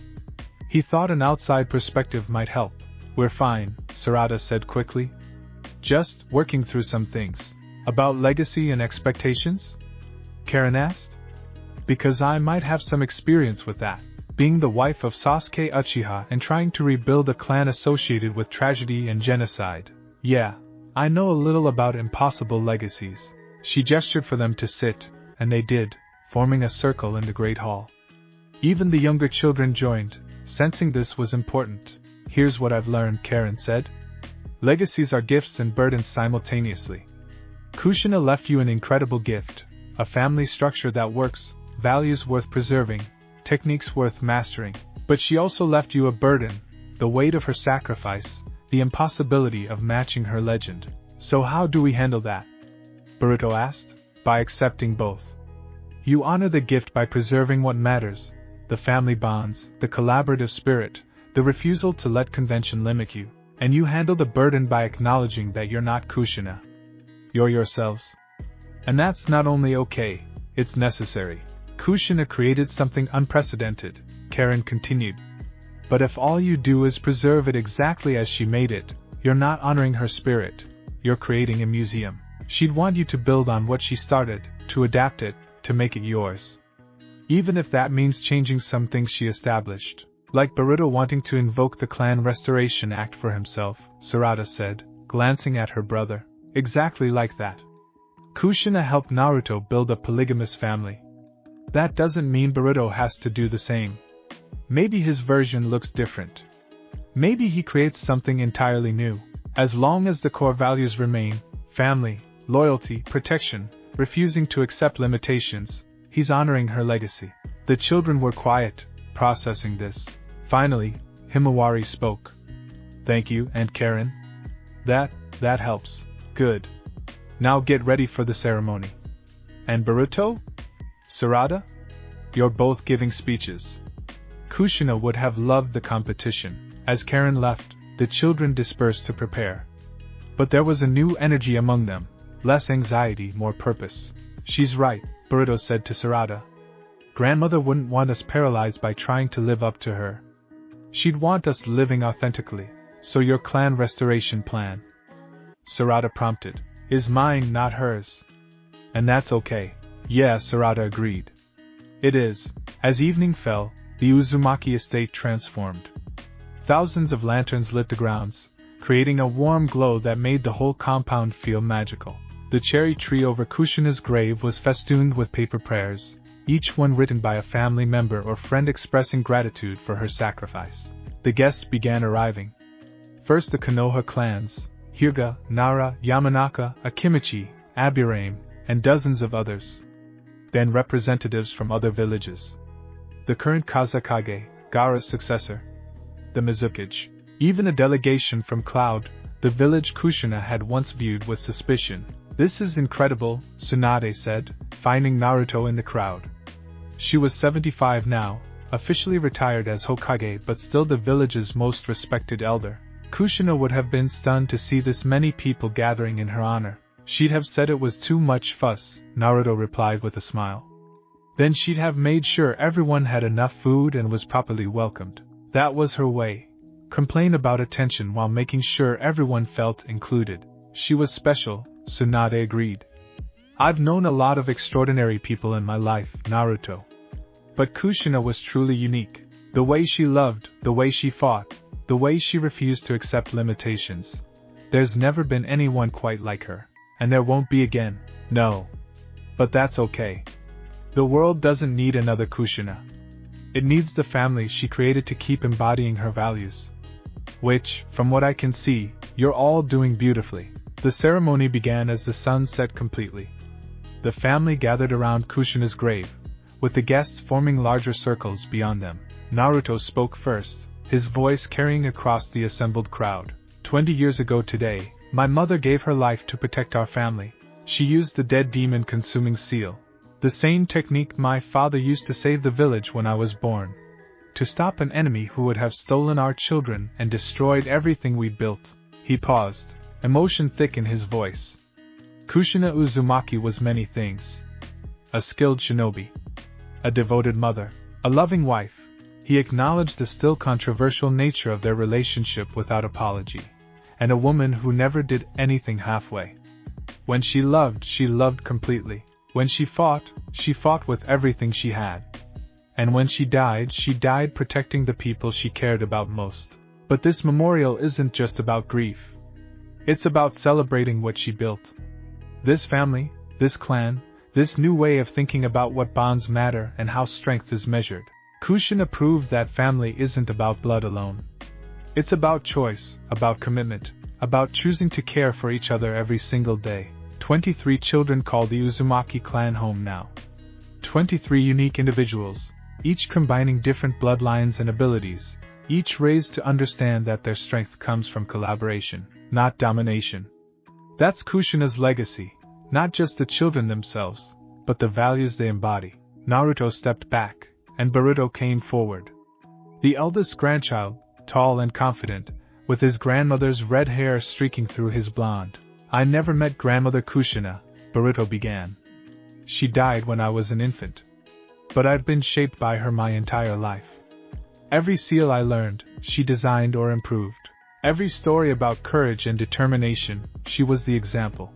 He thought an outside perspective might help. We're fine, Sarada said quickly. Just working through some things. About legacy and expectations? Karin asked. Because I might have some experience with that. Being the wife of Sasuke Uchiha and trying to rebuild a clan associated with tragedy and genocide. Yeah. I know a little about impossible legacies. She gestured for them to sit, and they did, forming a circle in the great hall. Even the younger children joined, sensing this was important. Here's what I've learned, Karin said. Legacies are gifts and burdens simultaneously. Kushina left you an incredible gift, a family structure that works, values worth preserving, techniques worth mastering. But she also left you a burden, the weight of her sacrifice, the impossibility of matching her legend. So how do we handle that? Boruto asked. By accepting both. You honor the gift by preserving what matters, the family bonds, the collaborative spirit, the refusal to let convention limit you, and you handle the burden by acknowledging that you're not Kushina. You're yourselves. And that's not only okay, it's necessary. Kushina created something unprecedented, Karin continued. But if all you do is preserve it exactly as she made it, you're not honoring her spirit, you're creating a museum. She'd want you to build on what she started, to adapt it, to make it yours. Even if that means changing some things she established. Like Boruto wanting to invoke the Clan Restoration Act for himself, Sarada said, glancing at her brother. Exactly like that. Kushina helped Naruto build a polygamous family. That doesn't mean Boruto has to do the same. Maybe his version looks different. Maybe he creates something entirely new. As long as the core values remain, family, loyalty, protection, refusing to accept limitations, he's honoring her legacy. The children were quiet, processing this. Finally, Himawari spoke. Thank you, Aunt Karin. That helps. Good. Now get ready for the ceremony. And Boruto? Sarada? You're both giving speeches. Kushina would have loved the competition. As Karin left, the children dispersed to prepare. But there was a new energy among them, less anxiety, more purpose. She's right, Boruto said to Sarada. Grandmother wouldn't want us paralyzed by trying to live up to her. She'd want us living authentically. So your clan restoration plan, Sarada prompted, is mine, not hers. And that's okay. Yeah, Sarada agreed. It is. As evening fell, the Uzumaki estate transformed. Thousands of lanterns lit the grounds, creating a warm glow that made the whole compound feel magical. The cherry tree over Kushina's grave was festooned with paper prayers, each one written by a family member or friend expressing gratitude for her sacrifice. The guests began arriving. First the Konoha clans, Hyuga, Nara, Yamanaka, Akimichi, Aburame, and dozens of others. Then representatives from other villages. The current Kazakage, Gaara's successor. The Mizukage. Even a delegation from Cloud, the village Kushina had once viewed with suspicion. "This is incredible," Tsunade said, finding Naruto in the crowd. She was 75 now, officially retired as Hokage but still the village's most respected elder. Kushina would have been stunned to see this many people gathering in her honor. She'd have said it was too much fuss, Naruto replied with a smile. Then she'd have made sure everyone had enough food and was properly welcomed. That was her way. Complain about attention while making sure everyone felt included. She was special, Tsunade agreed. "I've known a lot of extraordinary people in my life, Naruto. But Kushina was truly unique. The way she loved, the way she fought, the way she refused to accept limitations. There's never been anyone quite like her. And there won't be again, no. But that's okay. The world doesn't need another Kushina. It needs the family she created to keep embodying her values. Which, from what I can see, you're all doing beautifully." The ceremony began as the sun set completely. The family gathered around Kushina's grave, with the guests forming larger circles beyond them. Naruto spoke first, his voice carrying across the assembled crowd. 20 years ago today, my mother gave her life to protect our family. She used the dead demon consuming seal. The same technique my father used to save the village when I was born. To stop an enemy who would have stolen our children and destroyed everything we built. He paused, emotion thick in his voice. Kushina Uzumaki was many things. A skilled shinobi. A devoted mother. A loving wife. He acknowledged the still controversial nature of their relationship without apology. And a woman who never did anything halfway. When she loved completely. When she fought with everything she had. And when she died protecting the people she cared about most. But this memorial isn't just about grief. It's about celebrating what she built. This family, this clan, this new way of thinking about what bonds matter and how strength is measured. Kushina proved that family isn't about blood alone. It's about choice, about commitment, about choosing to care for each other every single day. 23 children call the Uzumaki clan home now. 23 unique individuals, each combining different bloodlines and abilities, each raised to understand that their strength comes from collaboration, not domination. That's Kushina's legacy, not just the children themselves, but the values they embody. Naruto stepped back, and Boruto came forward. The eldest grandchild, tall and confident, with his grandmother's red hair streaking through his blonde. "I never met Grandmother Kushina," Boruto began. "She died when I was an infant. But I've been shaped by her my entire life. Every seal I learned, she designed or improved. Every story about courage and determination, she was the example.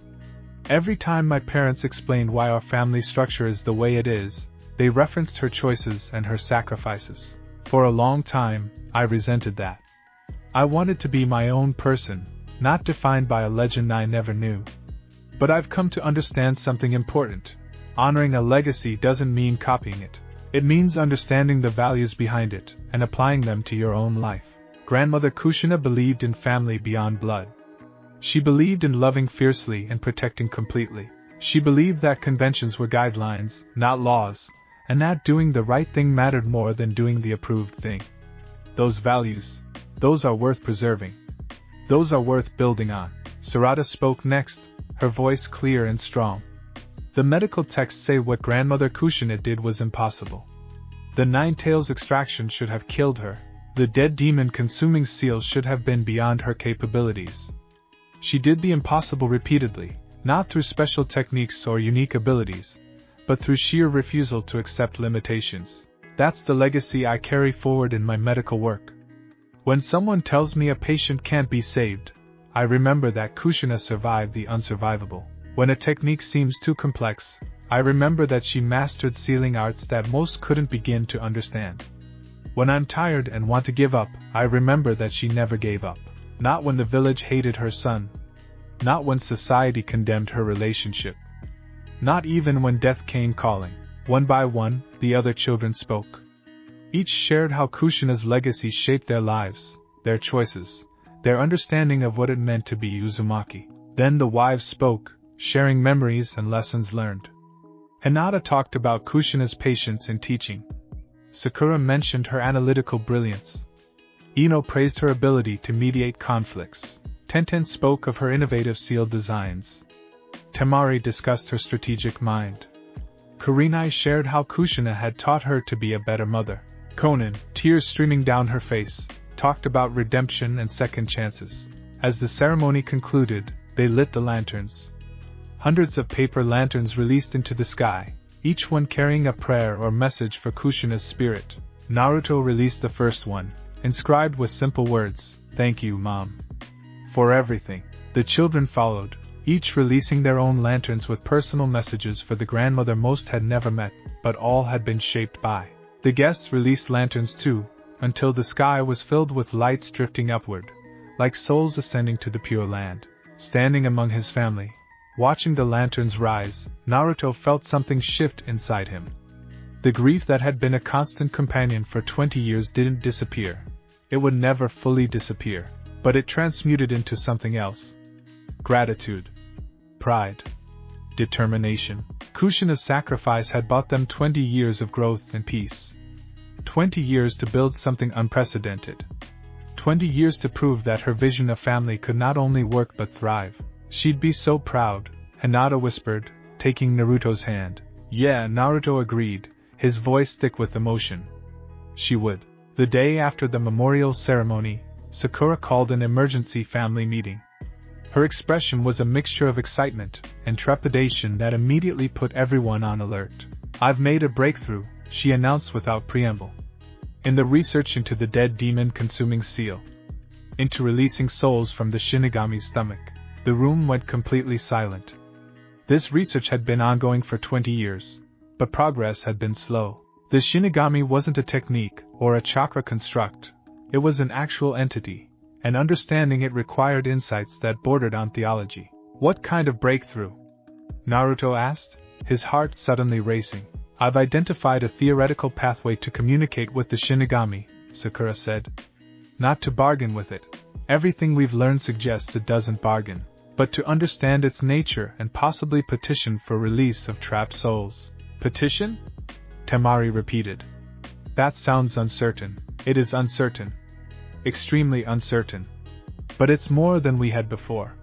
Every time my parents explained why our family structure is the way it is, they referenced her choices and her sacrifices. For a long time, I resented that. I wanted to be my own person, not defined by a legend I never knew. But I've come to understand something important. Honoring a legacy doesn't mean copying it. It means understanding the values behind it and applying them to your own life." Grandmother Kushina believed in family beyond blood. She believed in loving fiercely and protecting completely. She believed that conventions were guidelines, not laws, and that doing the right thing mattered more than doing the approved thing. Those values, those are worth preserving. Those are worth building on. Sarada spoke next, her voice clear and strong. "The medical texts say what Grandmother Kushina did was impossible. The Nine Tails extraction should have killed her. The dead demon consuming seal should have been beyond her capabilities. She did the impossible repeatedly, not through special techniques or unique abilities, but through sheer refusal to accept limitations. That's the legacy I carry forward in my medical work. When someone tells me a patient can't be saved, I remember that Kushina survived the unsurvivable. When a technique seems too complex, I remember that she mastered sealing arts that most couldn't begin to understand. When I'm tired and want to give up, I remember that she never gave up. Not when the village hated her son. Not when society condemned her relationship. Not even when death came calling. One by one, the other children spoke. Each shared how Kushina's legacy shaped their lives, their choices, their understanding of what it meant to be Uzumaki. Then the wives spoke, sharing memories and lessons learned. Hinata talked about Kushina's patience in teaching. Sakura mentioned her analytical brilliance. Ino praised her ability to mediate conflicts. Tenten spoke of her innovative seal designs. Temari discussed her strategic mind. Kurinai shared how Kushina had taught her to be a better mother. Konan, tears streaming down her face, talked about redemption and second chances. As the ceremony concluded, they lit the lanterns. Hundreds of paper lanterns released into the sky, each one carrying a prayer or message for Kushina's spirit. Naruto released the first one, inscribed with simple words, "Thank you, Mom, for everything." The children followed, each releasing their own lanterns with personal messages for the grandmother most had never met, but all had been shaped by. The guests released lanterns too, until the sky was filled with lights drifting upward, like souls ascending to the Pure Land. Standing among his family, watching the lanterns rise, Naruto felt something shift inside him. The grief that had been a constant companion for 20 years didn't disappear. It would never fully disappear, but it transmuted into something else. Gratitude. Pride. Determination. Kushina's sacrifice had bought them 20 years of growth and peace. 20 years to build something unprecedented. 20 years to prove that her vision of family could not only work but thrive. She'd be so proud, Hinata whispered, taking Naruto's hand. Yeah, Naruto agreed, his voice thick with emotion. She would. The day after the memorial ceremony, Sakura called an emergency family meeting. Her expression was a mixture of excitement and trepidation that immediately put everyone on alert. "I've made a breakthrough," she announced without preamble. "In the research into the dead demon-consuming seal. Into releasing souls from the Shinigami's stomach." The room went completely silent. This research had been ongoing for 20 years, but progress had been slow. The Shinigami wasn't a technique or a chakra construct. It was an actual entity, and understanding it required insights that bordered on theology. "What kind of breakthrough?" Naruto asked, his heart suddenly racing. "I've identified a theoretical pathway to communicate with the Shinigami," Sakura said. "Not to bargain with it. Everything we've learned suggests it doesn't bargain. But to understand its nature and possibly petition for release of trapped souls." "Petition?" Temari repeated. "That sounds uncertain." "It is uncertain. Extremely uncertain. But it's more than we had before."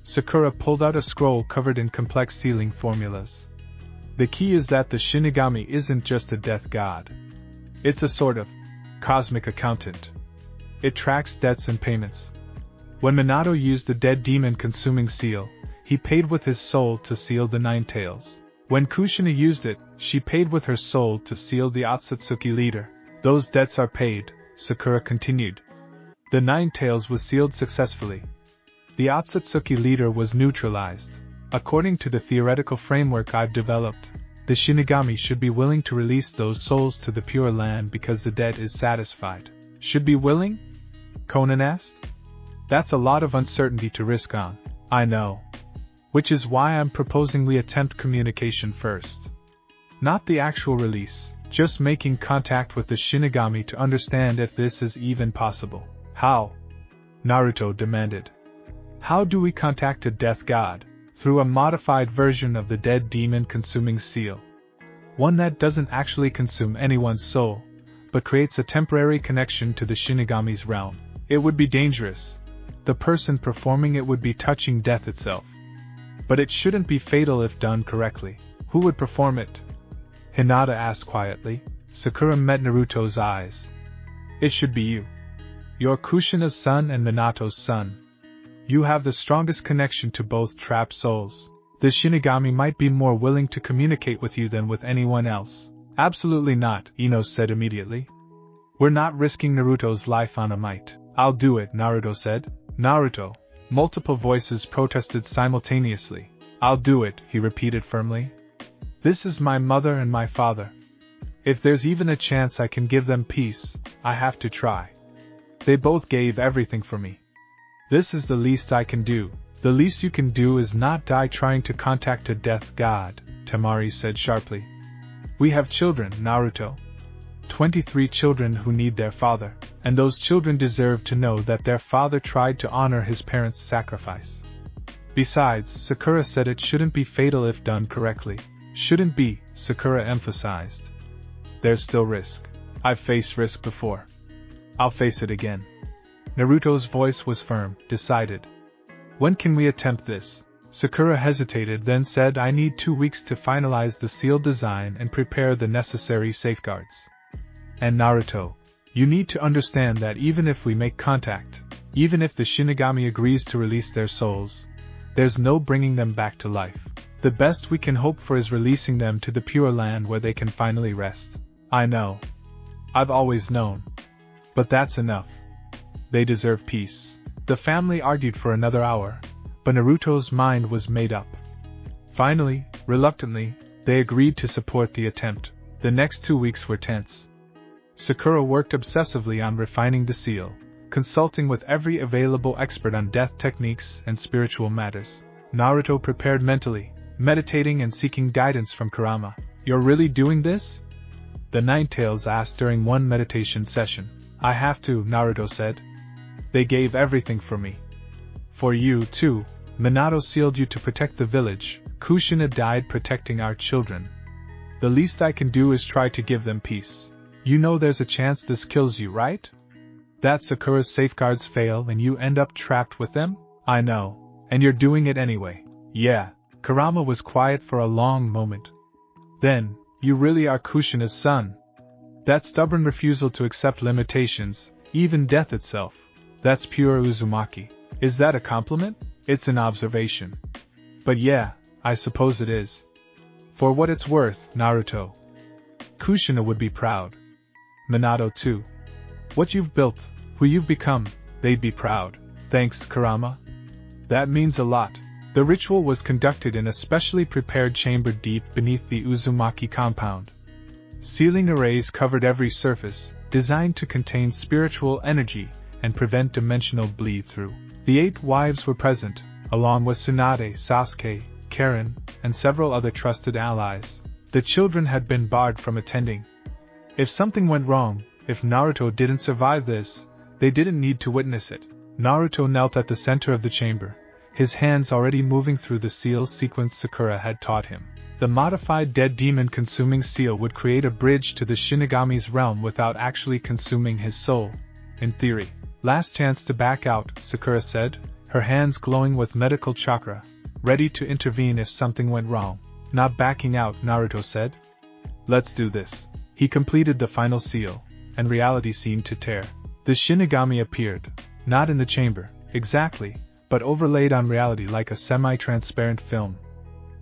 Sakura pulled out a scroll covered in complex sealing formulas. "The key is that the Shinigami isn't just a death god. It's a sort of cosmic accountant. It tracks debts and payments. When Minato used the dead demon-consuming seal, he paid with his soul to seal the Nine Tails. When Kushina used it, she paid with her soul to seal the Otsutsuki leader. Those debts are paid," Sakura continued. "The Nine Tails was sealed successfully. The Otsutsuki leader was neutralized. According to the theoretical framework I've developed, the Shinigami should be willing to release those souls to the Pure Land because the debt is satisfied." "Should be willing?" Konan asked. "That's a lot of uncertainty to risk on." "I know. Which is why I'm proposing we attempt communication first. Not the actual release, just making contact with the Shinigami to understand if this is even possible." "How?" Naruto demanded. "How do we contact a death god?" "Through a modified version of the dead demon-consuming seal. One that doesn't actually consume anyone's soul, but creates a temporary connection to the Shinigami's realm. It would be dangerous. The person performing it would be touching death itself. But it shouldn't be fatal if done correctly." "Who would perform it?" Hinata asked quietly. Sakura met Naruto's eyes. "It should be you. You're Kushina's son and Minato's son. You have the strongest connection to both trapped souls. The Shinigami might be more willing to communicate with you than with anyone else." "Absolutely not," Ino said immediately. "We're not risking Naruto's life on a mite." "I'll do it," Naruto said. "Naruto!" Multiple voices protested simultaneously. "I'll do it," he repeated firmly. "This is my mother and my father. If there's even a chance I can give them peace, I have to try. They both gave everything for me. This is the least I can do," The least you can do is not die trying to contact a death god, Temari said sharply. We have children, Naruto. 23 children who need their father, and those children deserve to know that their father tried to honor his parents' sacrifice. Besides, Sakura said it shouldn't be fatal if done correctly. Shouldn't be, Sakura emphasized. There's still risk. I've faced risk before. I'll face it again. Naruto's voice was firm, decided. When can we attempt this? Sakura hesitated, then said, I need 2 weeks to finalize the sealed design and prepare the necessary safeguards. And Naruto, you need to understand that even if we make contact, even if the Shinigami agrees to release their souls, there's no bringing them back to life. The best we can hope for is releasing them to the Pure Land where they can finally rest. I know. I've always known. But that's enough. They deserve peace. The family argued for another hour, but Naruto's mind was made up. Finally, reluctantly, they agreed to support the attempt. The next 2 weeks were tense. Sakura worked obsessively on refining the seal, consulting with every available expert on death techniques and spiritual matters. Naruto prepared mentally, meditating and seeking guidance from Kurama. You're really doing this? The Ninetales asked during one meditation session. I have to, Naruto said. They gave everything for me. For you, too. Minato sealed you to protect the village. Kushina died protecting our children. The least I can do is try to give them peace. You know there's a chance this kills you, right? That Sakura's safeguards fail and you end up trapped with them? I know. And you're doing it anyway. Yeah. Kurama was quiet for a long moment. Then, you really are Kushina's son. That stubborn refusal to accept limitations, even death itself. That's pure Uzumaki. Is that a compliment? It's an observation. But yeah, I suppose it is. For what it's worth, Naruto. Kushina would be proud. Minato too. What you've built, who you've become, they'd be proud. Thanks, Kurama. That means a lot. The ritual was conducted in a specially prepared chamber deep beneath the Uzumaki compound. Ceiling arrays covered every surface, designed to contain spiritual energy and prevent dimensional bleed-through. The 8 wives were present, along with Tsunade, Sasuke, Karin, and several other trusted allies. The children had been barred from attending. If something went wrong, if Naruto didn't survive this, they didn't need to witness it. Naruto knelt at the center of the chamber, his hands already moving through the seal sequence Sakura had taught him. The modified dead demon consuming seal would create a bridge to the Shinigami's realm without actually consuming his soul. In theory. Last chance to back out, Sakura said, her hands glowing with medical chakra, ready to intervene if something went wrong. Not backing out, Naruto said. Let's do this. He completed the final seal, and reality seemed to tear. The Shinigami appeared, not in the chamber, exactly, but overlaid on reality like a semi-transparent film.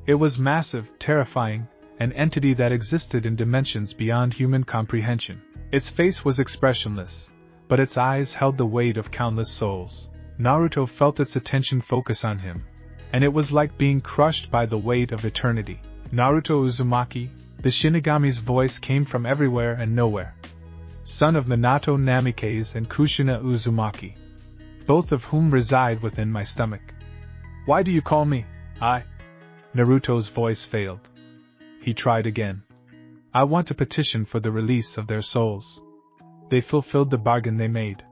It was massive, terrifying, an entity that existed in dimensions beyond human comprehension. Its face was expressionless, but its eyes held the weight of countless souls. Naruto felt its attention focus on him, and it was like being crushed by the weight of eternity. Naruto Uzumaki, the Shinigami's voice came from everywhere and nowhere. Son of Minato Namikaze and Kushina Uzumaki, both of whom reside within my stomach. Why do you call me? I? Naruto's voice failed. He tried again. I want to petition for the release of their souls. They fulfilled the bargain they made.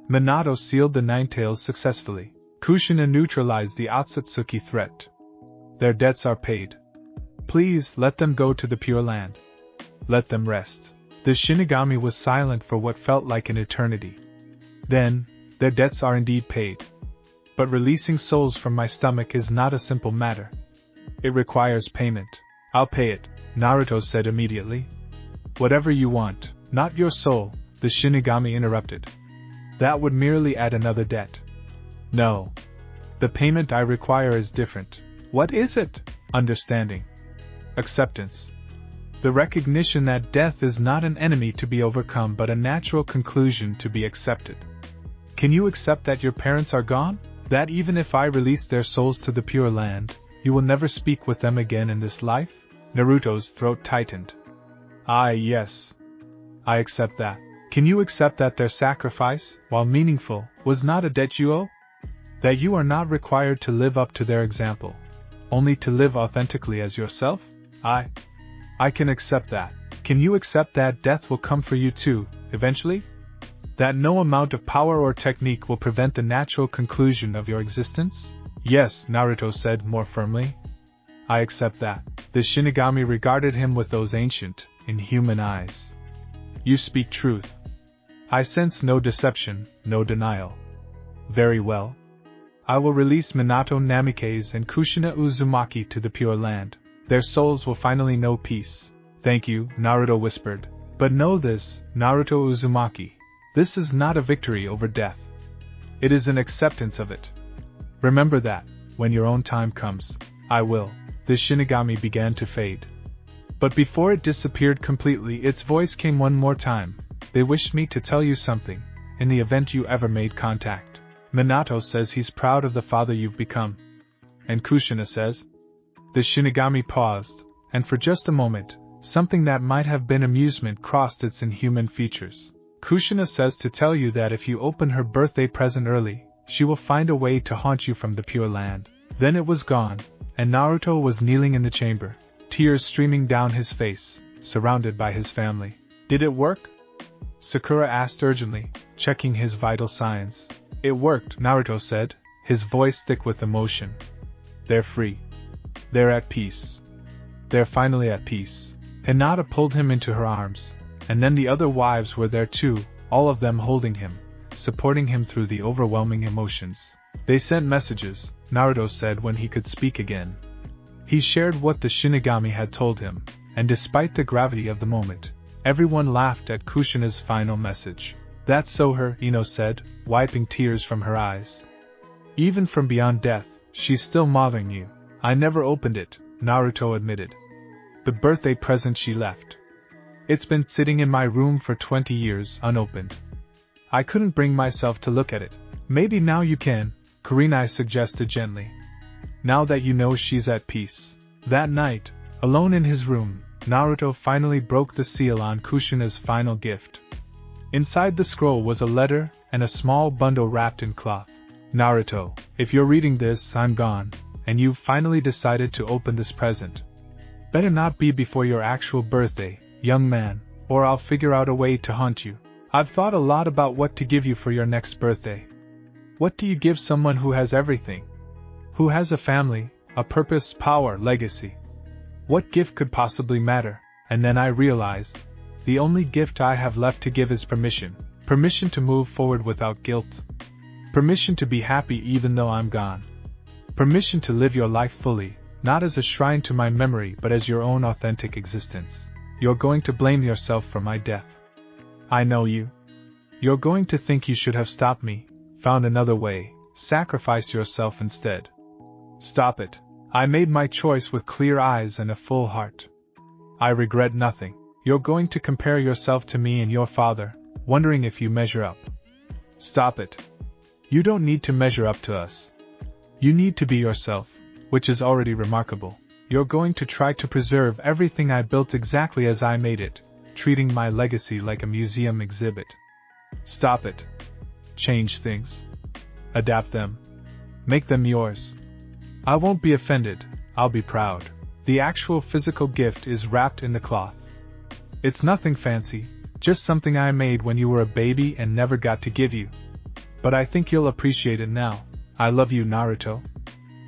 Minato sealed the Ninetales successfully. Kushina neutralized the Otsutsuki threat. Their debts are paid. Please let them go to the Pure Land. Let them rest. The Shinigami was silent for what felt like an eternity. Then, their debts are indeed paid. But releasing souls from my stomach is not a simple matter. It requires payment. I'll pay it, Naruto said immediately. Whatever you want, not your soul, the Shinigami interrupted. That would merely add another debt. No. The payment I require is different. What is it? Understanding. Acceptance. The recognition that death is not an enemy to be overcome but a natural conclusion to be accepted. Can you accept that your parents are gone? That even if I release their souls to the Pure Land, you will never speak with them again in this life? Naruto's throat tightened. Yes. I accept that. Can you accept that their sacrifice, while meaningful, was not a debt you owe? That you are not required to live up to their example, only to live authentically as yourself? I can accept that. Can you accept that death will come for you too, eventually? That no amount of power or technique will prevent the natural conclusion of your existence? Yes, Naruto said more firmly. I accept that. The Shinigami regarded him with those ancient, inhuman eyes. You speak truth. I sense no deception, no denial. Very well. I will release Minato Namikaze and Kushina Uzumaki to the Pure Land. Their souls will finally know peace. Thank you, Naruto whispered. But know this, Naruto Uzumaki. This is not a victory over death. It is an acceptance of it. Remember that, when your own time comes, I will. The Shinigami began to fade. But before it disappeared completely, its voice came one more time. They wished me to tell you something, in the event you ever made contact. Minato says he's proud of the father you've become. And Kushina says? The Shinigami paused, and for just a moment, something that might have been amusement crossed its inhuman features. Kushina says to tell you that if you open her birthday present early, she will find a way to haunt you from the Pure Land. Then it was gone, and Naruto was kneeling in the chamber, tears streaming down his face, surrounded by his family. Did it work? Sakura asked urgently, checking his vital signs. It worked, Naruto said, his voice thick with emotion. They're free. They're at peace. They're finally at peace. Hinata pulled him into her arms, and then the other wives were there too, all of them holding him, supporting him through the overwhelming emotions. They sent messages, Naruto said when he could speak again. He shared what the Shinigami had told him, and despite the gravity of the moment, everyone laughed at Kushina's final message. That's so her, Ino said, wiping tears from her eyes. Even from beyond death, she's still mothering you. I never opened it, Naruto admitted. The birthday present she left. It's been sitting in my room for 20 years, unopened. I couldn't bring myself to look at it. Maybe now you can, Karin suggested gently. Now that you know she's at peace. That night, alone in his room, Naruto finally broke the seal on Kushina's final gift. Inside the scroll was a letter and a small bundle wrapped in cloth. Naruto, if you're reading this, I'm gone, and you've finally decided to open this present. Better not be before your actual birthday, young man, or I'll figure out a way to haunt you. I've thought a lot about what to give you for your next birthday. What do you give someone who has everything? Who has a family, a purpose, power, legacy? What gift could possibly matter? And then I realized, the only gift I have left to give is permission. Permission to move forward without guilt. Permission to be happy even though I'm gone. Permission to live your life fully, not as a shrine to my memory but as your own authentic existence. You're going to blame yourself for my death. I know you. You're going to think you should have stopped me, found another way, sacrificed yourself instead. Stop it. I made my choice with clear eyes and a full heart. I regret nothing. You're going to compare yourself to me and your father, wondering if you measure up. Stop it. You don't need to measure up to us. You need to be yourself, which is already remarkable. You're going to try to preserve everything I built exactly as I made it, treating my legacy like a museum exhibit. Stop it. Change things. Adapt them. Make them yours. I won't be offended, I'll be proud. The actual physical gift is wrapped in the cloth. It's nothing fancy, just something I made when you were a baby and never got to give you. But I think you'll appreciate it now. I love you, Naruto.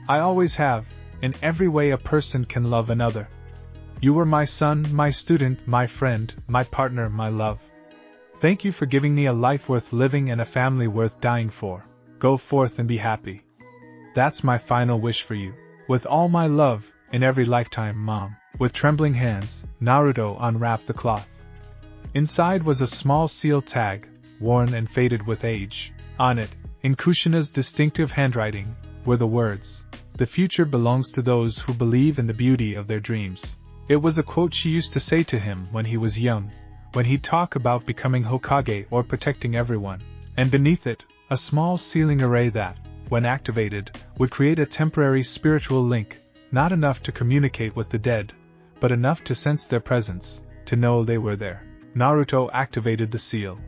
I always have, in every way a person can love another. You were my son, my student, my friend, my partner, my love. Thank you for giving me a life worth living and a family worth dying for. Go forth and be happy. That's my final wish for you. With all my love, in every lifetime, Mom. With trembling hands, Naruto unwrapped the cloth. Inside was a small seal tag, worn and faded with age. On it, in Kushina's distinctive handwriting, were the words, "The future belongs to those who believe in the beauty of their dreams." It was a quote she used to say to him when he was young, when he'd talk about becoming Hokage or protecting everyone. And beneath it, a small sealing array that, when activated, would create a temporary spiritual link, not enough to communicate with the dead, but enough to sense their presence, to know they were there. Naruto activated the seal.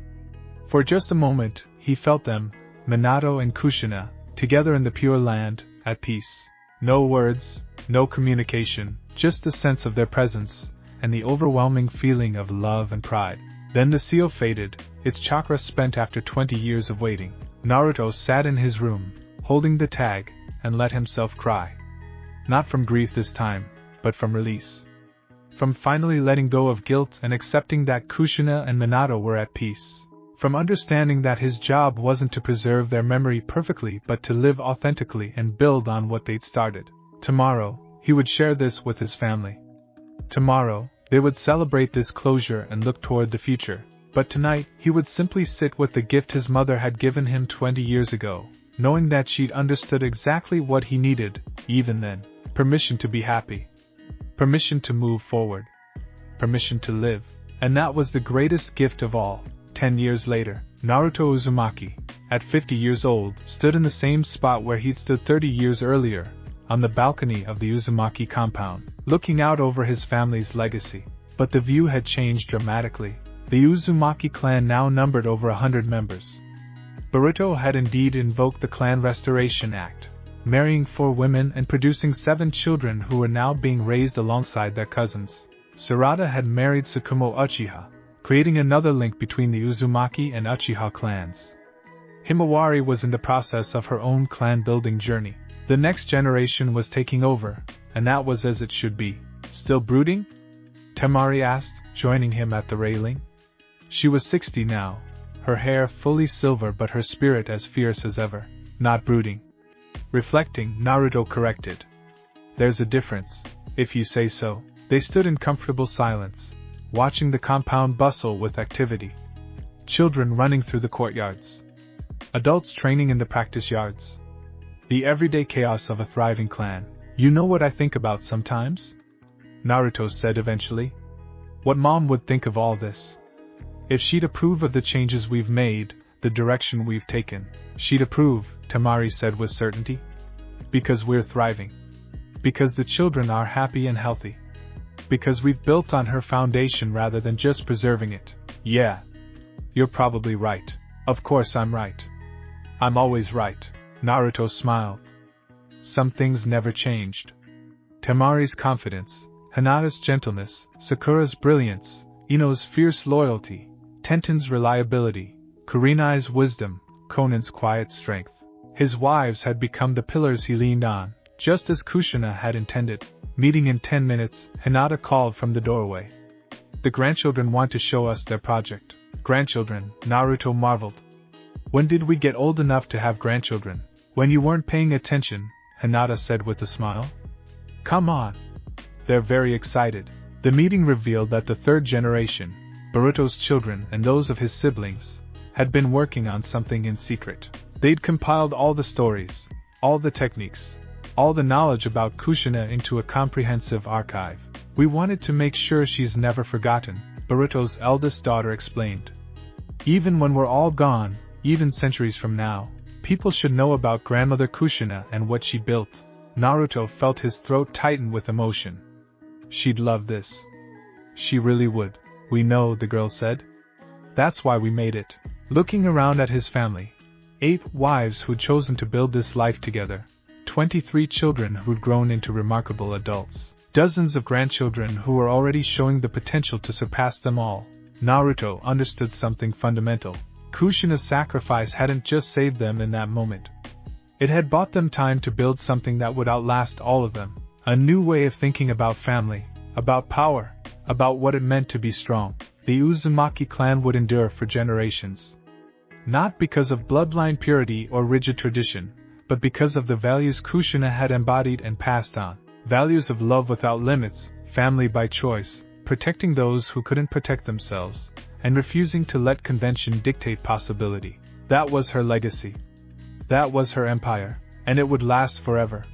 For just a moment, he felt them, Minato and Kushina, together in the Pure Land, at peace. No words, no communication, just the sense of their presence, and the overwhelming feeling of love and pride. Then the seal faded, its chakra spent after 20 years of waiting. Naruto sat in his room, holding the tag, and let himself cry. Not from grief this time, but from release. From finally letting go of guilt and accepting that Kushina and Minato were at peace. From understanding that his job wasn't to preserve their memory perfectly but to live authentically and build on what they'd started. Tomorrow, he would share this with his family. Tomorrow, they would celebrate this closure and look toward the future. But tonight, he would simply sit with the gift his mother had given him 20 years ago, knowing that she'd understood exactly what he needed, even then. Permission to be happy. Permission to move forward. Permission to live. And that was the greatest gift of all. 10 years later, Naruto Uzumaki, at 50 years old, stood in the same spot where he'd stood 30 years earlier, on the balcony of the Uzumaki compound, looking out over his family's legacy. But the view had changed dramatically. The Uzumaki clan now numbered over 100 members. Boruto had indeed invoked the Clan Restoration Act, marrying 4 women and producing 7 children who were now being raised alongside their cousins. Sarada had married Tsukumo Uchiha, creating another link between the Uzumaki and Uchiha clans. Himawari was in the process of her own clan-building journey. The next generation was taking over, and that was as it should be. Still brooding? Temari asked, joining him at the railing. She was 60 now, her hair fully silver but her spirit as fierce as ever. Not brooding. Reflecting, Naruto corrected. There's a difference, if you say so. They stood in comfortable silence, watching the compound bustle with activity. Children running through the courtyards. Adults training in the practice yards. The everyday chaos of a thriving clan. You know what I think about sometimes? Naruto said eventually. What Mom would think of all this. If she'd approve of the changes we've made, the direction we've taken. She'd approve, Temari said with certainty. Because we're thriving. Because the children are happy and healthy. Because we've built on her foundation rather than just preserving it. Yeah. You're probably right. Of course I'm right. I'm always right. Naruto smiled. Some things never changed. Temari's confidence, Hinata's gentleness, Sakura's brilliance, Ino's fierce loyalty, Tenten's reliability, Kurinai's wisdom, Konan's quiet strength. His wives had become the pillars he leaned on, just as Kushina had intended. Meeting in 10 minutes, Hinata called from the doorway. The grandchildren want to show us their project. Grandchildren, Naruto marveled. When did we get old enough to have grandchildren? When you weren't paying attention, Hinata said with a smile. Come on. They're very excited. The meeting revealed that the third generation, Boruto's children and those of his siblings, had been working on something in secret. They'd compiled all the stories, all the techniques, all the knowledge about Kushina into a comprehensive archive. We wanted to make sure she's never forgotten, Boruto's eldest daughter explained. Even when we're all gone, even centuries from now, people should know about grandmother Kushina and what she built. Naruto felt his throat tighten with emotion. She'd love this. She really would. We know, the girl said. That's why we made it. Looking around at his family, 8 wives who'd chosen to build this life together, 23 children who'd grown into remarkable adults, dozens of grandchildren who were already showing the potential to surpass them all. Naruto understood something fundamental. Kushina's sacrifice hadn't just saved them in that moment. It had bought them time to build something that would outlast all of them. A new way of thinking about family, about power, about what it meant to be strong. The Uzumaki clan would endure for generations. Not because of bloodline purity or rigid tradition, but because of the values Kushina had embodied and passed on. Values of love without limits, family by choice, protecting those who couldn't protect themselves, and refusing to let convention dictate possibility. That was her legacy. That was her empire, and it would last forever.